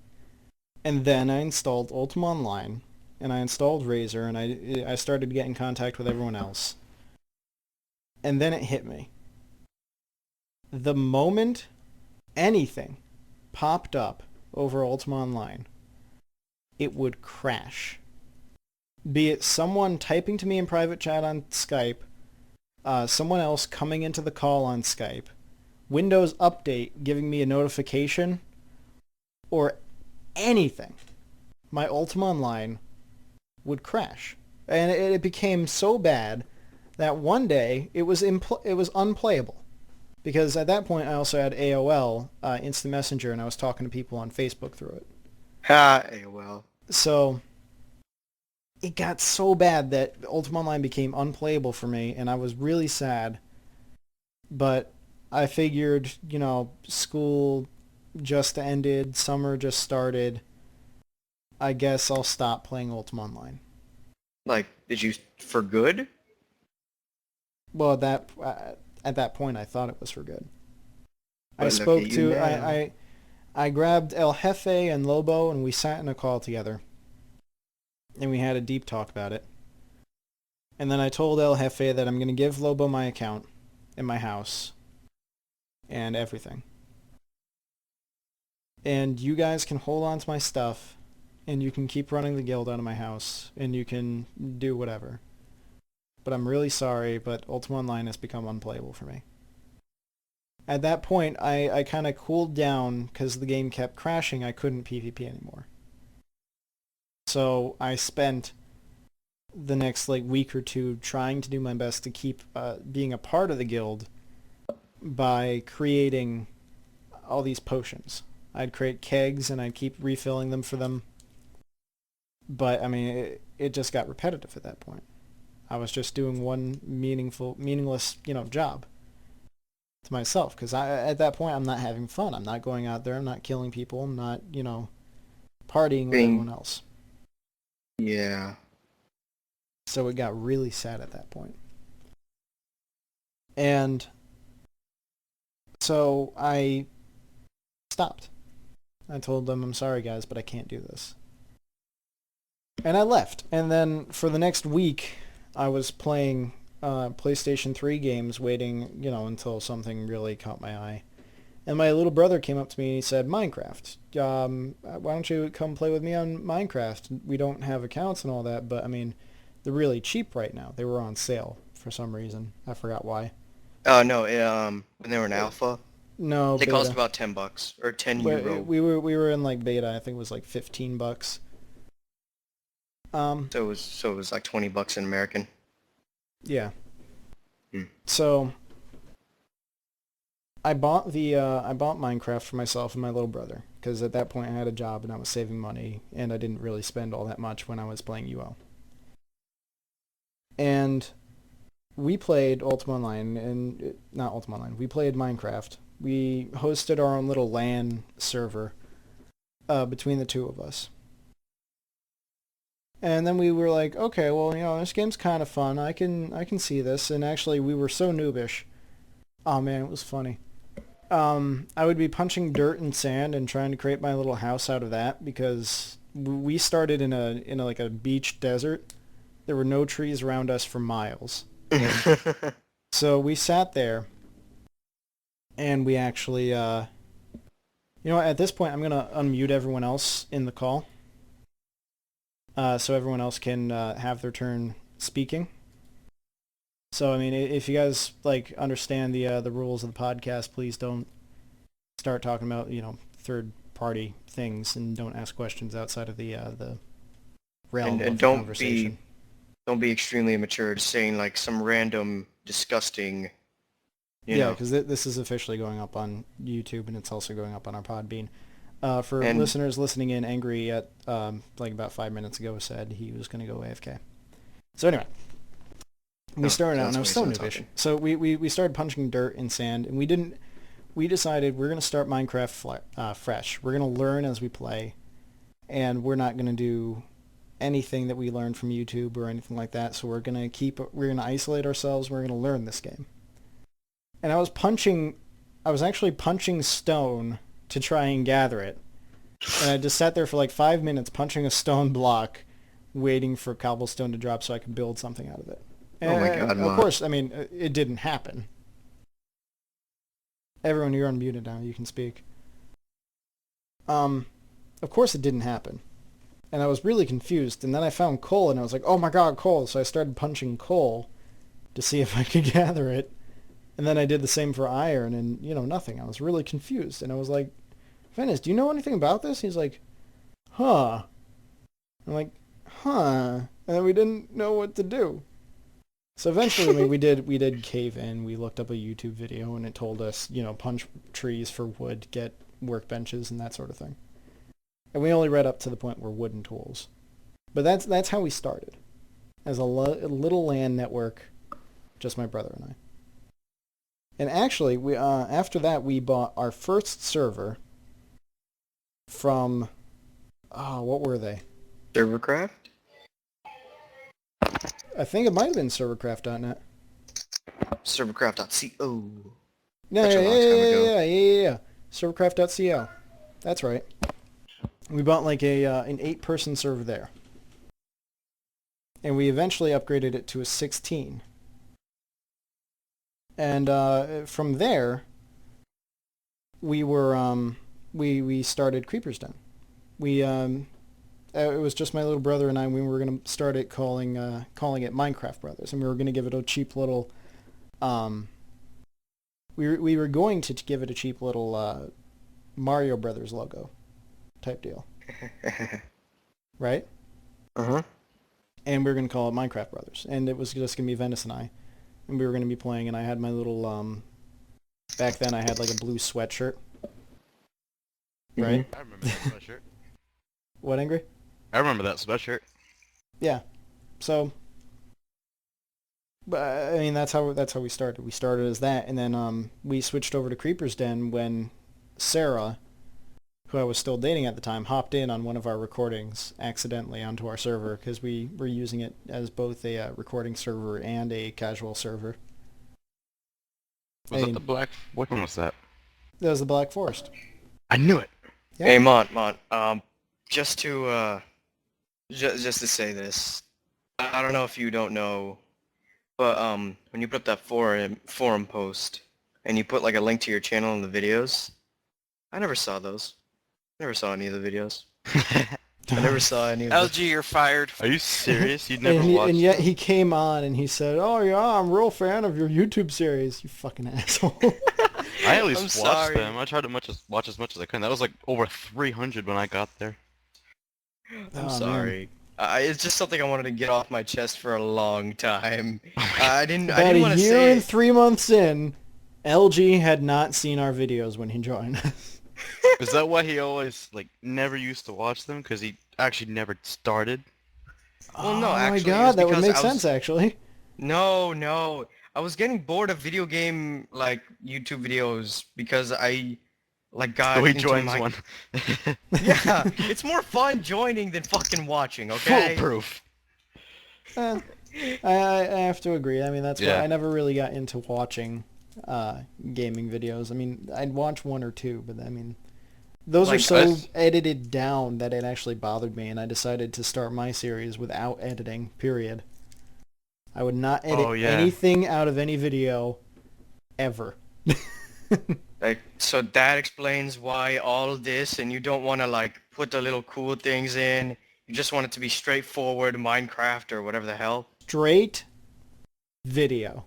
And then I installed Ultima Online, and I installed Razer, and I started to get in contact with everyone else. And then it hit me. The moment anything popped up over Ultima Online, it would crash. Be it someone typing to me in private chat on Skype, someone else coming into the call on Skype, Windows Update giving me a notification, or anything, my Ultima Online would crash. And it became so bad that one day it was unplayable. Because at that point I also had AOL, Instant Messenger, and I was talking to people on Facebook through it. Ha, AOL. So it got so bad that Ultima Online became unplayable for me, and I was really sad. But I figured, you know, school just ended, summer just started. I guess I'll stop playing Ultima Online. Like, did you for good? Well, at that point, I thought it was for good. But I look spoke at you to now. I grabbed El Jefe and Lobo, and we sat in a call together, and we had a deep talk about it. And then I told El Jefe that I'm going to give Lobo my account in my house and everything. And you guys can hold on to my stuff, and you can keep running the guild out of my house, and you can do whatever. But I'm really sorry, but Ultima Online has become unplayable for me. At that point, I kind of cooled down because the game kept crashing. I couldn't PvP anymore. So I spent the next week or two trying to do my best to keep being a part of the guild by creating all these potions. I'd create kegs and I'd keep refilling them for them. But I mean, it just got repetitive at that point. I was just doing one meaningless, job to myself, because at that point I'm not having fun. I'm not going out there. I'm not killing people. I'm not, partying with everyone else. Yeah. So it got really sad at that point. And so I stopped. I told them, I'm sorry guys, but I can't do this. And I left. And then for the next week, I was playing PlayStation 3 games, waiting, until something really caught my eye. And my little brother came up to me and he said, Minecraft. Why don't you come play with me on Minecraft? We don't have accounts and all that, but I mean, they're really cheap right now. They were on sale for some reason. I forgot why. Oh no, when they were in alpha, No, they beta. cost about $10 or 10 euro. We were in beta. I think it was $15. So it was like $20 in American. Yeah. Hmm. So I bought Minecraft for myself and my little brother, because at that point I had a job and I was saving money and I didn't really spend all that much when I was playing UO. And we played Ultima Online, and not Ultima Online. We played Minecraft. We hosted our own little LAN server between the two of us. And then we were like, okay, well, this game's kind of fun. I can see this. And actually, we were so noobish. Oh man, it was funny. I would be punching dirt and sand and trying to create my little house out of that, because we started in a beach desert. There were no trees around us for miles. So we sat there, and we actually You know what, at this point, I'm going to unmute everyone else in the call. So everyone else can have their turn speaking. So, I mean, if you guys, like, understand the rules of the podcast, please don't start talking about, third-party things, and don't ask questions outside of the realm of the conversation. Don't be extremely immature, just saying, like, some random, disgusting, you know. Because this is officially going up on YouTube, and it's also going up on our Podbean. For listeners listening in, Angry at like about 5 minutes ago said he was going to go AFK. So anyway, we started out, and I was so noobish. So we started punching dirt and sand, and we decided we're going to start Minecraft fresh. We're going to learn as we play, and we're not going to do anything that we learned from YouTube or anything like that. So we're going to isolate ourselves. We're going to learn this game. And I was actually punching stone to try and gather it. And I just sat there for like 5 minutes punching a stone block, waiting for cobblestone to drop so I could build something out of it. And oh my god, of course, I mean, it didn't happen. Everyone, you're unmuted now. You can speak. Of course it didn't happen. And I was really confused. And then I found coal, and I was like, oh my god, coal. So I started punching coal to see if I could gather it. And then I did the same for iron, and, nothing. I was really confused. And I was like, Venice, do you know anything about this? He's like, huh. I'm like, huh. And then we didn't know what to do. So eventually, I mean, we did cave in. We looked up a YouTube video, and it told us, punch trees for wood, get workbenches, and that sort of thing. And we only read up to the point where wooden tools. But that's how we started. As a little LAN network, just my brother and I. And actually, we after that, we bought our first server from, what were they? Servercraft? I think it might have been servercraft.net. Servercraft.co. Yeah. Servercraft.co. That's right. We bought like an 8-person server there. And we eventually upgraded it to a 16. And from there, we started Creeper's Den. It was just my little brother and I. We were going to start it calling it Minecraft Brothers, and we were going to give it a cheap little. We were going to give it a cheap little Mario Brothers logo, type deal. Right? Uh-huh. And we were going to call it Minecraft Brothers, and it was just going to be Venice and I. And we were going to be playing, and I had my little, back then I had like a blue sweatshirt. Right? I remember that sweatshirt. What, Angry? I remember that sweatshirt. Yeah. So, but I mean, that's how we started. We started as that, and then we switched over to Creeper's Den when Sarah, who I was still dating at the time, hopped in on one of our recordings accidentally onto our server because we were using it as both a recording server and a casual server. Was that the black? What one was that? That was the Black Forest. I knew it. Yeah. Hey, Mont, just to say this, I don't know if you don't know, but when you put up that forum post and you put like a link to your channel in the videos, I never saw those. Never saw any of the videos. I never saw any of them. LG, you're fired. Are you serious? You never watched? And yet he came on and he said, "Oh yeah, I'm a real fan of your YouTube series." You fucking asshole. I at least watched them. I tried to watch as much as I could. That was like over 300 when I got there. I'm sorry. It's just something I wanted to get off my chest for a long time. I didn't want to say About a year and 3 months in, LG had not seen our videos when he joined us. Is that why he always never used to watch them? Because he actually never started? Well, no, Oh actually, my god, that would make sense sense actually. No. I was getting bored of video game YouTube videos because I got So he into joins one. Yeah, it's more fun joining than fucking watching, okay? Foolproof. I have to agree. I mean, that's why I never really got into watching gaming videos. I mean, I'd watch one or two, but I mean, those are so edited down that it actually bothered me, and I decided to start my series without editing, period. I would not edit anything out of any video, ever. Like, so that explains why all this, and you don't want to like put the little cool things in. You just want it to be straightforward Minecraft or whatever the hell. Straight video.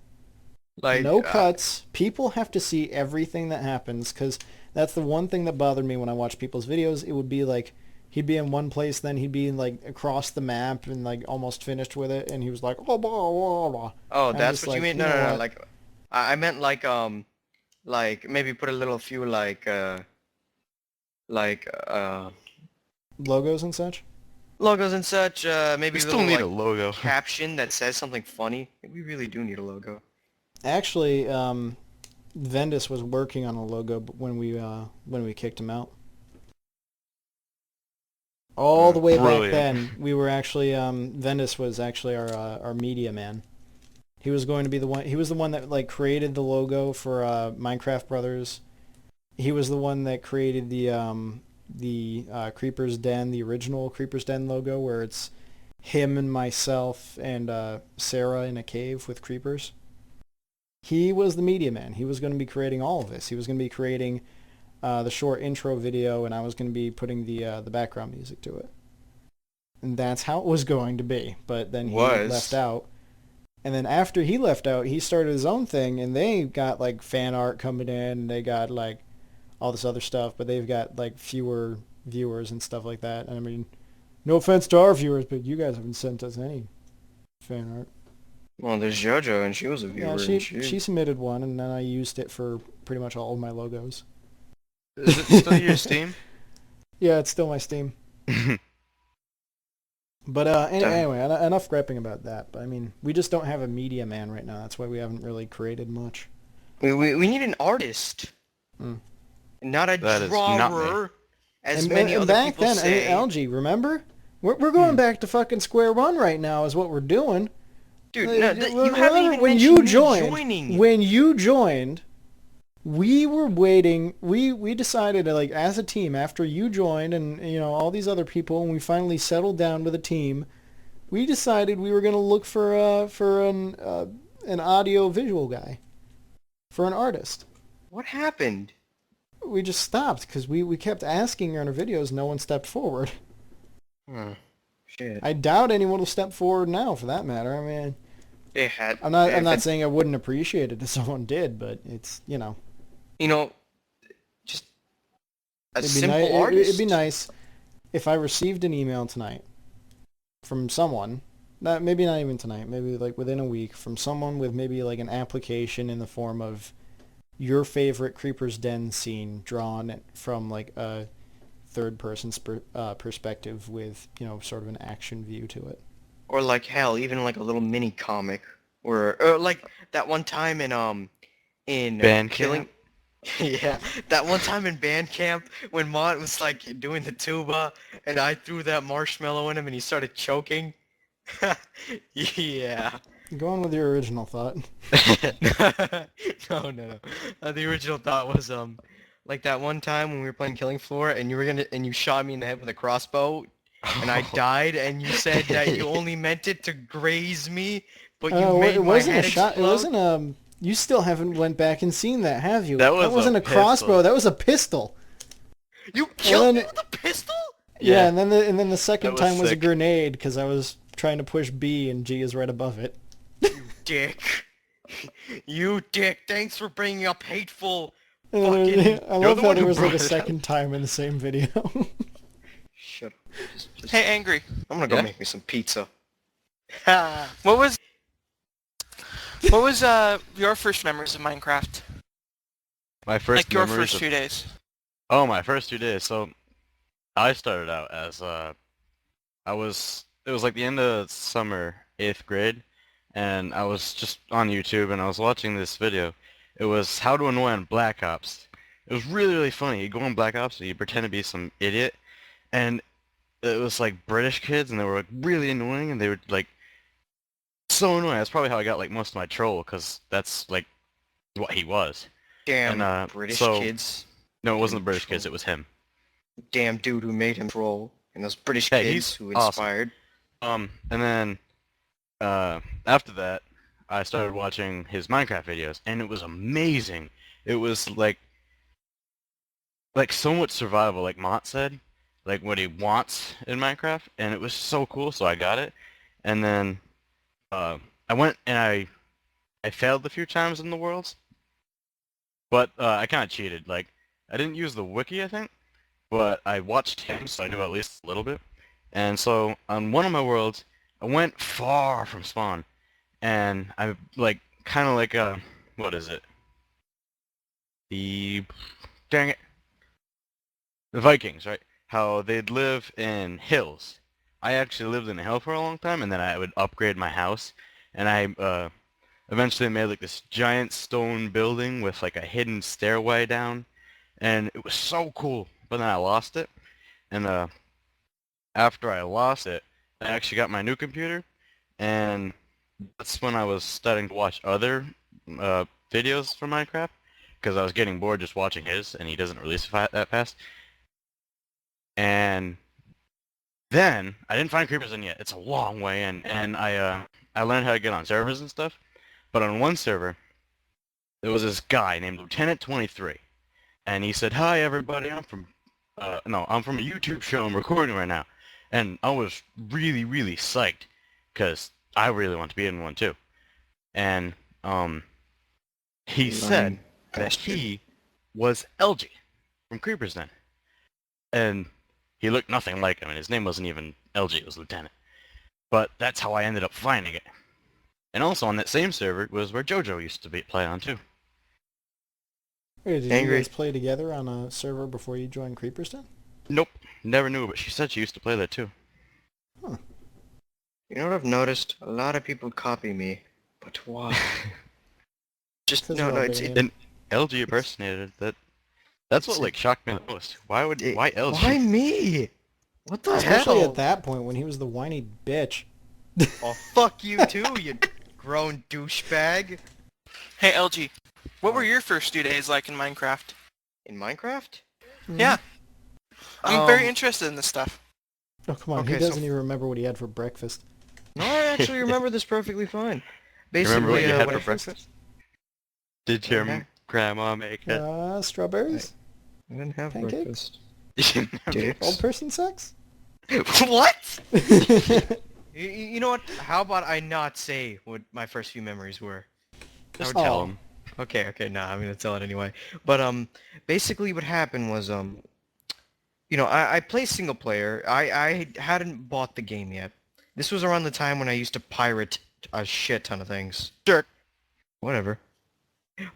Like, No cuts. People have to see everything that happens, because that's the one thing that bothered me when I watched people's videos. It would be like, he'd be in one place, then he'd be like across the map and like almost finished with it, and he was like, oh, blah, blah, blah. oh, I'm that's just what you like, mean? you No, know no, no. what? Like, I meant like maybe put a little few like Logos and such? logos and such. Maybe We a still little need a like logo. caption that says something funny. We really do need a logo. Actually, Vendus was working on a logo when we kicked him out. All the way Brilliant. back then, we were actually Vendus was actually our media man. He was going to be the one. He was the one that like created the logo for Minecraft Brothers. He was the one that created the Creeper's Den, the original Creeper's Den logo, where it's him and myself and Sarah in a cave with creepers. He was the media man. He was going to be creating all of this. He was going to be creating the short intro video, and I was going to be putting the background music to it. And that's how it was going to be. But then he left out. And then after he left out, he started his own thing, and they got like fan art coming in, and they got like all this other stuff, but they've got like fewer viewers and stuff like that. And I mean, no offense to our viewers, but you guys haven't sent us any fan art. Well, there's JoJo, and she was a viewer. Yeah, and she submitted one, and then I used it for pretty much all of my logos. Is it still your Steam? Yeah, it's still my Steam. But anyway, enough griping about that. But I mean, we just don't have a media man right now. That's why we haven't really created much. We need an artist, not a That is not drawer, as And, many and other back people then, say. LG, remember? We're going back to fucking square one right now. Is what we're doing. Dude, Like, no, you haven't even when mentioned you me joined, joining. when you joined, we were waiting. We decided to, like, as a team, after you joined and you know all these other people, and we finally settled down with a team. We decided we were going to look for an audio visual guy, for an artist. What happened? We just stopped because we kept asking in our videos. No one stepped forward. Shit. I doubt anyone will step forward now, for that matter. I mean, They had. I'm not saying I wouldn't appreciate it if someone did, but it's, you know. You know, just a It'd be simple artist. It'd be nice if I received an email tonight from someone, maybe not even tonight, maybe like within a week, from someone with maybe like an application in the form of your favorite Creeper's Den scene drawn from like a third person's perspective with, you know, sort of an action view to it. Or like hell, even like a little mini comic, or like that one time in Band killing. Yeah, that one time in band camp when Mont was like doing the tuba, and I threw that marshmallow in him, and he started choking. Yeah. Go on with your original thought. No. The original thought was like that one time when we were playing Killing Floor, and you shot me in the head with a crossbow, and I died, and you said that you only meant it to graze me, but you made it my wasn't head a shot. explode. It wasn't You still haven't went back and seen that, have you? That wasn't a a crossbow. pistol. That was a pistol. You killed me then- with a pistol? Yeah, and then the second was time was a sick. grenade because I was trying to push B and G is right above it. Dick. You dick. Thanks for bringing up hateful And then fucking... I You're love the how one there who was like a brought it up. second time in the same video. Shut up. Just- Hey, Angry. I'm gonna go Yeah? make me some pizza. What was your first memories of Minecraft? My first Like your memories first of- few days. Oh, my first 2 days. So, I started out as it was like the end of summer, 8th grade, and I was just on YouTube and I was watching this video. It was how to win Black Ops. It was really, really funny. You go on Black Ops and you pretend to be some idiot, and it was like British kids, and they were like really annoying, and they were like so annoying. That's probably how I got like most of my troll, because that's like what he was. Damn And, British so- kids. No, it wasn't the British kids. It was him. Damn dude who made him troll. And those British Hey, kids he's who awesome. inspired. And then after that, I started watching his Minecraft videos, and it was amazing. It was like like so much survival, like Mott said, like what he wants in Minecraft, and it was so cool, so I got it. And then I went and I failed a few times in the worlds, but I kind of cheated. Like I didn't use the wiki, I think, but I watched him, so I knew at least a little bit. And so on one of my worlds, I went far from spawn, and I like kind of like what is it? The dang it, the Vikings, right? How they'd live in hills. I actually lived in a hill for a long time, and then I would upgrade my house, and I eventually made like this giant stone building with like a hidden stairway down, and it was so cool. But then I lost it, and after I lost it, I actually got my new computer, and that's when I was starting to watch other videos from Minecraft, because I was getting bored just watching his, and he doesn't release that fast. And then I didn't find creepers in yet. It's a long way in, and I learned how to get on servers and stuff. But on one server, there was this guy named Lieutenant 23, and he said, "Hi everybody, I'm from I'm from a YouTube show. I'm recording right now," and I was really really psyched because I really want to be in one too. And he said that he was LG from Creepers Den, and he looked nothing like him, and his name wasn't even LG, it was Lieutenant. But that's how I ended up finding it. And also on that same server was where JoJo used to play on too. Wait, did Angry. you guys play together on a server before you joined Creepers Den? Nope, never knew, but she said she used to play there too. Huh. You know what I've noticed? A lot of people copy me, but why? Just Because no, we're no. all It's big. An LG impersonated that. That's what like shocked me the most. Why LG? Why me? What the Especially hell? at that point when he was the whiny bitch. Oh, fuck you too, you grown douchebag. Hey LG, what were What? your first 2 days like in Minecraft? In Minecraft? Yeah, I'm very Um, interested in this stuff. Oh, come on. Okay, he so- doesn't even remember what he had for breakfast. No, I actually remember this perfectly fine. You remember what you had what for I- breakfast? Did your Okay. grandma make it? Strawberries? I didn't have Pancakes? breakfast. Dicks. Old person sex? What? You know what? How about I not say what my first few memories were? Just Oh. tell him. Okay, nah, I'm gonna tell it anyway. But basically what happened was you know, I play single player. I hadn't bought the game yet. This was around the time when I used to pirate a shit ton of things. Jerk. Whatever.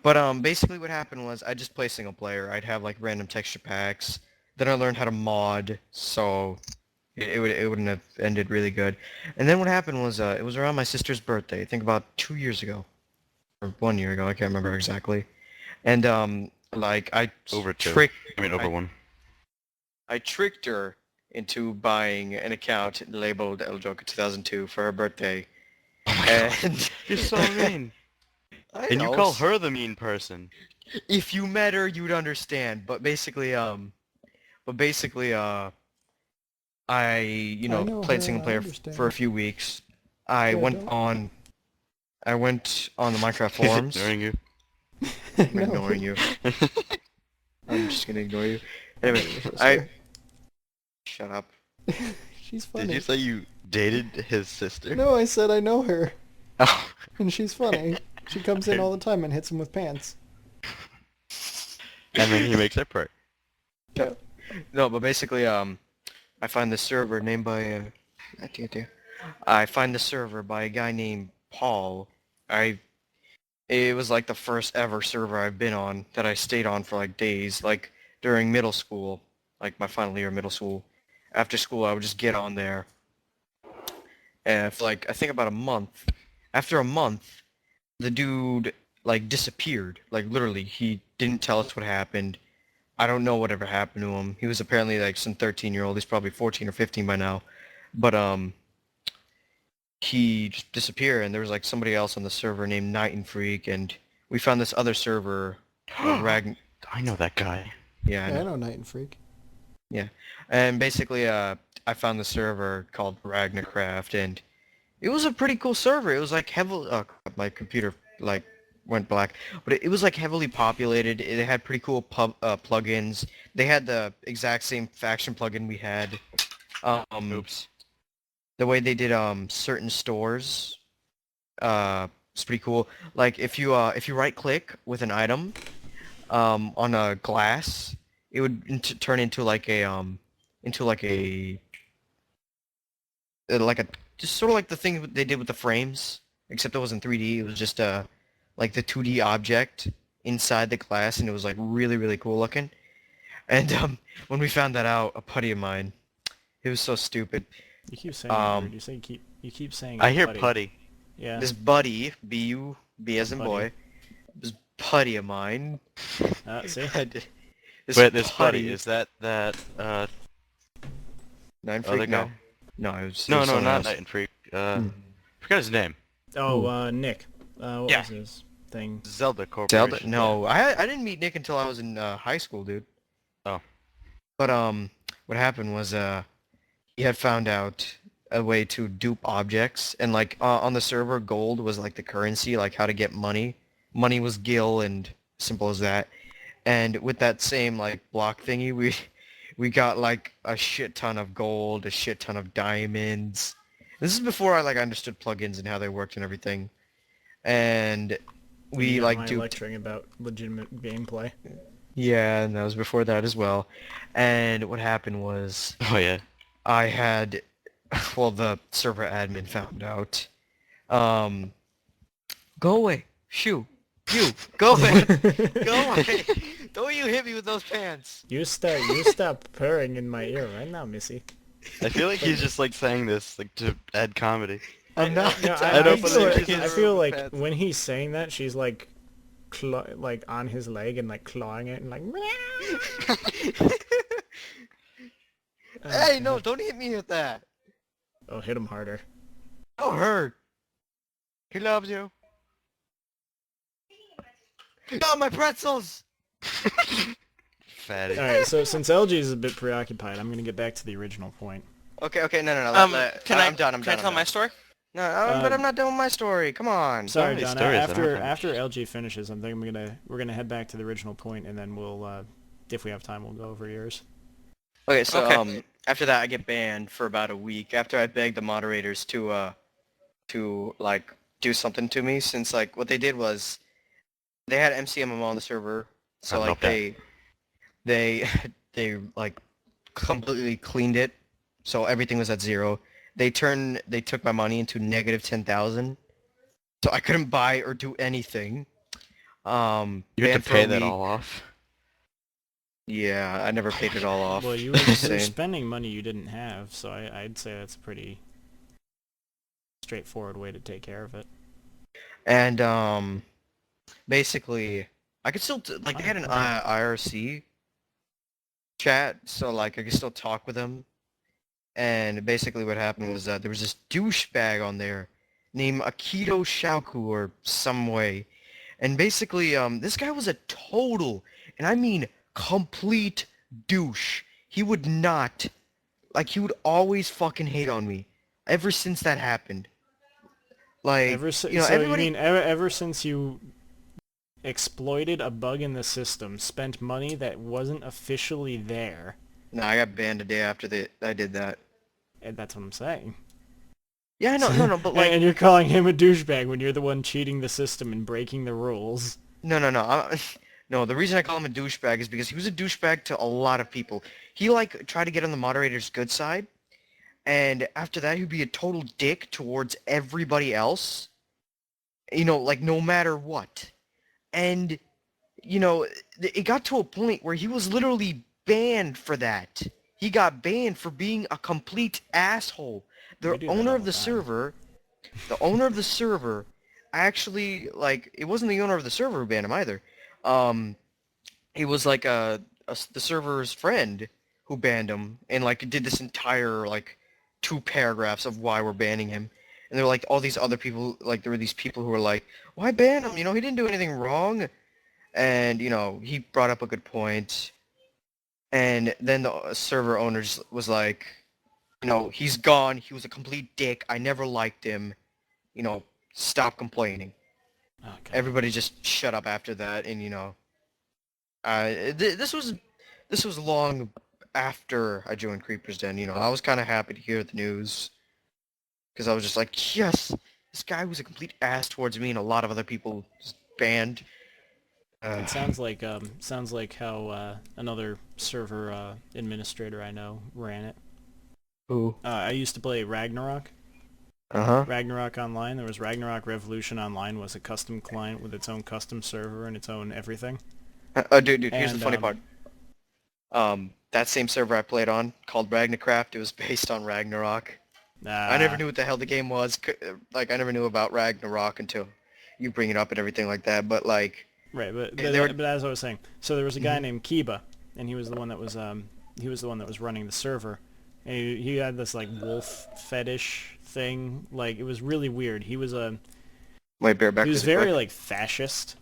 But basically what happened was I just play single player. I'd have like random texture packs. Then I learned how to mod, so it wouldn't have ended really good. And then what happened was it was around my sister's birthday. I think about 2 years ago, or 1 year ago. I can't remember exactly. And like Over two. tricked I mean over one. I tricked her into buying an account labeled El Joker 2002 for her birthday. Oh my god. And You're so mean. I And you know, call her the mean person. If you met her, you'd understand. But basically, I I know played her, single I player understand. for a few weeks. I Yeah, went don't- on the Minecraft He's forums. ignoring you. I'm No. ignoring you. I'm just gonna ignore you. Anyway, Sorry. shut up. She's funny. Did you say you dated his sister? No, I said I know her. Oh. And she's funny. She comes in all the time and hits him with pants. And then he makes her purr. No, but basically, I find this server named by I find the server by a guy named Paul. It was like the first ever server I've been on that I stayed on for like days, like during middle school, like my final year of middle school. After school, I would just get on there, and for like I think about a month. After a month, the dude like disappeared. Like literally, he didn't tell us what happened. I don't know whatever happened to him. He was apparently like some 13-year-old. He's probably 14 or 15 by now. But he just disappeared, and there was like somebody else on the server named Night and Freak, and we found this other server called I know that guy. Yeah, I Yeah, I know. know Night and Freak. And basically, I found the server called Ragnarcraft, and it was a pretty cool server. It was like heavily, my computer like went black. But it was like heavily populated. It had pretty cool plugins. They had the exact same faction plugin we had. Oops. The way they did certain stores, it's pretty cool. Like if you right click with an item, on a glass, it would turn into like a like a just sort of like the thing they did with the frames, except it wasn't 3D. It was just like the 2D object inside the glass, and it was like really really cool looking. And when we found that out, a buddy of mine, it was so stupid. You keep saying that word. You keep saying I hear putty. putty. Yeah. This buddy, B as in Putty. boy, this buddy of mine. See? Wait, this putty, is that Nine other Freak? guy? No, it was No, someone not else. Night and Freak. Forgot his name. Oh, Nick. What Yeah. was his thing? Zelda Corporation. Zelda? No, I didn't meet Nick until I was in high school, dude. Oh. But what happened was he had found out a way to dupe objects, and like on the server, gold was like the currency, like how to get money. Money was gil, and simple as that. And with that same like block thingy, we got like a shit ton of gold, a shit ton of diamonds. This is before I like understood plugins and how they worked and everything. And we You got like my duped. lecturing about legitimate gameplay. Yeah, and that was before that as well. And what happened was Oh yeah. I had, well, the server admin found out. Go away. Shoo. You. Go away. Go away. Don't you hit me with those pants. You stop purring in my ear right now, Missy. I feel like he's just like saying this like to add comedy. I'm not. No, I don't believe I she's feel like pants. when he's saying that, she's like, like on his leg and like clawing it and like. Hey, no, don't hit me with that. Oh, hit him harder. Don't hurt. He loves you. Got my pretzels. Fatty. All right, so since LG is a bit preoccupied, I'm gonna get back to the original point. Okay, no. Can I I'm done. Can I tell my story? No, but I'm not done with my story. Come on. Sorry, many John. stories that After happen? after LG finishes, I think we're gonna head back to the original point, and then we'll, if we have time, we'll go over yours. Okay, so Okay. after that I get banned for about a week after I begged the moderators to like do something to me, since like what they did was they had MCMM on the server, so I like love they like completely cleaned it, so everything was at zero. They took my money into negative 10,000, so I couldn't buy or do anything. You have Banned to for a pay that week. all off. Yeah, I never paid it all off. Well, you were Insane. spending money you didn't have, so I'd say that's a pretty straightforward way to take care of it. And basically, I could still like they had an IRC chat, so like I could still talk with them. And basically, what happened was there was this douchebag on there named Akito Shauku or some way, and basically this guy was a total, and I mean complete douche. He would not, like, he would always fucking hate on me. Ever since that happened, like Ever since, you know, so everybody. you mean ever since you exploited a bug in the system, spent money that wasn't officially there, No, I got banned a day after I did that. and that's what I'm saying. Yeah, no, but like, and you're calling him a douchebag when you're the one cheating the system and breaking the rules. no. No, the reason I call him a douchebag is because he was a douchebag to a lot of people. He, like, tried to get on the moderator's good side, and after that, he'd be a total dick towards everybody else. You know, like, no matter what. And, you know, it got to a point where he was literally banned for that. He got banned for being a complete asshole. We The do that owner all of the the owner of the server, actually, like, it wasn't the owner of the server who banned him either. It was like the server's friend who banned him, and like did this entire like 2 paragraphs of why we're banning him. And there were like all these other people, like there were these people who were like, why ban him? You know, he didn't do anything wrong. And, you know, he brought up a good point. And then the server owner was like, you know, he's gone. He was a complete dick. I never liked him. You know, stop complaining. Okay. everybody just shut up after that, and this was long after I joined Creeper's Den. I was kind of happy to hear the news because I was just like, yes, this guy was a complete ass towards me and a lot of other people just banned. It sounds like how another server administrator I know ran it. Who? I used to play Ragnarok. Uh-huh. Ragnarok Online. There was Ragnarok Revolution Online, was a custom client with its own custom server and its own everything. Dude, here's the And funny part. That same server I played on, called Ragnarcraft, it was based on Ragnarok. I never knew what the hell the game was. Like, I never knew about Ragnarok until you bring it up and everything like that. But, like... Right, but they were... but as I was saying, so there was a guy named Kiba, and he was the one that was running the server, and he had this like wolf fetish thing. Like, it was really weird. He was Wait, bear back. he was very like fascist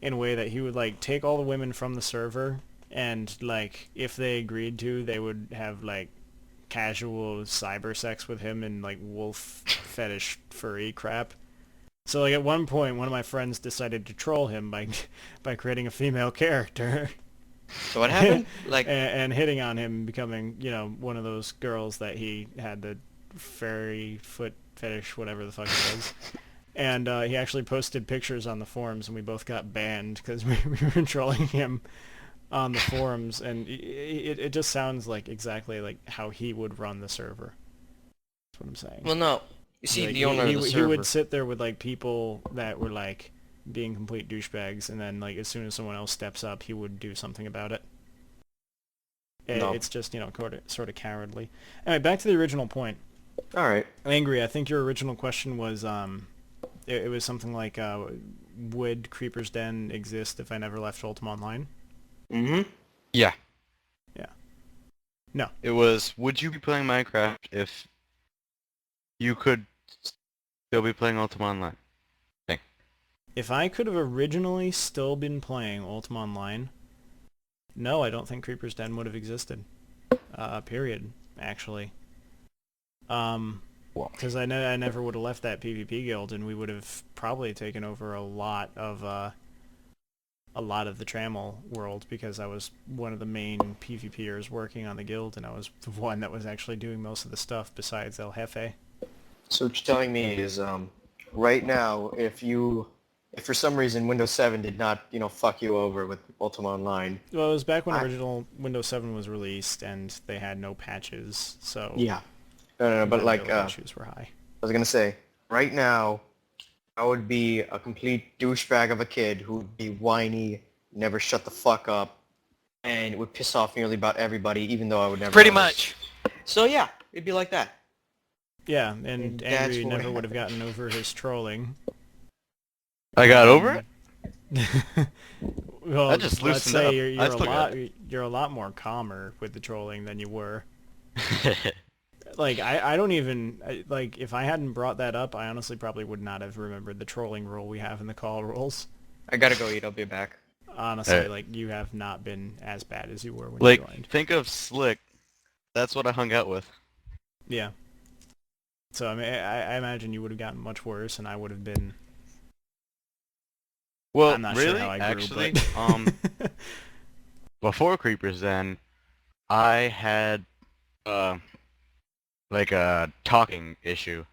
in a way that he would like take all the women from the server, and like if they agreed to, they would have like casual cyber sex with him and like wolf fetish furry crap. So like at one point, one of my friends decided to troll him by creating a female character. So what happened? Like, and hitting on him, becoming one of those girls that he had the fairy foot fetish, whatever the fuck it was. And he actually posted pictures on the forums, and we both got banned because we were trolling him on the forums, and it just sounds like exactly like how he would run the server. That's what I'm saying. well, no. You see, Like, the owner of the server... he would sit there with like people that were like being complete douchebags, and then like as soon as someone else steps up, he would do something about it. No. It's just sort of cowardly. Anyway, back to the original point. All right. Angry, I think your original question was it was something like would Creeper's Den exist if I never left Ultima Online? Mm-hmm. Yeah. Yeah. No. It was, would you be playing Minecraft if you could still be playing Ultima Online? If I could have originally still been playing Ultima Online, no, I don't think Creeper's Den would have existed. Period, actually. Because I never would have left that PvP guild, and we would have probably taken over a lot of the Trammel world, because I was one of the main PvPers working on the guild, and I was the one that was actually doing most of the stuff besides El Jefe. So what you're telling me is, right now, if for some reason Windows 7 did not, fuck you over with Ultima Online... Well, it was back when original Windows 7 was released, and they had no patches, so... Yeah. No, but like, issues were high. I was gonna say, right now, I would be a complete douchebag of a kid who would be whiny, never shut the fuck up, and it would piss off nearly about everybody, even though I would never... Pretty notice. much. So yeah, it'd be like that. Yeah, and that's Angry what never would have happened. gotten over his trolling. I got over it? Well, That just let's loosened say up. you're I a still got lot more calmer with the trolling than you were. Like I don't even like, if I hadn't brought that up, I honestly probably would not have remembered the trolling rule we have in the call rules. I gotta go eat, I'll be back. Honestly, Alright. like, you have not been as bad as you were when you Like, joined. think of Slick. That's what I hung out with. Yeah. So I mean, I imagine you would have gotten much worse, and I would have been. Well, I'm not sure really, how I grew, actually, but... before Creepers then, I had, like a talking issue.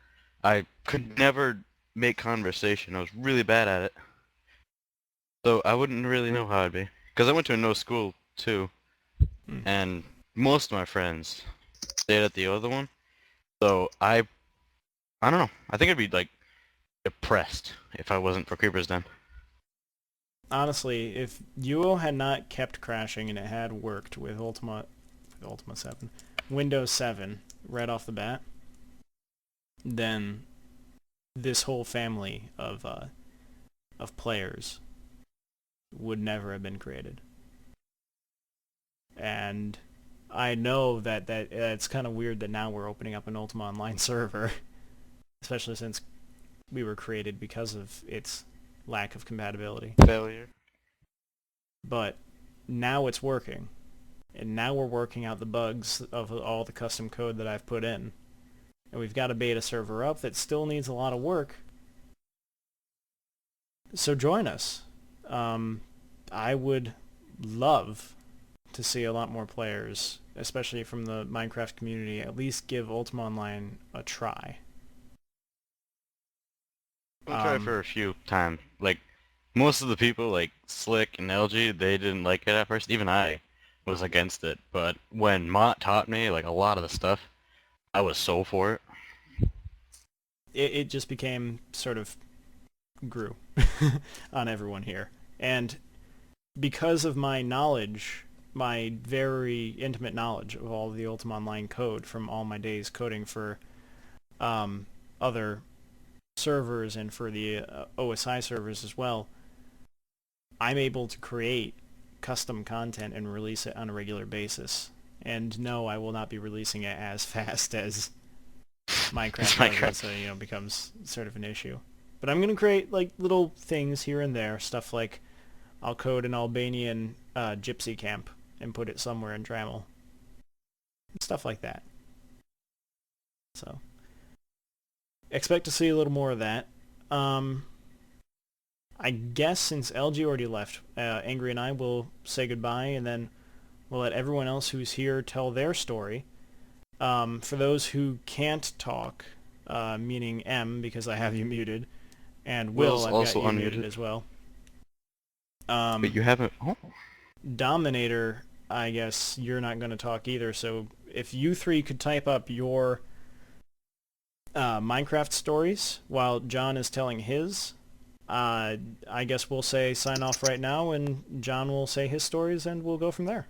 I could never make conversation. I was really bad at it. So I wouldn't really know how I'd be. Because I went to a no school, too. And most of my friends stayed at the other one. So I don't know. I think I'd be, like, depressed if I wasn't for Creepers then. Honestly, if UO had not kept crashing and it had worked with Ultima 7, Windows 7, right off the bat, then this whole family of players would never have been created. And I know that it's kind of weird that now we're opening up an Ultima Online server, especially since we were created because of its lack of compatibility. Failure. But now it's working, and now we're working out the bugs of all the custom code that I've put in, and we've got a beta server up that still needs a lot of work, So join us. I would love to see a lot more players, especially from the Minecraft community, at least give Ultima Online a try. I'll try it for a few times. Like, most of the people, like Slick and LG, they didn't like it at first. Even I was against it. But when Mott taught me, like, a lot of the stuff, I was so for it. It just became sort of grew on everyone here. And because of my knowledge, my very intimate knowledge of all the Ultima Online code from all my days coding for other servers and for the OSI servers as well, I'm able to create custom content and release it on a regular basis. And no, I will not be releasing it as fast as Minecraft becomes sort of an issue. But I'm going to create like little things here and there, stuff like I'll code an Albanian gypsy camp and put it somewhere in Dremel. Stuff like that. So expect to see a little more of that. I guess since LG already left, Angry and I will say goodbye, and then we'll let everyone else who's here tell their story. For those who can't talk, meaning M, because I have you muted, and Will, Will's I've also got you unmuted. muted as well. But you haven't... Oh. Dominator, I guess you're not going to talk either, so if you three could type up your Minecraft stories while John is telling his, I guess we'll say sign off right now, and John will say his stories, and we'll go from there.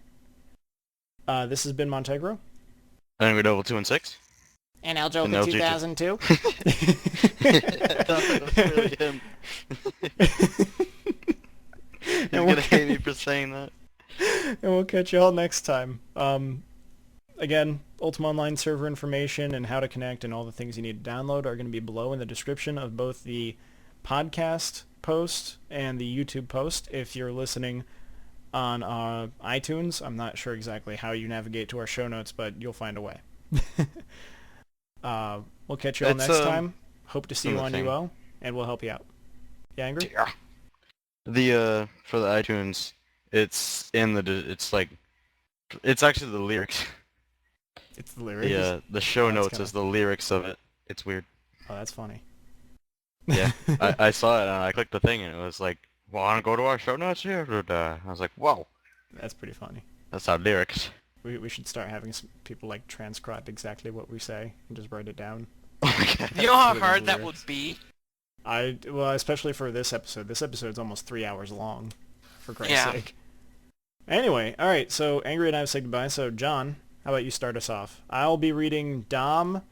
This has been Montegro. And we're double 2 and 6. And And Aljoka LG 2002. That was really him. He's gonna hate me for saying that. And we'll catch you all next time. Again, Ultima Online server information and how to connect and all the things you need to download are going to be below in the description of both the podcast post and the YouTube post. If you're listening on iTunes, I'm not sure exactly how you navigate to our show notes, but you'll find a way. We'll catch you all It's, next time. Hope to see you the on thing. UO, and we'll help you out. Yeah, Angry? Yeah. The for the iTunes, it's in the it's like it's actually the lyrics. It's the lyrics. The show That's notes kinda- is the lyrics of it. It's weird. Oh, that's funny. Yeah, I saw it and I clicked the thing and it was like, well, I want to go to our show notes here. I was like, whoa, That's pretty funny. that's our lyrics. We should start having some people like transcribe exactly what we say and just write it down. You know how Put it in hard the that lyrics. would be? Well, especially for this episode. This episode's almost 3 hours long, for Christ's Yeah. sake. Anyway, all right. So Angry and I have said goodbye. So John, how about you start us off? I'll be reading Dom,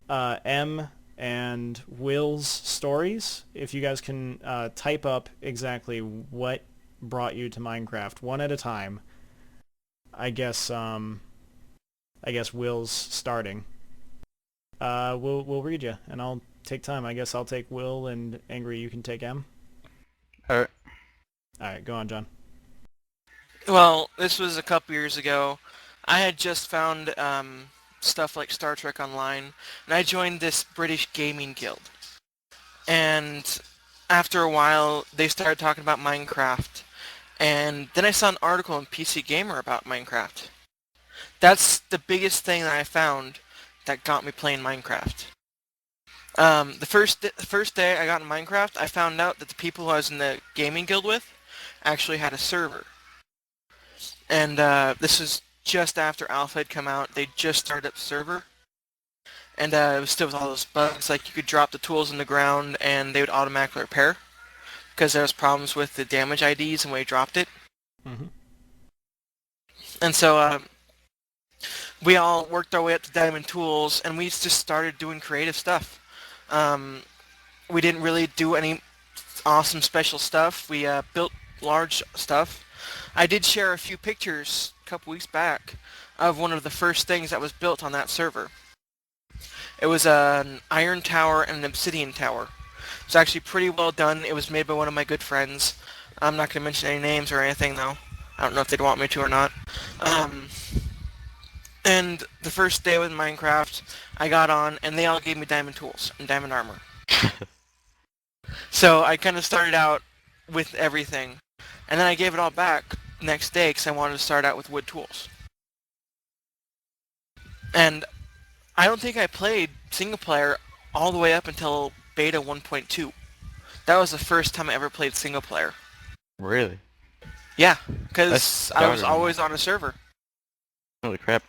M, and Will's stories. If you guys can type up exactly what brought you to Minecraft, one at a time. I guess Will's starting. We'll read you, and I'll take time. I guess I'll take Will, and Angry, you can take M. Alright. All right, go on, John. Well, this was a couple years ago. I had just found stuff like Star Trek Online, and I joined this British gaming guild. And after a while, they started talking about Minecraft. And then I saw an article in PC Gamer about Minecraft. That's the biggest thing that I found that got me playing Minecraft. The first day I got in Minecraft, I found out that the people who I was in the gaming guild with actually had a server. And this was just after Alpha had come out. They just started up the server. And it was still with all those bugs, like you could drop the tools in the ground and they would automatically repair. Because there was problems with the damage IDs and when you dropped it. Mm-hmm. And so we all worked our way up to Diamond Tools, and we just started doing creative stuff. We didn't really do any awesome special stuff. We built large stuff. I did share a few pictures a couple weeks back of one of the first things that was built on that server. It was an iron tower and an obsidian tower. It's actually pretty well done. It was made by one of my good friends. I'm not going to mention any names or anything, though. I don't know if they'd want me to or not. And the first day with Minecraft, I got on, and they all gave me diamond tools and diamond armor. So I kind of started out with everything, and then I gave it all back next day because I wanted to start out with wood tools. And I don't think I played single player all the way up until beta 1.2. That was the first time I ever played single player. Really? Yeah, That's because I was started on always on a server. Holy crap.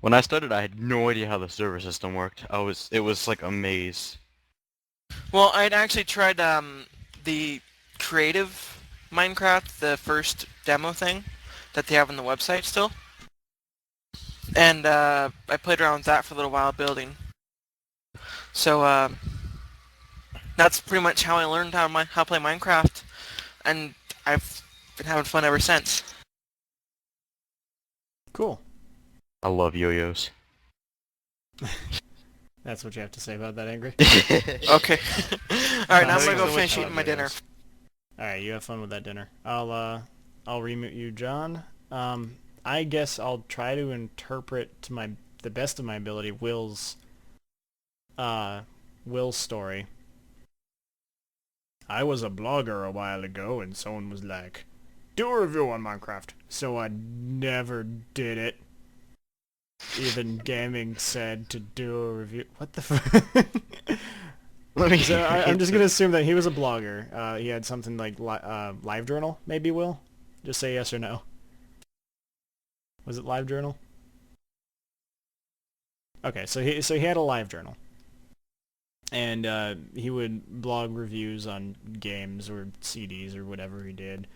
When I started, I had no idea how the server system worked. It was like a maze. Well, I'd actually tried the creative Minecraft, the first demo thing that they have on the website still. And I played around with that for a little while building. So that's pretty much how I learned how to play Minecraft, and I've been having fun ever since. Cool. I love yo-yos. That's what you have to say about that, Angry? Okay. Alright, now I'm Thanks gonna so go much finish for eating my dinner. Alright, you have fun with that dinner. I'll remute you, John. I guess I'll try to interpret to the best of my ability Will's story. I was a blogger a while ago, and someone was like, do a review on Minecraft. So I never did it. Even gaming said to do a review. What the fuck? Let me. So I'm just gonna assume that he was a blogger. He had something like LiveJournal, maybe. Will just say yes or no. Was it LiveJournal? Okay, so he had a LiveJournal, and he would blog reviews on games or CDs or whatever he did.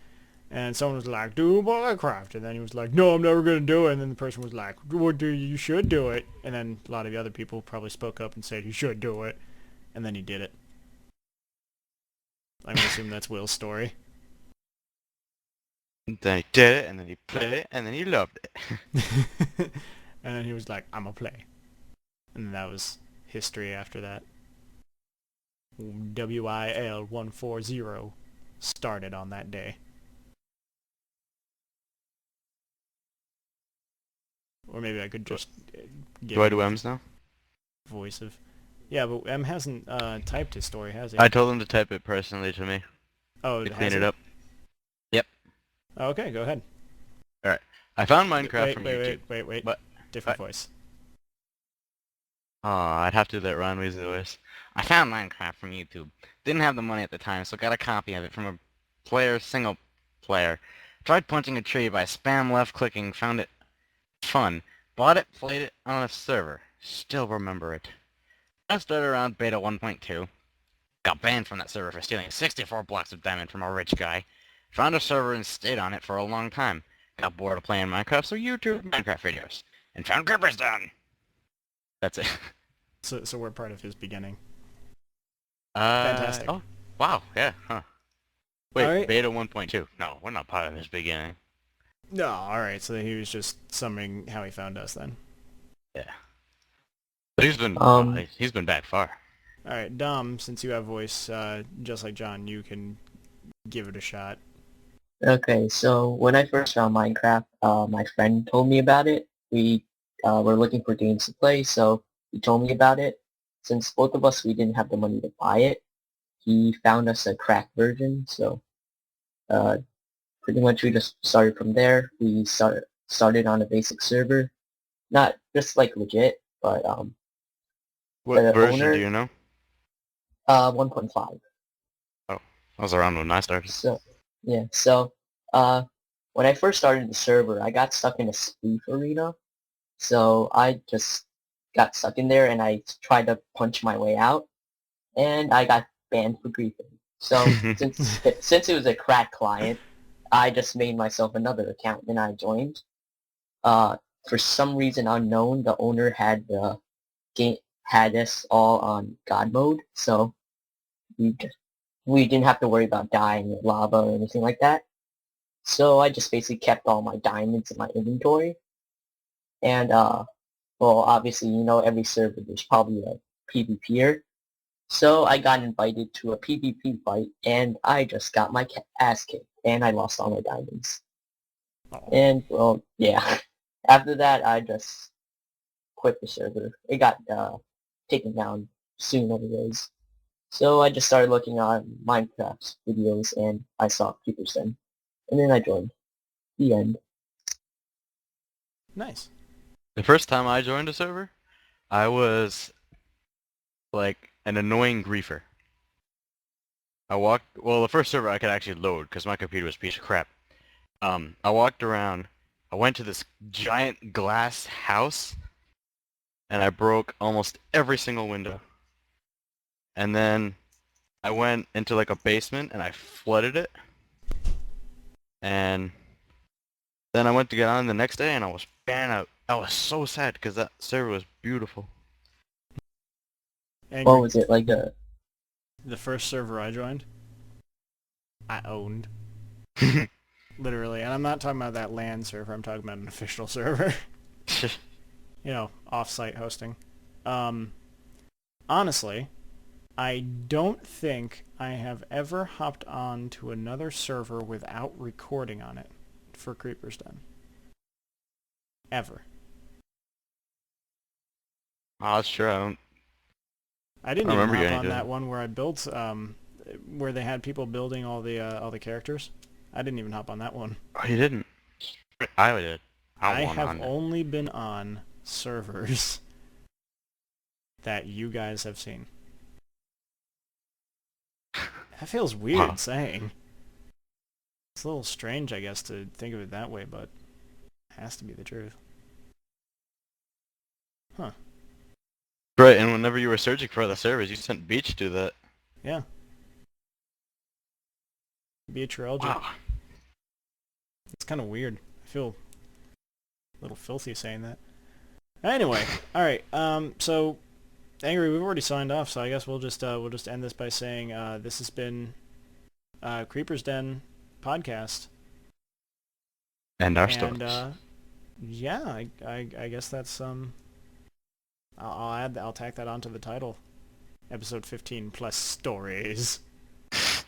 And someone was like, do Minecraft, and then he was like, no, I'm never gonna do it. And then the person was like, well, you should do it. And then a lot of the other people probably spoke up and said he should do it, and then he did it. I'm gonna assume that's Will's story. Then he did it, and then he played it, and then he loved it. And then he was like, I'm a play. And that was history after that. WIL140 started on that day. Or maybe I could just give Do I him do M's now? voice of... Yeah, but M hasn't typed his story, has he? I told him to type it personally to me. Oh, To has clean he? it up. Yep. Okay, go ahead. Alright. I found Minecraft from YouTube. Wait. What? Different voice. Aw, I'd have to do that Ron Weasley voice. I found Minecraft from YouTube. Didn't have the money at the time, so got a copy of it from a single player. Tried punching a tree by spam left-clicking, found it fun. Bought it, played it on a server. Still remember it. I started around beta 1.2. Got banned from that server for stealing 64 blocks of diamond from a rich guy. Found a server and stayed on it for a long time. Got bored of playing Minecraft, so YouTube Minecraft videos. And found Creeper's Den! That's it. So we're part of his beginning. Fantastic. Oh, wow, yeah, huh. Wait, Alright. beta 1.2. No, we're not part of his beginning. No, alright, so he was just summaring how he found us then. Yeah. But he's been back far. Alright, Dom, since you have voice, just like John, you can give it a shot. Okay, so when I first found Minecraft, my friend told me about it. We were looking for games to play, so he told me about it. Since both of us, we didn't have the money to buy it, he found us a cracked version, so pretty much we just started from there. We started on a basic server. Not just like legit, but What the version owner, do you know? 1.5. Oh, I was around when I started. So, yeah, so, when I first started the server, I got stuck in a spoof arena. So I just got stuck in there and I tried to punch my way out, and I got banned for griefing. So since it was a cracked client, I just made myself another account and I joined. For some reason unknown, the owner had the game had us all on God mode, so we didn't have to worry about dying with lava or anything like that. So I just basically kept all my diamonds in my inventory. And, well, obviously, you know, every server there's probably a PvPer. So I got invited to a PvP fight, and I just got my ass kicked, and I lost all my diamonds. And, well, yeah. After that, I just quit the server. It got taken down soon anyways. So I just started looking on Minecraft videos and I saw Creeper's Den. And then I joined. The end. Nice. The first time I joined a server, I was like an annoying griefer. Well, the first server I could actually load because my computer was a piece of crap. I walked around, I went to this giant glass house, and I broke almost every single window. And then I went into like a basement and I flooded it. And then I went to get on the next day and I was banned out. I was so sad because that server was beautiful. Angry. What was it, like a... The first server I joined, I owned. Literally. And I'm not talking about that LAN server, I'm talking about an official server. You know, off-site hosting. Honestly, I don't think I have ever hopped on to another server without recording on it for Creeper's Den. Ever. Oh, that's true. I didn't I even remember hop getting on to that it. one where I built, where they had people building all the characters. I didn't even hop on that one. Oh, you didn't? I did. I want have on it. only been on servers that you guys have seen. That feels weird Wow. saying. It's a little strange, I guess, to think of it that way, but it has to be the truth. Huh. Right, and whenever you were searching for the servers, you sent Beach to do that. Yeah. BHRLG. Wow. It's kind of weird. I feel a little filthy saying that. Anyway, all right. So, Angry, we've already signed off, so I guess we'll just end this by saying this has been Creeper's Den podcast. And our And stories. yeah, I guess that's I'll tack that onto the title. Episode 15 plus stories. It's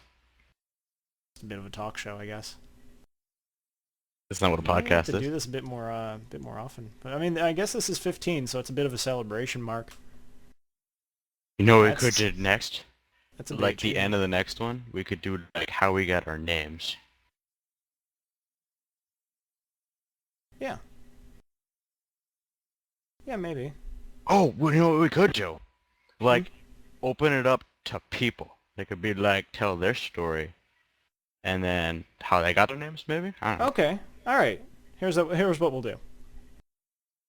a bit of a talk show, I guess. That's not what a Might have podcast to is. do this a bit more often. But I mean, I guess this is 15, so it's a bit of a celebration mark. You know what we That's- could do next? That's a big Like the achievement. end of the next one, we could do like how we got our names. Yeah. Yeah, maybe. Oh, well, you know what we could, Joe? Like, open it up to people. They could be like, tell their story. And then how they got their names, maybe? I don't know. Okay. All right. Here's what we'll do.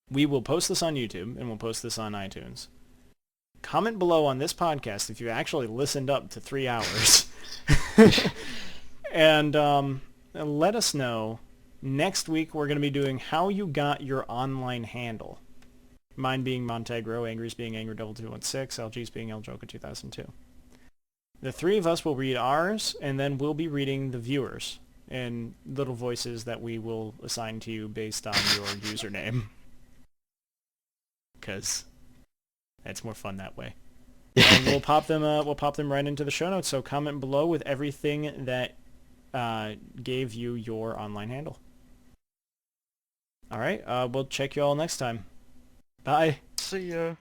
We will post this on YouTube, and we'll post this on iTunes. Comment below on this podcast if you actually listened up to 3 hours. And let us know. Next week, we're going to be doing how you got your online handle. Mine being Montegro, Angry's being Angry2216, LG's being LJoker2002. The three of us will read ours, and then we'll be reading the viewers in little voices that we will assign to you based on your username. Because it's more fun that way. And we'll pop them right into the show notes. So comment below with everything that gave you your online handle. All right. We'll check you all next time. Bye. See ya.